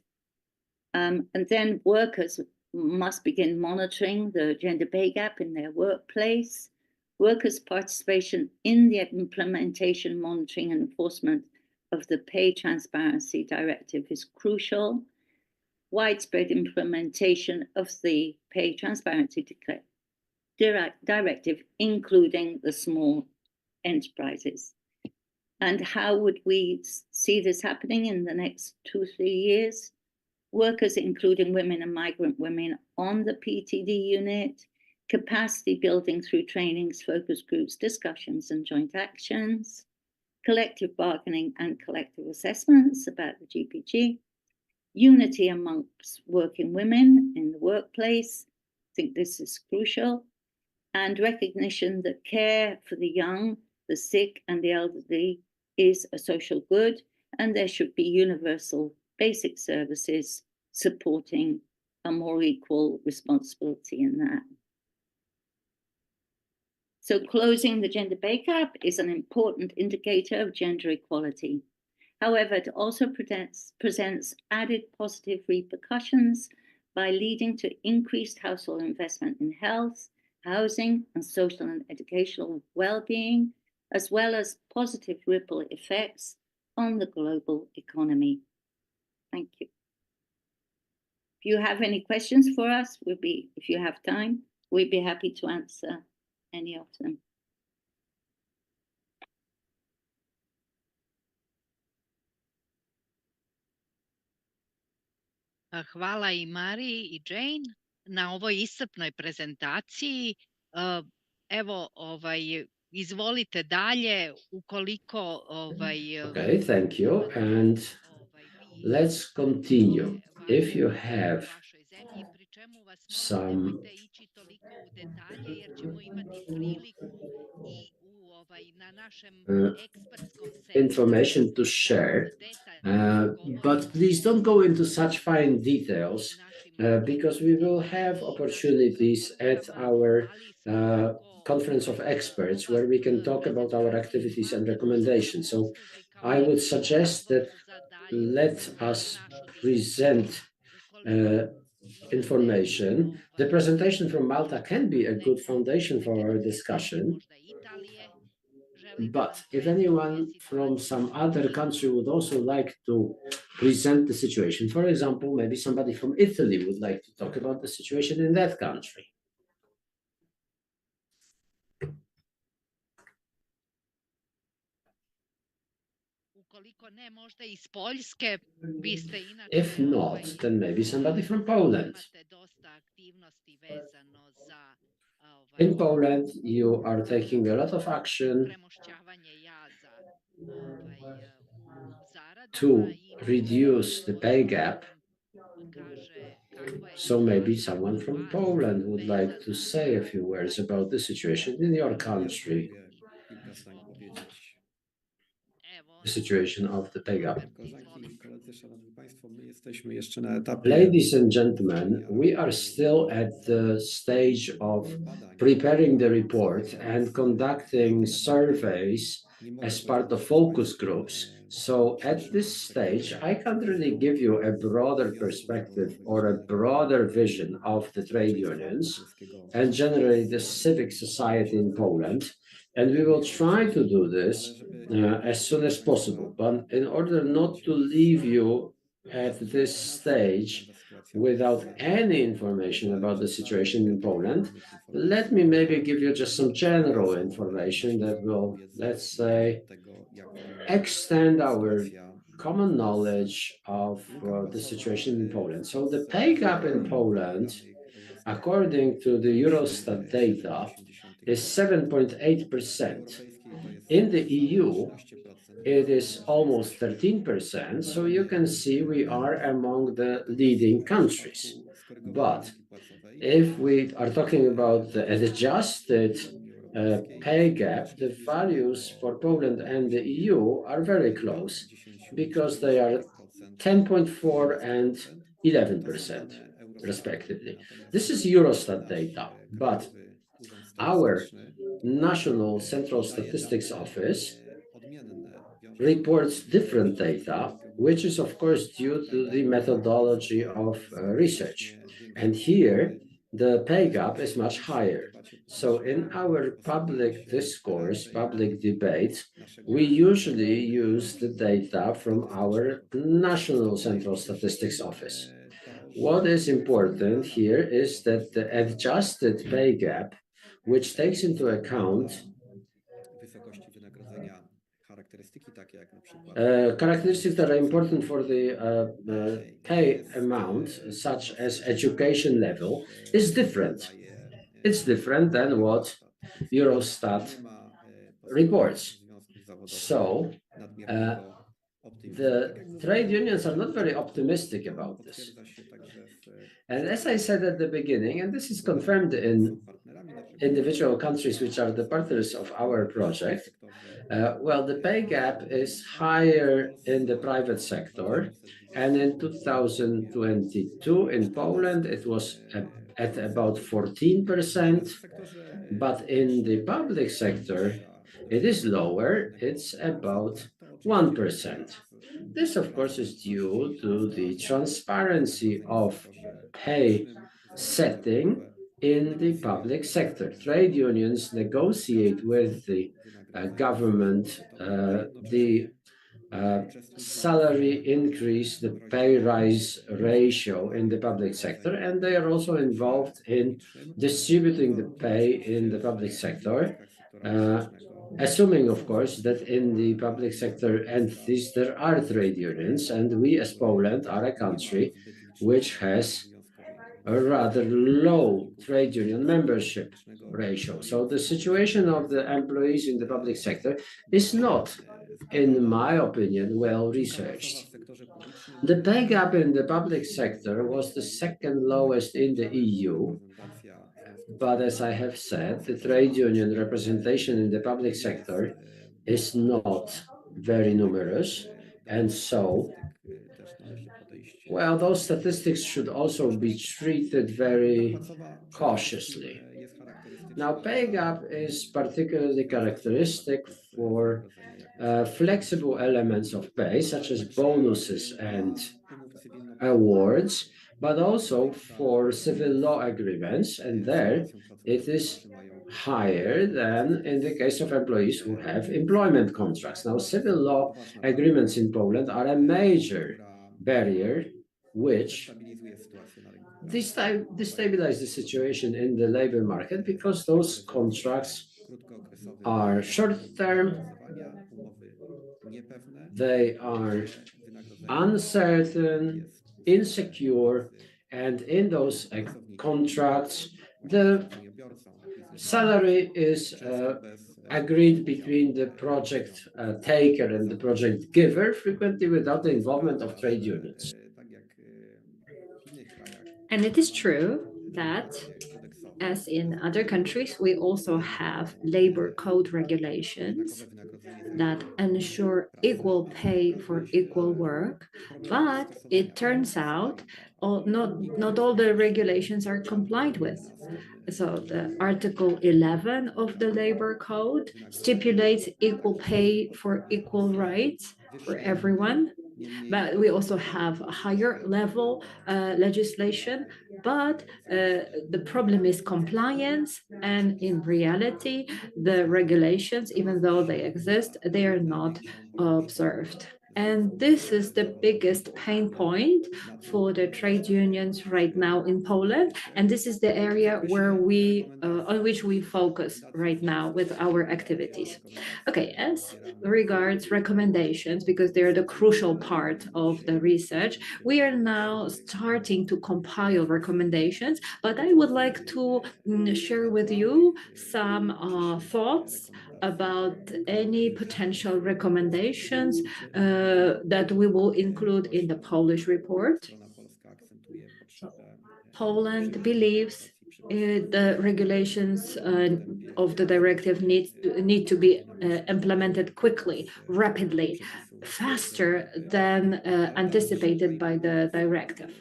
And then workers must begin monitoring the gender pay gap in their workplace. Workers' participation in the implementation, monitoring, and enforcement of the Pay Transparency Directive is crucial. Widespread implementation of the Pay Transparency Directive, including the small enterprises. And how would we see this happening in the next 2-3 years? Workers, including women and migrant women on the PTD unit, capacity building through trainings, focus groups, discussions, and joint actions, collective bargaining and collective assessments about the GPG, unity amongst working women in the workplace. I think this is crucial. And recognition that care for the young, the sick, and the elderly is a social good, and there should be universal basic services supporting a more equal responsibility in that. So closing the gender pay gap is an important indicator of gender equality. However, it also presents added positive repercussions by leading to increased household investment in health, housing, and social and educational well-being, as well as positive ripple effects on the global economy. Thank you. If you have any questions for us, if you have time, we'd be happy to answer any of them. Hvala i Mariji i Jane na ovoj iscrpnoj prezentaciji. Evo, izvolite dalje ukoliko Okay, thank you. And let's continue. If you have some information to share, but please don't go into such fine details because we will have opportunities at our conference of experts where we can talk about our activities and recommendations. So I would suggest that let us present information. The presentation from Malta can be a good foundation for our discussion. But if anyone from some other country would also like to present the situation, for example, maybe somebody from Italy would like to talk about the situation in that country. If not, then maybe somebody from Poland. In Poland, you are taking a lot of action to reduce the pay gap. So maybe someone from Poland would like to say a few words about the situation in your country. the situation of the pay gap. Ladies and gentlemen, we are still at the stage of preparing the report and conducting surveys as part of focus groups. So at this stage, I can't really give you a broader perspective or a broader vision of the trade unions and generally the civic society in Poland. And we will try to do this as soon as possible. But in order not to leave you at this stage without any information about the situation in Poland, let me maybe give you just some general information that will, let's say, extend our common knowledge of the situation in Poland. So the pay gap in Poland, according to the Eurostat data, is 7.8%. In the EU, it is almost 13%, so you can see we are among the leading countries. But if we are talking about the adjusted pay gap, the values for Poland and the EU are very close because they are 10.4 and 11%, respectively. This is Eurostat data, but our National Central Statistics Office reports different data, which is of course due to the methodology of research. And here, the pay gap is much higher. So in our public discourse, public debate, we usually use the data from our National Central Statistics Office. What is important here is that the adjusted pay gap, which takes into account characteristics that are important for the pay amount, such as education level, is different. It's different than what Eurostat reports. So the trade unions are not very optimistic about this. And as I said at the beginning, and this is confirmed in individual countries which are the partners of our project, well, the pay gap is higher in the private sector. And in 2022 in Poland, it was at about 14%. But in the public sector, it is lower. It's about 1%. This, of course, is due to the transparency of pay setting in the public sector. Trade unions negotiate with the government the salary increase, the pay rise ratio in the public sector, and they are also involved in distributing the pay in the public sector, assuming, of course, that in the public sector entities there are trade unions, and we as Poland are a country which has a rather low trade union membership ratio. So the situation of the employees in the public sector is not, in my opinion, well researched. The pay gap in the public sector was the second lowest in the EU, but as I have said, the trade union representation in the public sector is not very numerous, and so, well, those statistics should also be treated very cautiously. Now, pay gap is particularly characteristic for flexible elements of pay, such as bonuses and awards, but also for civil law agreements, and there it is higher than in the case of employees who have employment contracts. Now, civil law agreements in Poland are a major barrier which destabilize the situation in the labor market because those contracts are short-term, they are uncertain, insecure, and in those contracts, the salary is agreed between the project taker and the project giver, frequently without the involvement of trade unions. And it is true that As in other countries, we also have labor code regulations that ensure equal pay for equal work, but it turns out not all the regulations are complied with. So the Article 11 of the Labor Code stipulates equal pay for equal rights for everyone. But we also have a higher level legislation, but the problem is compliance. And in reality, the regulations, even though they exist, they are not observed. And this is the biggest pain point for the trade unions right now in Poland. And this is the area where on which we focus right now with our activities. Okay, as regards recommendations, because they're the crucial part of the research, we are now starting to compile recommendations, but I would like to share with you some thoughts about any potential recommendations that we will include in the Polish report. Poland believes the regulations of the directive need to be implemented quickly, rapidly, faster than anticipated by the directive.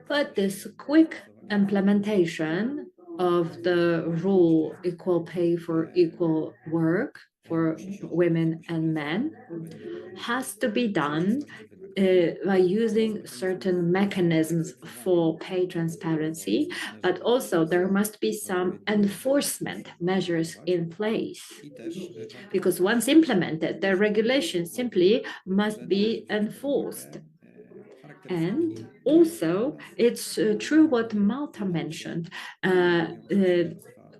But this quick implementation of the rule equal pay for equal work for women and men has to be done by using certain mechanisms for pay transparency, but also there must be some enforcement measures in place. Because once implemented, the regulation simply must be enforced. And also, it's true what Malta mentioned.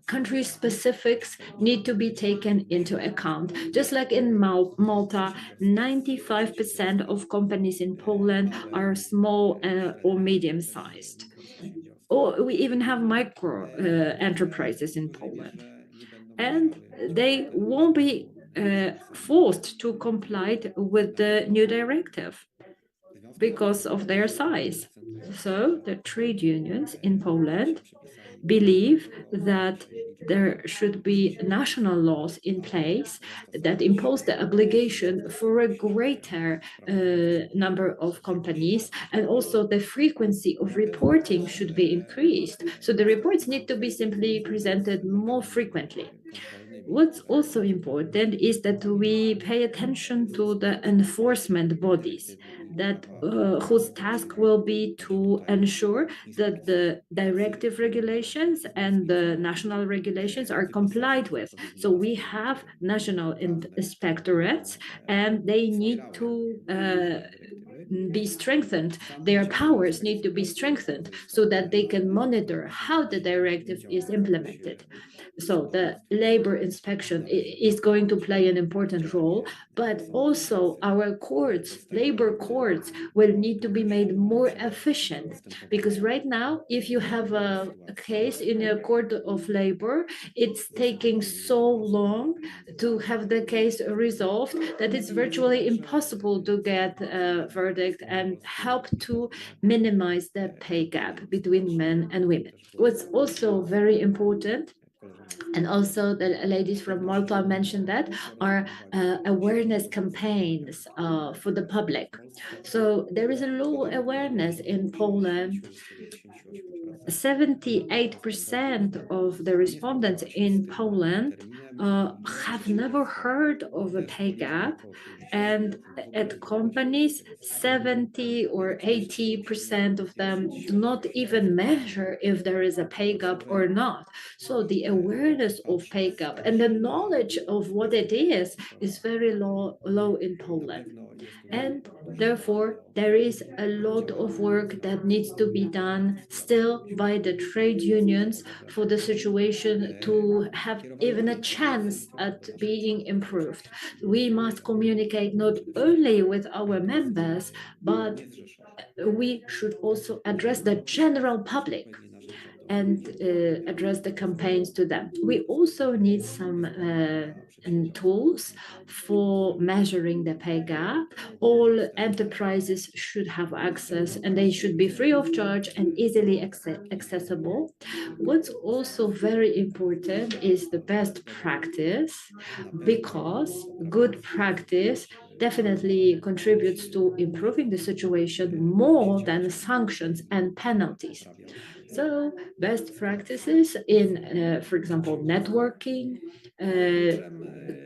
Country specifics need to be taken into account. Just like in Malta, 95% of companies in Poland are small or medium-sized. Or we even have micro enterprises in Poland. And they won't be forced to comply with the new directive because of their size. So the trade unions in Poland believe that there should be national laws in place that impose the obligation for a greater number of companies, and also the frequency of reporting should be increased. So the reports need to be simply presented more frequently. What's also important is that we pay attention to the enforcement bodies that whose task will be to ensure that the directive regulations and the national regulations are complied with. So we have national inspectorates, and they need to be strengthened. Their powers need to be strengthened so that they can monitor how the directive is implemented. So the labor inspection is going to play an important role, but also our courts, labor courts, will need to be made more efficient. Because right now, if you have a case in a court of labor, it's taking so long to have the case resolved that it's virtually impossible to get a verdict and help to minimize the pay gap between men and women. What's also very important, and also the ladies from Malta mentioned that, are awareness campaigns for the public. So there is a low awareness in Poland. 78% of the respondents in Poland have never heard of a pay gap, and at companies, 70 or 80% of them do not even measure if there is a pay gap or not. So the awareness of pay gap and the knowledge of what it is very low in Poland. And therefore, there is a lot of work that needs to be done still by the trade unions for the situation to have even a chance at being improved. We must communicate not only with our members, but we should also address the general public. and address the campaigns to them. We also need some tools for measuring the pay gap. All enterprises should have access, and they should be free of charge and easily accessible. What's also very important is the best practice, because good practice definitely contributes to improving the situation more than sanctions and penalties. So best practices in, for example, networking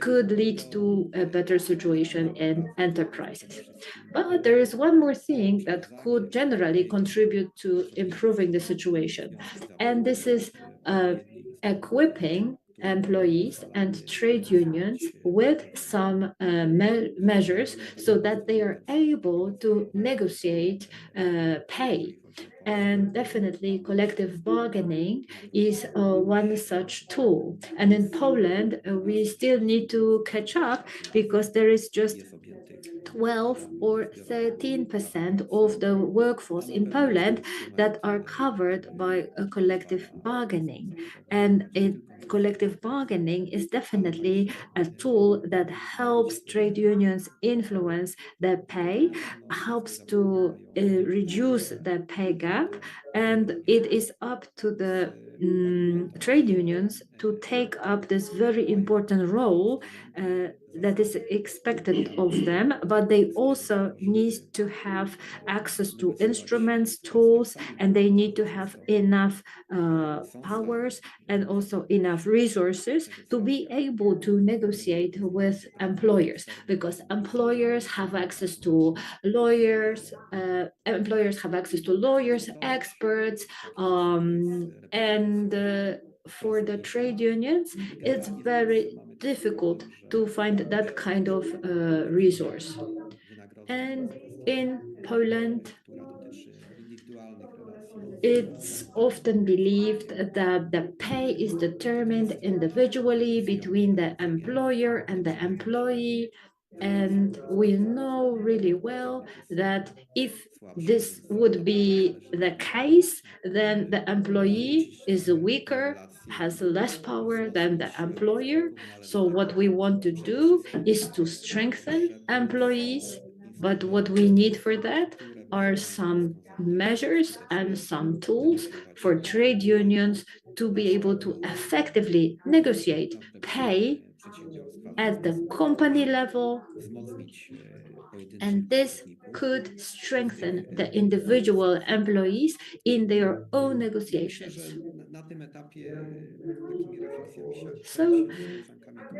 could lead to a better situation in enterprises. But there is one more thing that could generally contribute to improving the situation, and this is equipping employees and trade unions with some measures so that they are able to negotiate pay. And definitely collective bargaining is one such tool. And in Poland, we still need to catch up because there is just 12 or 13% of the workforce in Poland that are covered by a collective bargaining. And collective bargaining is definitely a tool that helps trade unions influence their pay, helps to reduce the pay gap, and it is up to the trade unions to take up this very important role that is expected of them, but they also need to have access to instruments, tools, and they need to have enough powers and also enough resources to be able to negotiate with employers, because employers have access to lawyers, experts, and for the trade unions, it's very difficult to find that kind of resource. And in Poland, it's often believed that the pay is determined individually between the employer and the employee. And we know really well that if this would be the case, then the employee is weaker, has less power than the employer. So what we want to do is to strengthen employees, but what we need for that are some measures and some tools for trade unions to be able to effectively negotiate pay at the company level, and this could strengthen the individual employees in their own negotiations. So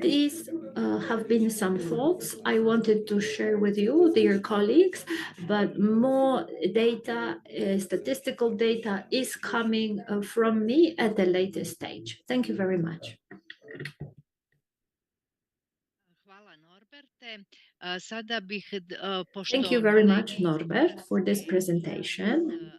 these have been some thoughts I wanted to share with you, dear colleagues, but more data, statistical data is coming from me at a later stage. Thank you very much. Thank you very much, Norbert, for this presentation.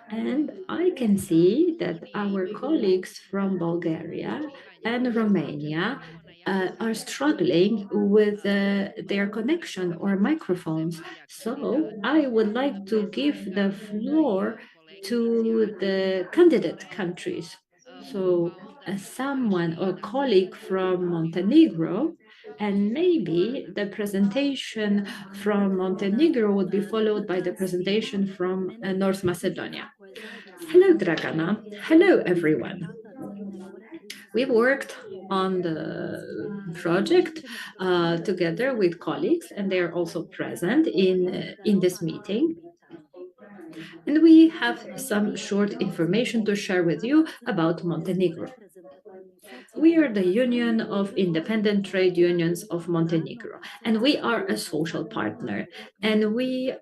And I can see that our colleagues from Bulgaria and Romania are struggling with their connection or microphones. So I would like to give the floor to the candidate countries. So someone or colleague from Montenegro, and maybe the presentation from Montenegro would be followed by the presentation from North Macedonia. Hello, Dragana. Hello, everyone. We worked on the project together with colleagues, and they are also present in this meeting. And we have some short information to share with you about Montenegro. We are the Union of Independent Trade Unions of Montenegro, and we are a social partner, and we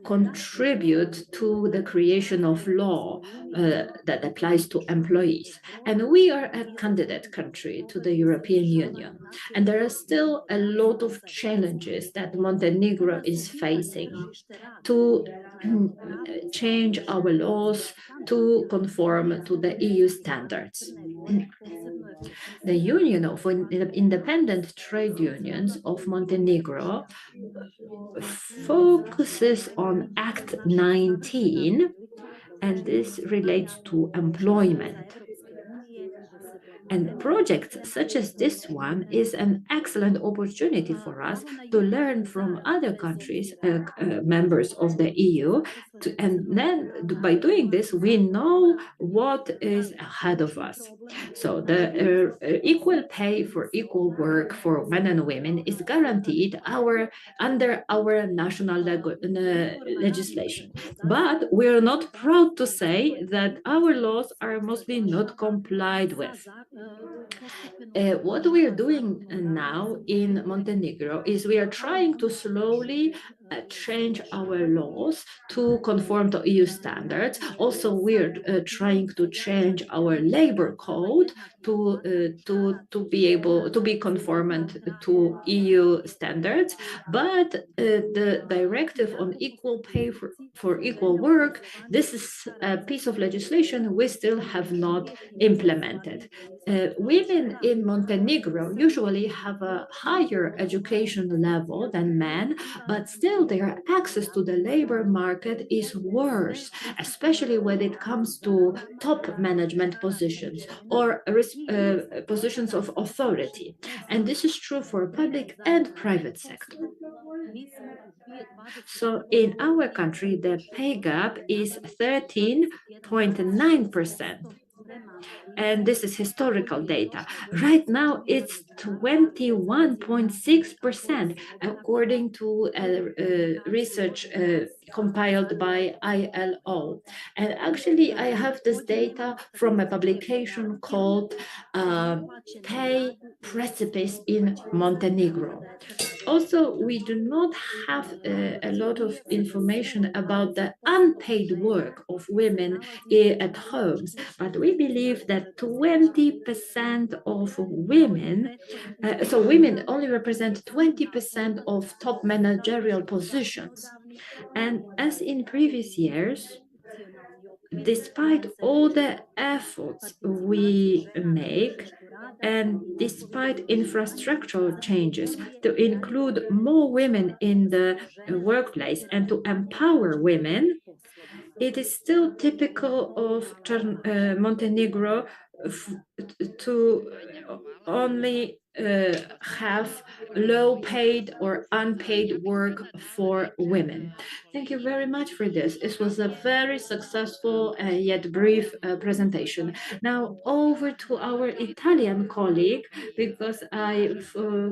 contribute to the creation of law that applies to employees. And we are a candidate country to the European Union. And there are still a lot of challenges that Montenegro is facing to change our laws to conform to the EU standards. The Union of Independent Trade Unions of Montenegro focuses on Act 19, and this relates to employment. And projects such as this one is an excellent opportunity for us to learn from other countries, members of the EU, and then by doing this, we know what is ahead of us. So the equal pay for equal work for men and women is guaranteed under our national legislation. But we're not proud to say that our laws are mostly not complied with. What we are doing now in Montenegro is we are trying to slowly change our laws to conform to EU standards. Also, we're trying to change our labor code to be able to be conformant to EU standards. But the directive on equal pay for equal work, this is a piece of legislation we still have not implemented. Women in Montenegro usually have a higher education level than men, but still their access to the labor market is worse, especially when it comes to top management positions or positions of authority. And this is true for public and private sector. So in our country, the pay gap is 13.9%. And this is historical data. Right now, it's 21.6%, according to research compiled by ILO. And actually, I have this data from a publication called Pay Precipice in Montenegro. Also, we do not have a lot of information about the unpaid work of women at homes, but we believe that 20% of women, so women only represent 20% of top managerial positions. And as in previous years, despite all the efforts we make, and despite infrastructural changes to include more women in the workplace and to empower women, it is still typical of Montenegro to only have low paid or unpaid work for women. Thank you very much for this. This was a very successful yet brief presentation. Now over to our Italian colleague, because I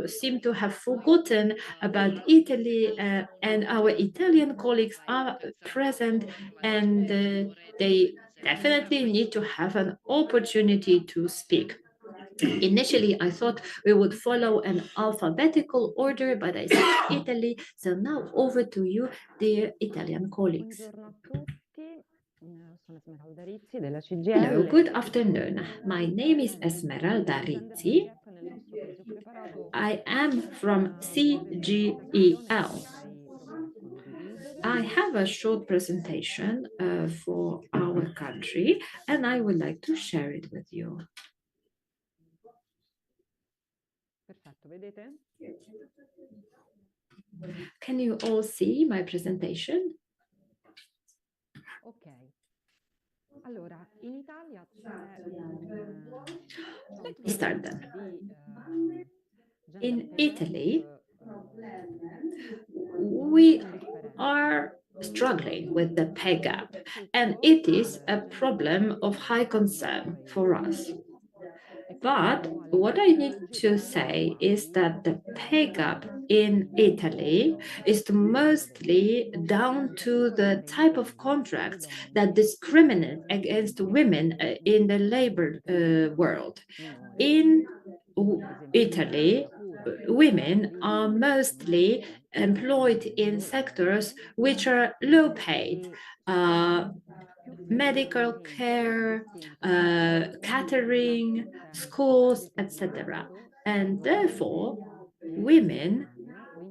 seem to have forgotten about Italy, and our Italian colleagues are present, and they definitely need to have an opportunity to speak. Initially, I thought we would follow an alphabetical order, but I said Italy. So now over to you, dear Italian colleagues. Hello, good afternoon. My name is Esmeralda Rizzi. I am from CGEL. I have a short presentation for our country, and I would like to share it with you. Can you all see my presentation? Let me start then. In Italy, we are struggling with the pay gap, and it is a problem of high concern for us. But what I need to say is that the pay gap in Italy is mostly down to the type of contracts that discriminate against women in the labor world. In Italy, women are mostly employed in sectors which are low paid. Medical care, catering, schools, etc. And therefore, women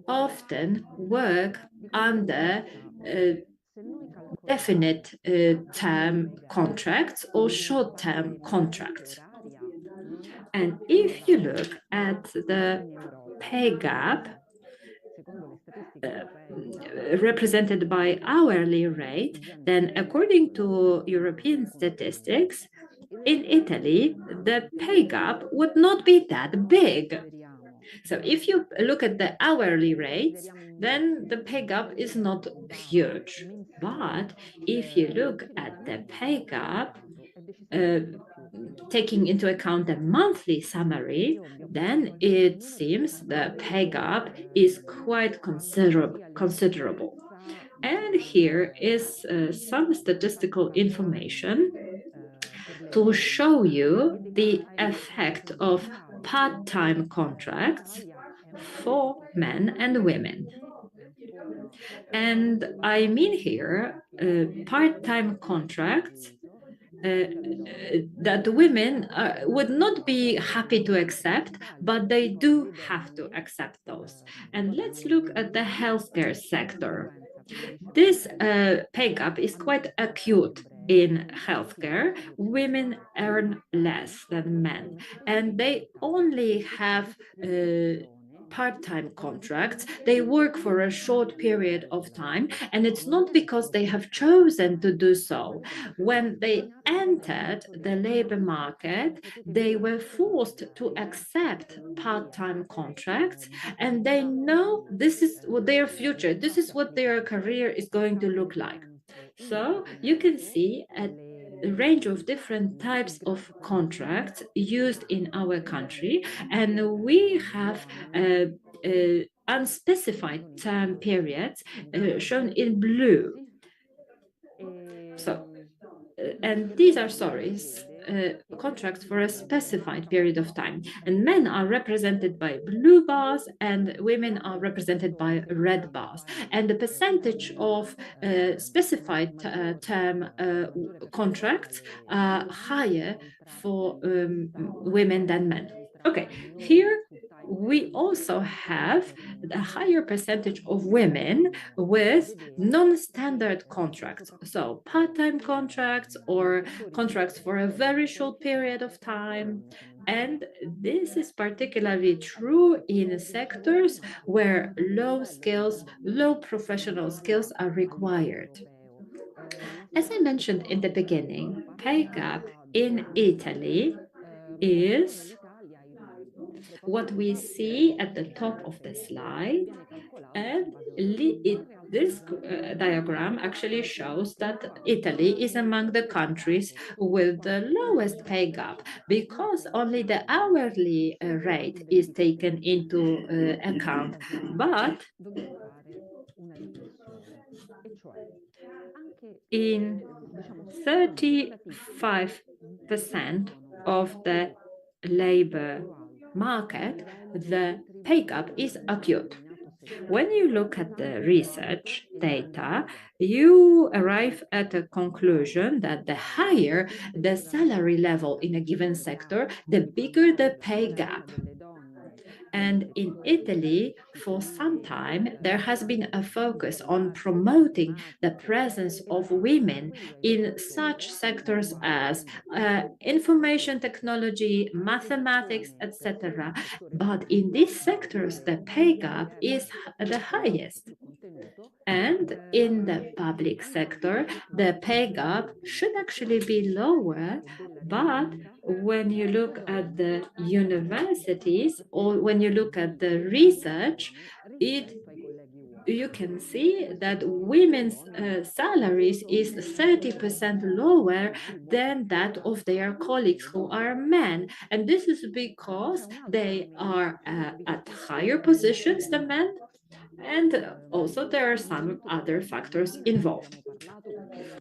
often work under definite term contracts or short-term contracts. And if you look at the pay gap represented by hourly rate, then according to European statistics, in Italy, the pay gap would not be that big. So if you look at the hourly rates, then the pay gap is not huge. But if you look at the pay gap, taking into account the monthly summary, then it seems the pay gap is quite considerable. And here is some statistical information to show you the effect of part-time contracts for men and women. And I mean here part-time contracts that women would not be happy to accept, but they do have to accept those. And let's look at the healthcare sector. This pay gap is quite acute in healthcare. Women earn less than men, and they only have part-time contracts. They work for a short period of time, and it's not because they have chosen to do so. When they entered the labor market, they were forced to accept part-time contracts, and they know this is what their future, this is what their career is going to look like. So you can see a range of different types of contracts used in our country, and we have unspecified term periods shown in blue. So, and these are contracts for a specified period of time. And men are represented by blue bars and women are represented by red bars. And the percentage of specified term contracts are higher for women than men. Okay, here we also have a higher percentage of women with non-standard contracts, so part-time contracts or contracts for a very short period of time. And this is particularly true in sectors where low skills, low professional skills are required. As I mentioned in the beginning, pay gap in Italy is what we see at the top of the slide, and this diagram actually shows that Italy is among the countries with the lowest pay gap because only the hourly rate is taken into account. But in 35% of the labor market, the pay gap is acute. When you look at the research data, you arrive at a conclusion that the higher the salary level in a given sector, the bigger the pay gap. And in Italy, for some time, there has been a focus on promoting the presence of women in such sectors as information technology, mathematics, etc. But in these sectors, the pay gap is the highest. And in the public sector, the pay gap should actually be lower. But when you look at the universities or when you look at the research, you can see that women's salaries is 30% lower than that of their colleagues who are men. And this is because they are at higher positions than men. And also there are some other factors involved.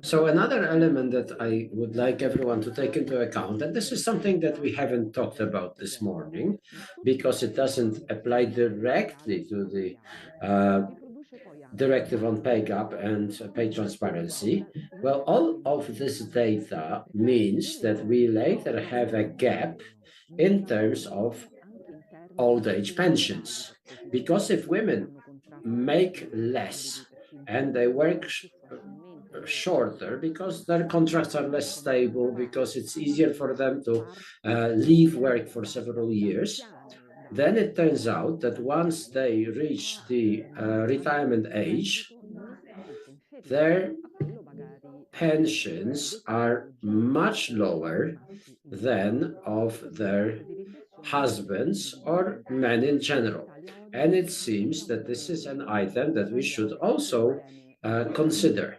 So another element that I would like everyone to take into account, and this is something that we haven't talked about this morning because it doesn't apply directly to the directive on pay gap and pay transparency. Well, all of this data means that we later have a gap in terms of old age pensions, because if women make less and they work shorter because their contracts are less stable, because it's easier for them to leave work for several years, then it turns out that once they reach the retirement age, their pensions are much lower than of their husbands or men in general. And it seems that this is an item that we should also consider.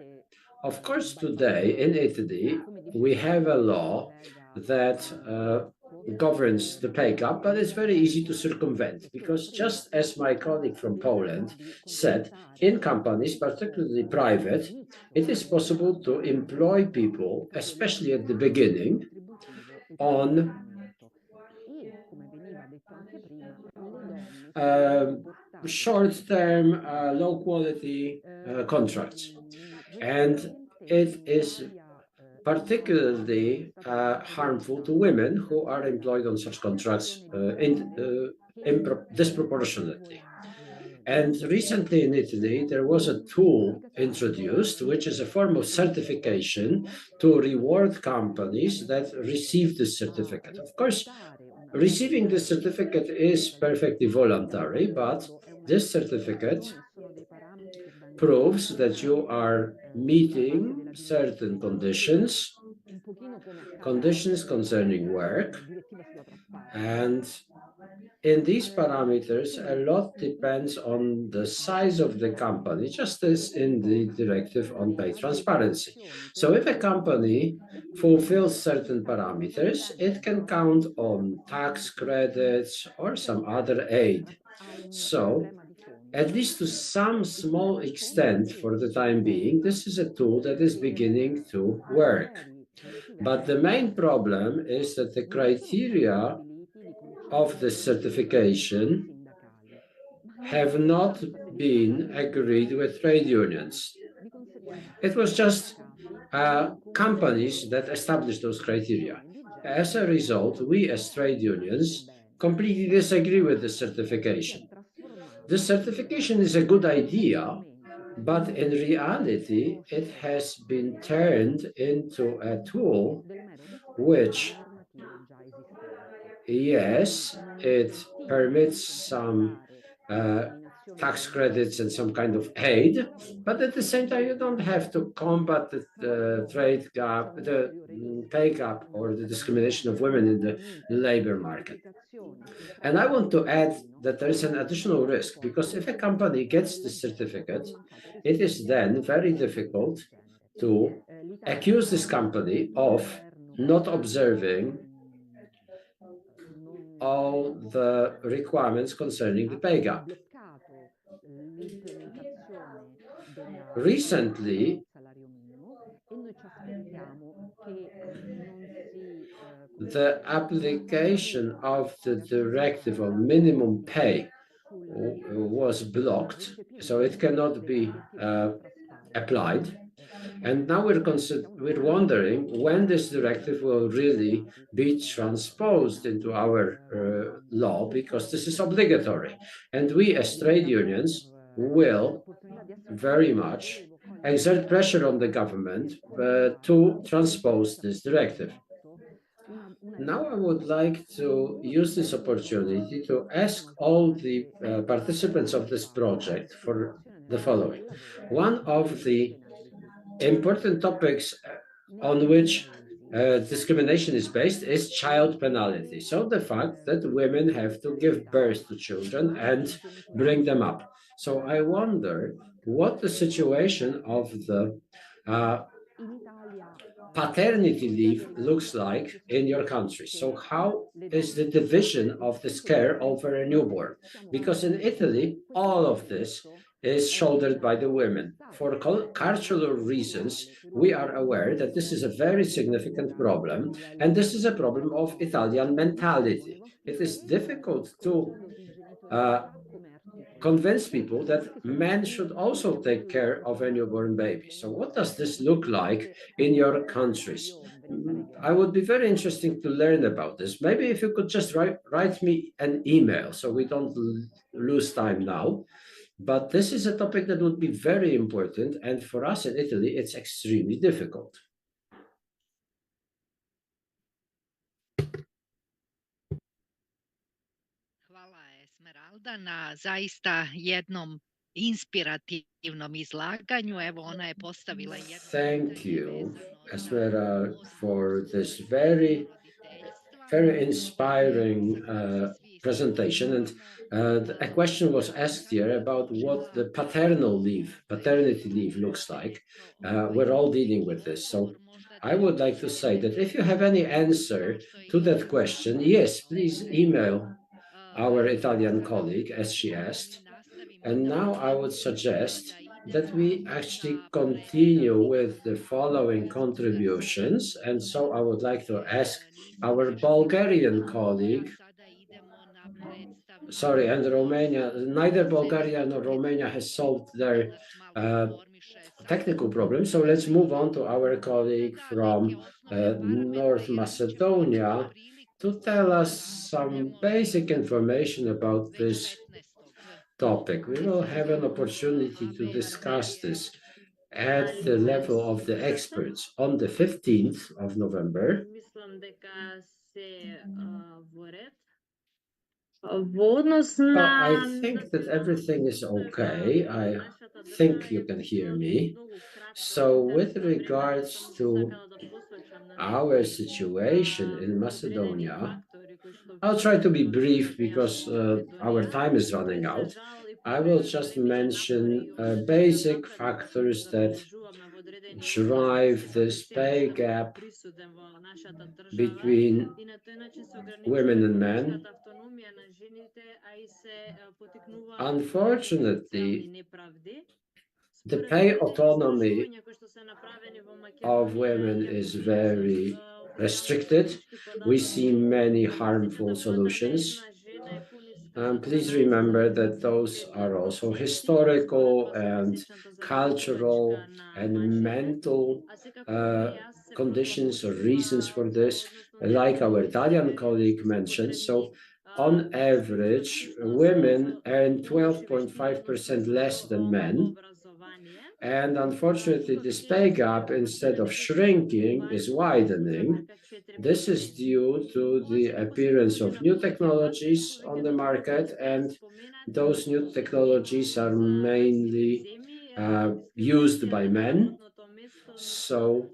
Of course, today in Italy, we have a law that governs the pay gap, but it's very easy to circumvent because, just as my colleague from Poland said, in companies, particularly private, it is possible to employ people, especially at the beginning, on short-term, low-quality contracts. And it is particularly harmful to women who are employed on such contracts disproportionately. And recently in Italy, there was a tool introduced, which is a form of certification to reward companies that receive this certificate. Of course, receiving this certificate is perfectly voluntary, but this certificate proves that you are meeting certain conditions concerning work, and in these parameters, a lot depends on the size of the company, just as in the directive on pay transparency. So if a company fulfills certain parameters, it can count on tax credits or some other aid. So, at least to some small extent for the time being, this is a tool that is beginning to work. But the main problem is that the criteria of the certification have not been agreed with trade unions. It was just companies that established those criteria. As a result, we as trade unions completely disagree with the certification. The certification is a good idea, but in reality, it has been turned into a tool which, yes, it permits some tax credits and some kind of aid, but at the same time, you don't have to combat the trade gap, the pay gap, or the discrimination of women in the labor market. And I want to add that there is an additional risk, because if a company gets this certificate, it is then very difficult to accuse this company of not observing all the requirements concerning the pay gap. Recently, the application of the directive on minimum pay was blocked, so it cannot be applied. And now we're wondering when this directive will really be transposed into our law, because this is obligatory. And we as trade unions will very much exert pressure on the government to transpose this directive. Now I would like to use this opportunity to ask all the participants of this project for the following. One of the important topics on which discrimination is based is child penalty. So the fact that women have to give birth to children and bring them up. So I wonder what the situation of the paternity leave looks like in your country. So how is the division of this care over a newborn? Because in Italy, all of this is shouldered by the women. For cultural reasons, we are aware that this is a very significant problem, and this is a problem of Italian mentality. It is difficult to convince people that men should also take care of a newborn baby. So what does this look like in your countries? I would be very interested to learn about this. Maybe if you could just write me an email so we don't lose time now. But this is a topic that would be very important, and for us in Italy, it's extremely difficult. Lauda na zaista jednom inspirativnom izlaganju. Evo, ona je postavila jedno Thank pitanje you, vezano za Esmera, for this postupak very, roditeljstva. very inspiring presentation. And a question was asked here about what the paternity leave looks like. We're all dealing with this. So I would like to say that if you have any answer to that question, yes, please email our Italian colleague, as she asked. And now I would suggest that we actually continue with the following contributions. And so I would like to ask our Bulgarian colleague, sorry, and Romania, neither Bulgaria nor Romania has solved their technical problems. So let's move on to our colleague from North Macedonia to tell us some basic information about this topic. We will have an opportunity to discuss this at the level of the experts on the 15th of November. Well, I think that everything is okay. I think you can hear me. So with regards to our situation in Macedonia, I'll try to be brief because our time is running out. I will just mention basic factors that drive this pay gap between women and men. Unfortunately, the pay autonomy of women is very restricted. We see many harmful solutions. Please remember that those are also historical and cultural and mental conditions or reasons for this, like our Italian colleague mentioned. So on average, women earn 12.5% less than men. And unfortunately, this pay gap, instead of shrinking, is widening. This is due to the appearance of new technologies on the market, and those new technologies are mainly used by men. So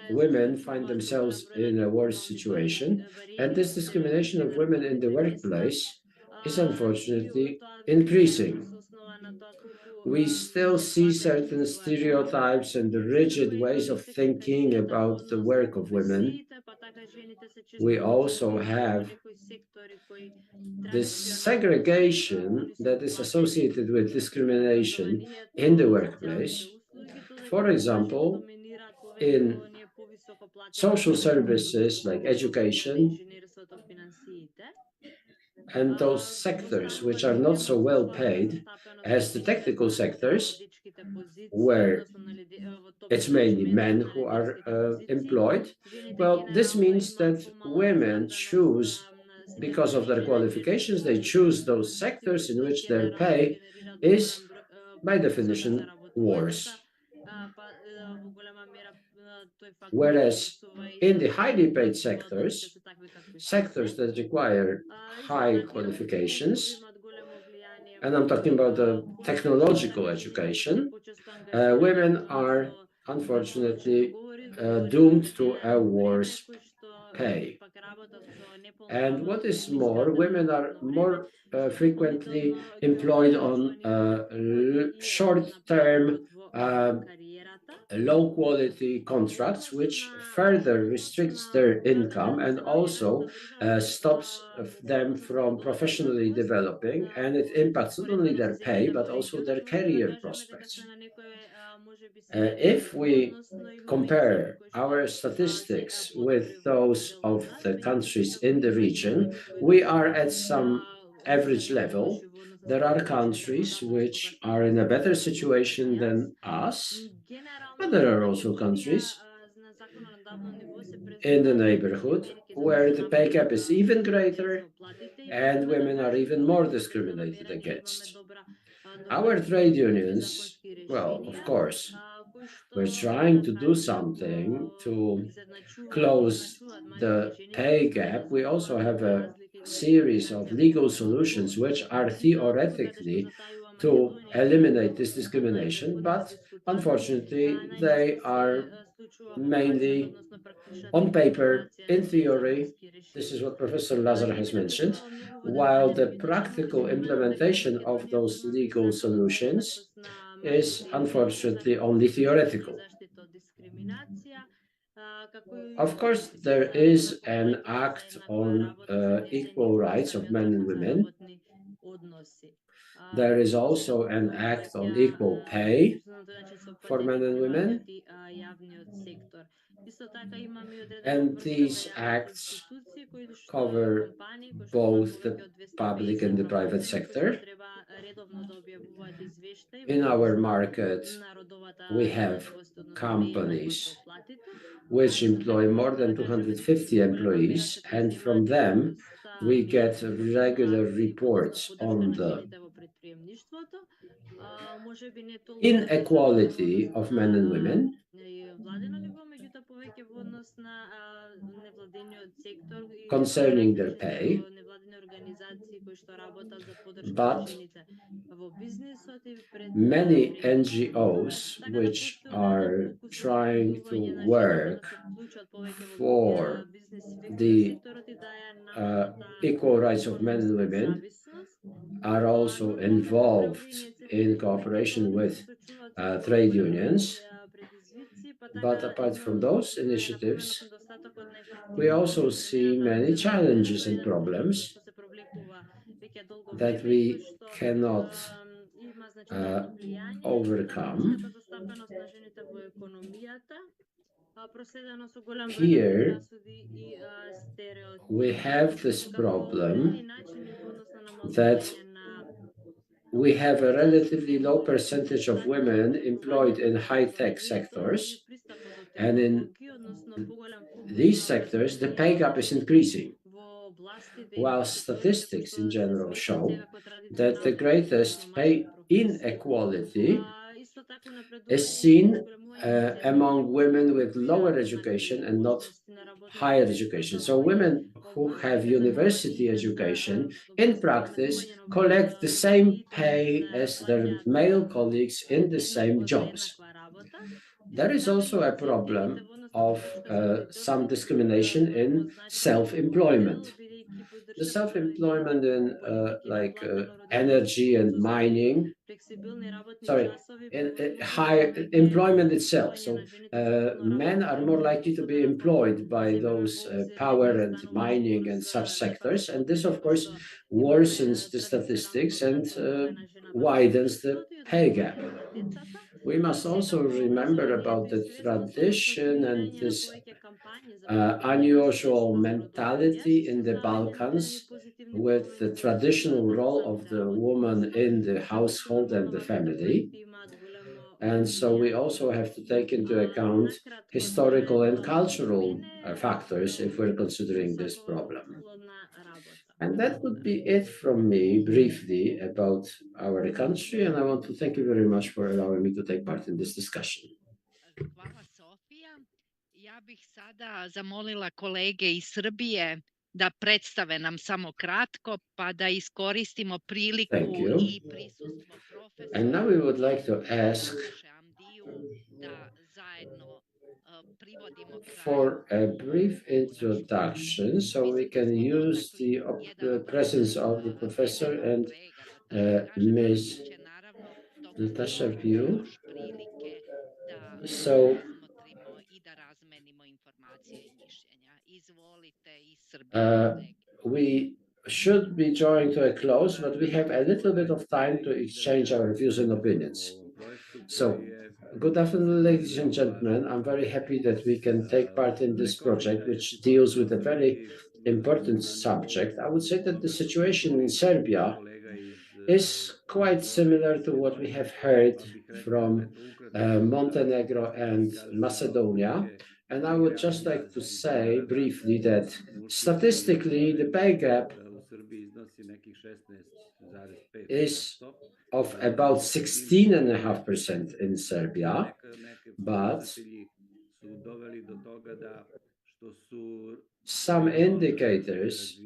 women find themselves in a worse situation, and this discrimination of women in the workplace is unfortunately increasing. We still see certain stereotypes and rigid ways of thinking about the work of women. We also have this segregation that is associated with discrimination in the workplace. For example, in social services like education and those sectors which are not so well paid as the technical sectors, where it's mainly men who are employed. Well, this means that women choose, because of their qualifications, they choose those sectors in which their pay is, by definition, worse. Whereas in the highly paid sectors, sectors that require high qualifications, and I'm talking about the technological education, women are unfortunately doomed to a worse pay. And what is more, women are more frequently employed on short-term, low-quality contracts, which further restricts their income and also stops them from professionally developing, and it impacts not only their pay but also their career prospects. If we compare our statistics with those of the countries in the region, we are at some average level. There are countries which are in a better situation than us, but there are also countries in the neighborhood where the pay gap is even greater and women are even more discriminated against. Our trade unions, well, of course, we're trying to do something to close the pay gap. We also have a series of legal solutions which are theoretically to eliminate this discrimination, but unfortunately they are mainly on paper, in theory. This is what Professor Lazar has mentioned, while the practical implementation of those legal solutions is unfortunately only theoretical. Of course, there is an act on equal rights of men and women. There is also an act on equal pay for men and women. And these acts cover both the public and the private sector. In our market, we have companies which employ more than 250 employees, and from them we get regular reports on the inequality of men and women. Concerning their pay, but many NGOs which are trying to work for the equal rights of men and women are also involved in cooperation with trade unions. But apart from those initiatives, we also see many challenges and problems that we cannot overcome. Here we have this problem that we have a relatively low percentage of women employed in high-tech sectors, and in these sectors the pay gap is increasing, while statistics in general show that the greatest pay inequality is seen among women with lower education and not higher education. So women who have university education in practice collect the same pay as their male colleagues in the same jobs. There is also a problem of some discrimination in self-employment. The self-employment in energy and mining, in high employment itself. So men are more likely to be employed by those power and mining and such sectors. And this, of course, worsens the statistics and widens the pay gap. We must also remember about the tradition and this unusual mentality in the Balkans with the traditional role of the woman in the household and the family. And so we also have to take into account historical and cultural factors if we're considering this problem. And that would be it from me briefly about our country. And I want to thank you very much for allowing me to take part in this discussion. Hvala, Sofija. Ja bih sada zamolila kolege iz Srbije da predstave nam samo kratko, pa da iskoristimo priliku i prisustvo profesora. And now we would like to ask for a brief introduction so we can use the presence of the professor and Ms. Natasha View. So we should be drawing to a close, but we have a little bit of time to exchange our views and opinions. So, good afternoon, ladies and gentlemen. I'm very happy that we can take part in this project, which deals with a very important subject. I would say that the situation in Serbia is quite similar to what we have heard from Montenegro and Macedonia. And I would just like to say briefly that statistically, the pay gap is of about 16.5% in Serbia, but some indicators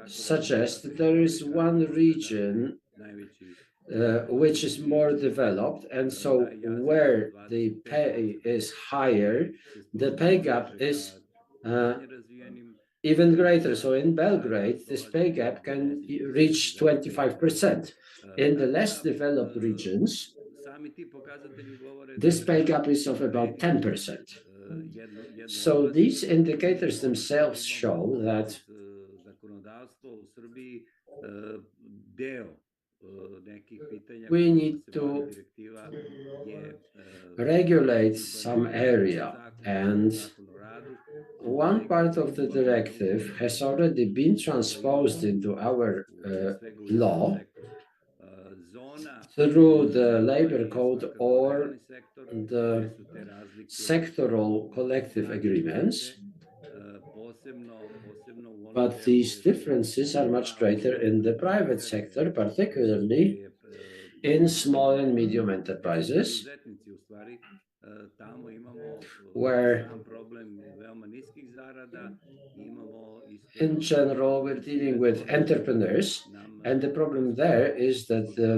suggest that there is one region which is more developed, and so where the pay is higher, the pay gap is even greater. So in Belgrade, this pay gap can reach 25%. In the less developed regions, this pay gap is of about 10%. So these indicators themselves show that we need to regulate some area, and one part of the directive has already been transposed into our law through the labor code or the sectoral collective agreements, but these differences are much greater in the private sector, particularly in small and medium enterprises, where in general we're dealing with entrepreneurs, and the problem there is that the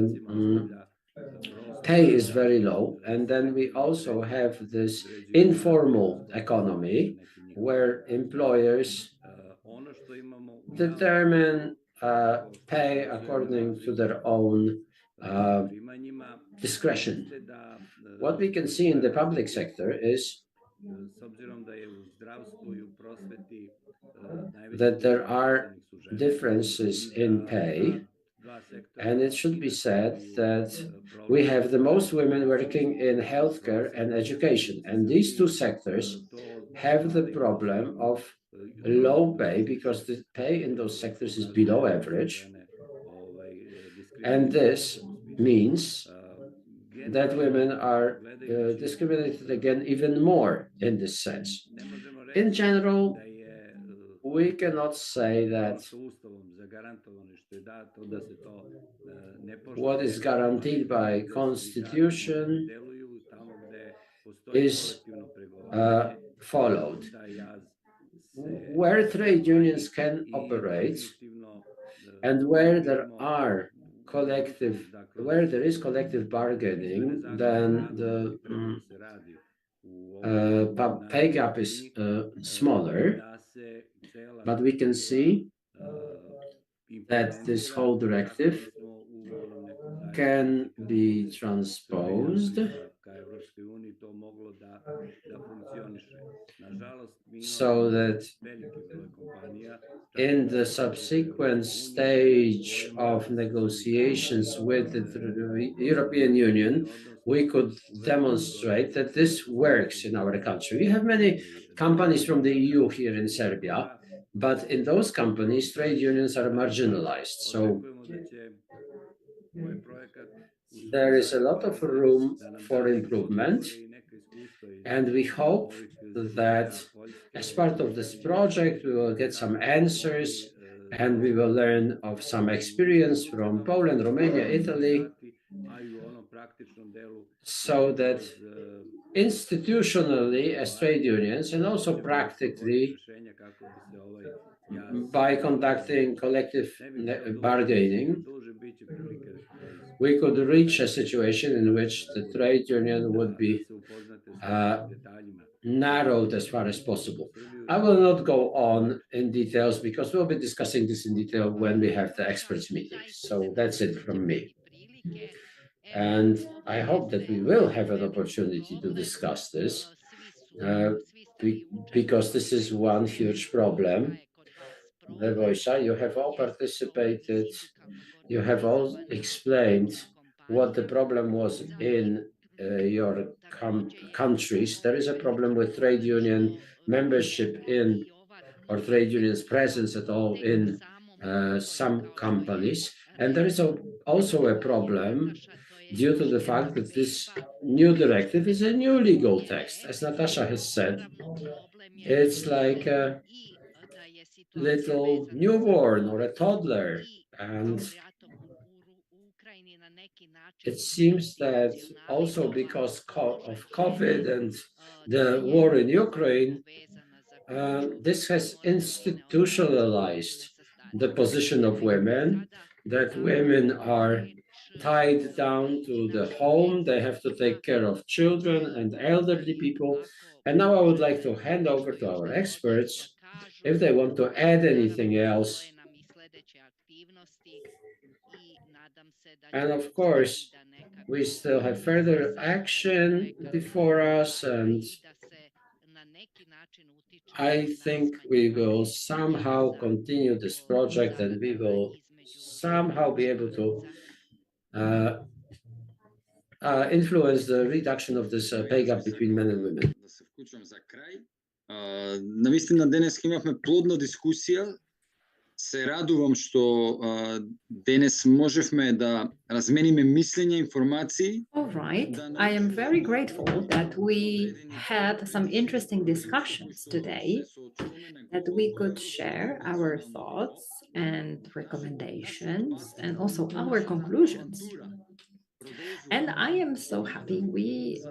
pay is very low, and then we also have this informal economy where employers determine pay according to their own discretion. What we can see in the public sector is that there are differences in pay, and it should be said that we have the most women working in healthcare and education, and these two sectors have the problem of low pay because the pay in those sectors is below average, and this means that women are discriminated against even more in this sense. In general, we cannot say that what is guaranteed by Constitution is followed. Where trade unions can operate and where there is collective bargaining, then the pay gap is smaller, but we can see that this whole directive can be transposed so that in the subsequent stage of negotiations with the European Union, we could demonstrate that this works in our country. We have many companies from the EU here in Serbia, but in those companies, trade unions are marginalized. So there is a lot of room for improvement, and we hope that as part of this project, we will get some answers and we will learn of some experience from Poland, Romania, Italy, so that institutionally as trade unions and also practically by conducting collective bargaining, we could reach a situation in which the trade union would be narrowed as far as possible. I will not go on in details because we'll be discussing this in detail when we have the experts meeting. So that's it from me. And I hope that we will have an opportunity to discuss this because this is one huge problem. Wojciech, you have all participated, you have all explained what the problem was in your countries. There is a problem with trade union membership in or trade unions presence at all in some companies. And there is also a problem due to the fact that this new directive is a new legal text. As Natasha has said, it's like a little newborn or a toddler, and it seems that also because of COVID and the war in Ukraine, This has institutionalized the position of women, that women are tied down to the home, they have to take care of children and elderly people. And now I would like to hand over to our experts if they want to add anything else. And of course, we still have further action before us, and I think we will somehow continue this project and we will somehow be able to influence the reduction of this pay gap between men and women. Да се вклучвам за крај. Навистина денес имавме плодна дискусија. Се радувам што денес можевме да размениме мислења, информации. All right. I am very grateful that we had some interesting discussions today, that we could share our thoughts and recommendations and also our conclusions. And I am so happy we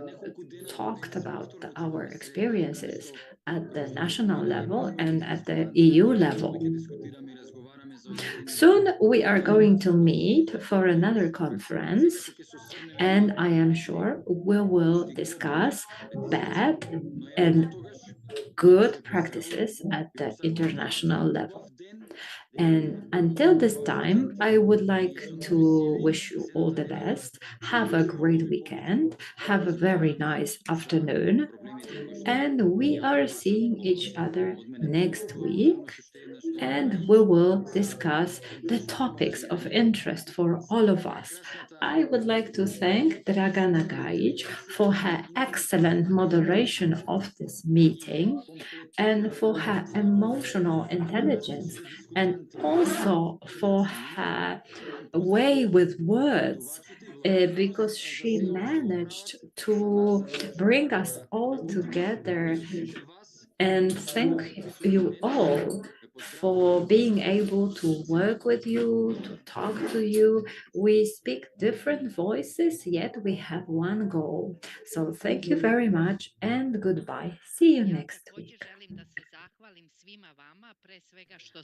talked about our experiences at the national level and at the EU level. Soon we are going to meet for another conference, and I am sure we will discuss bad and good practices at the international level. And until this time, I would like to wish you all the best. Have a great weekend. Have a very nice afternoon. And we are seeing each other next week. And we will discuss the topics of interest for all of us. I would like to thank Dragana Gajic for her excellent moderation of this meeting and for her emotional intelligence, and also for her way with words, because she managed to bring us all together. And thank you all for being able to work with you, to talk to you. We speak different voices, yet we have one goal. So thank you very much and goodbye. See you next week.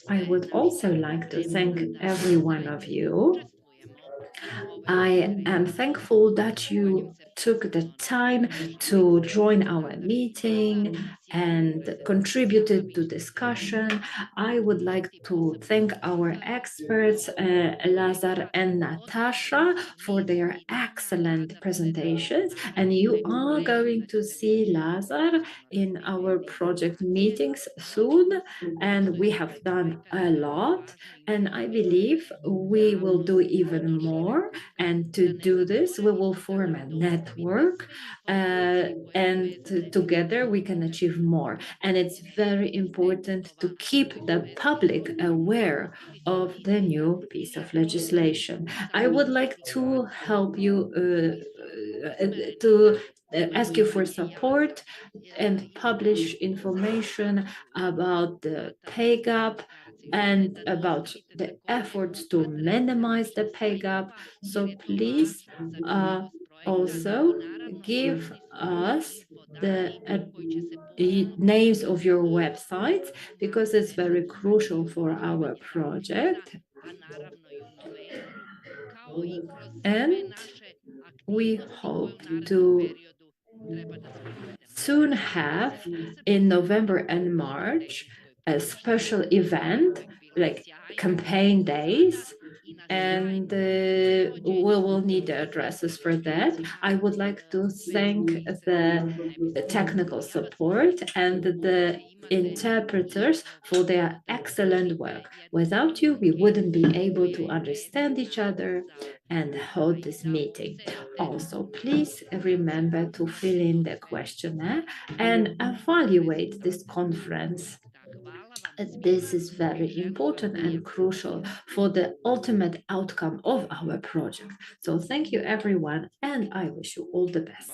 I would also like to thank every one of you. I am thankful that you took the time to join our meeting and contributed to discussion. I would like to thank our experts, Lazar and Natasha, for their excellent presentations. And you are going to see Lazar in our project meetings soon. And we have done a lot. And I believe we will do even more. And to do this, we will form a network, and together we can achieve more. And it's very important to keep the public aware of the new piece of legislation. I would like to help you to ask you for support and publish information about the pay gap and about the efforts to minimize the pay gap. So please also give us the names of your websites, because it's very crucial for our project. And we hope to soon have in November and March a special event like campaign days, and we will need the addresses for that. I would like to thank the technical support and the interpreters for their excellent work. Without you, we wouldn't be able to understand each other and hold this meeting. Also, please remember to fill in the questionnaire and evaluate this conference. This is very important and crucial for the ultimate outcome of our project. So thank you, everyone, and I wish you all the best.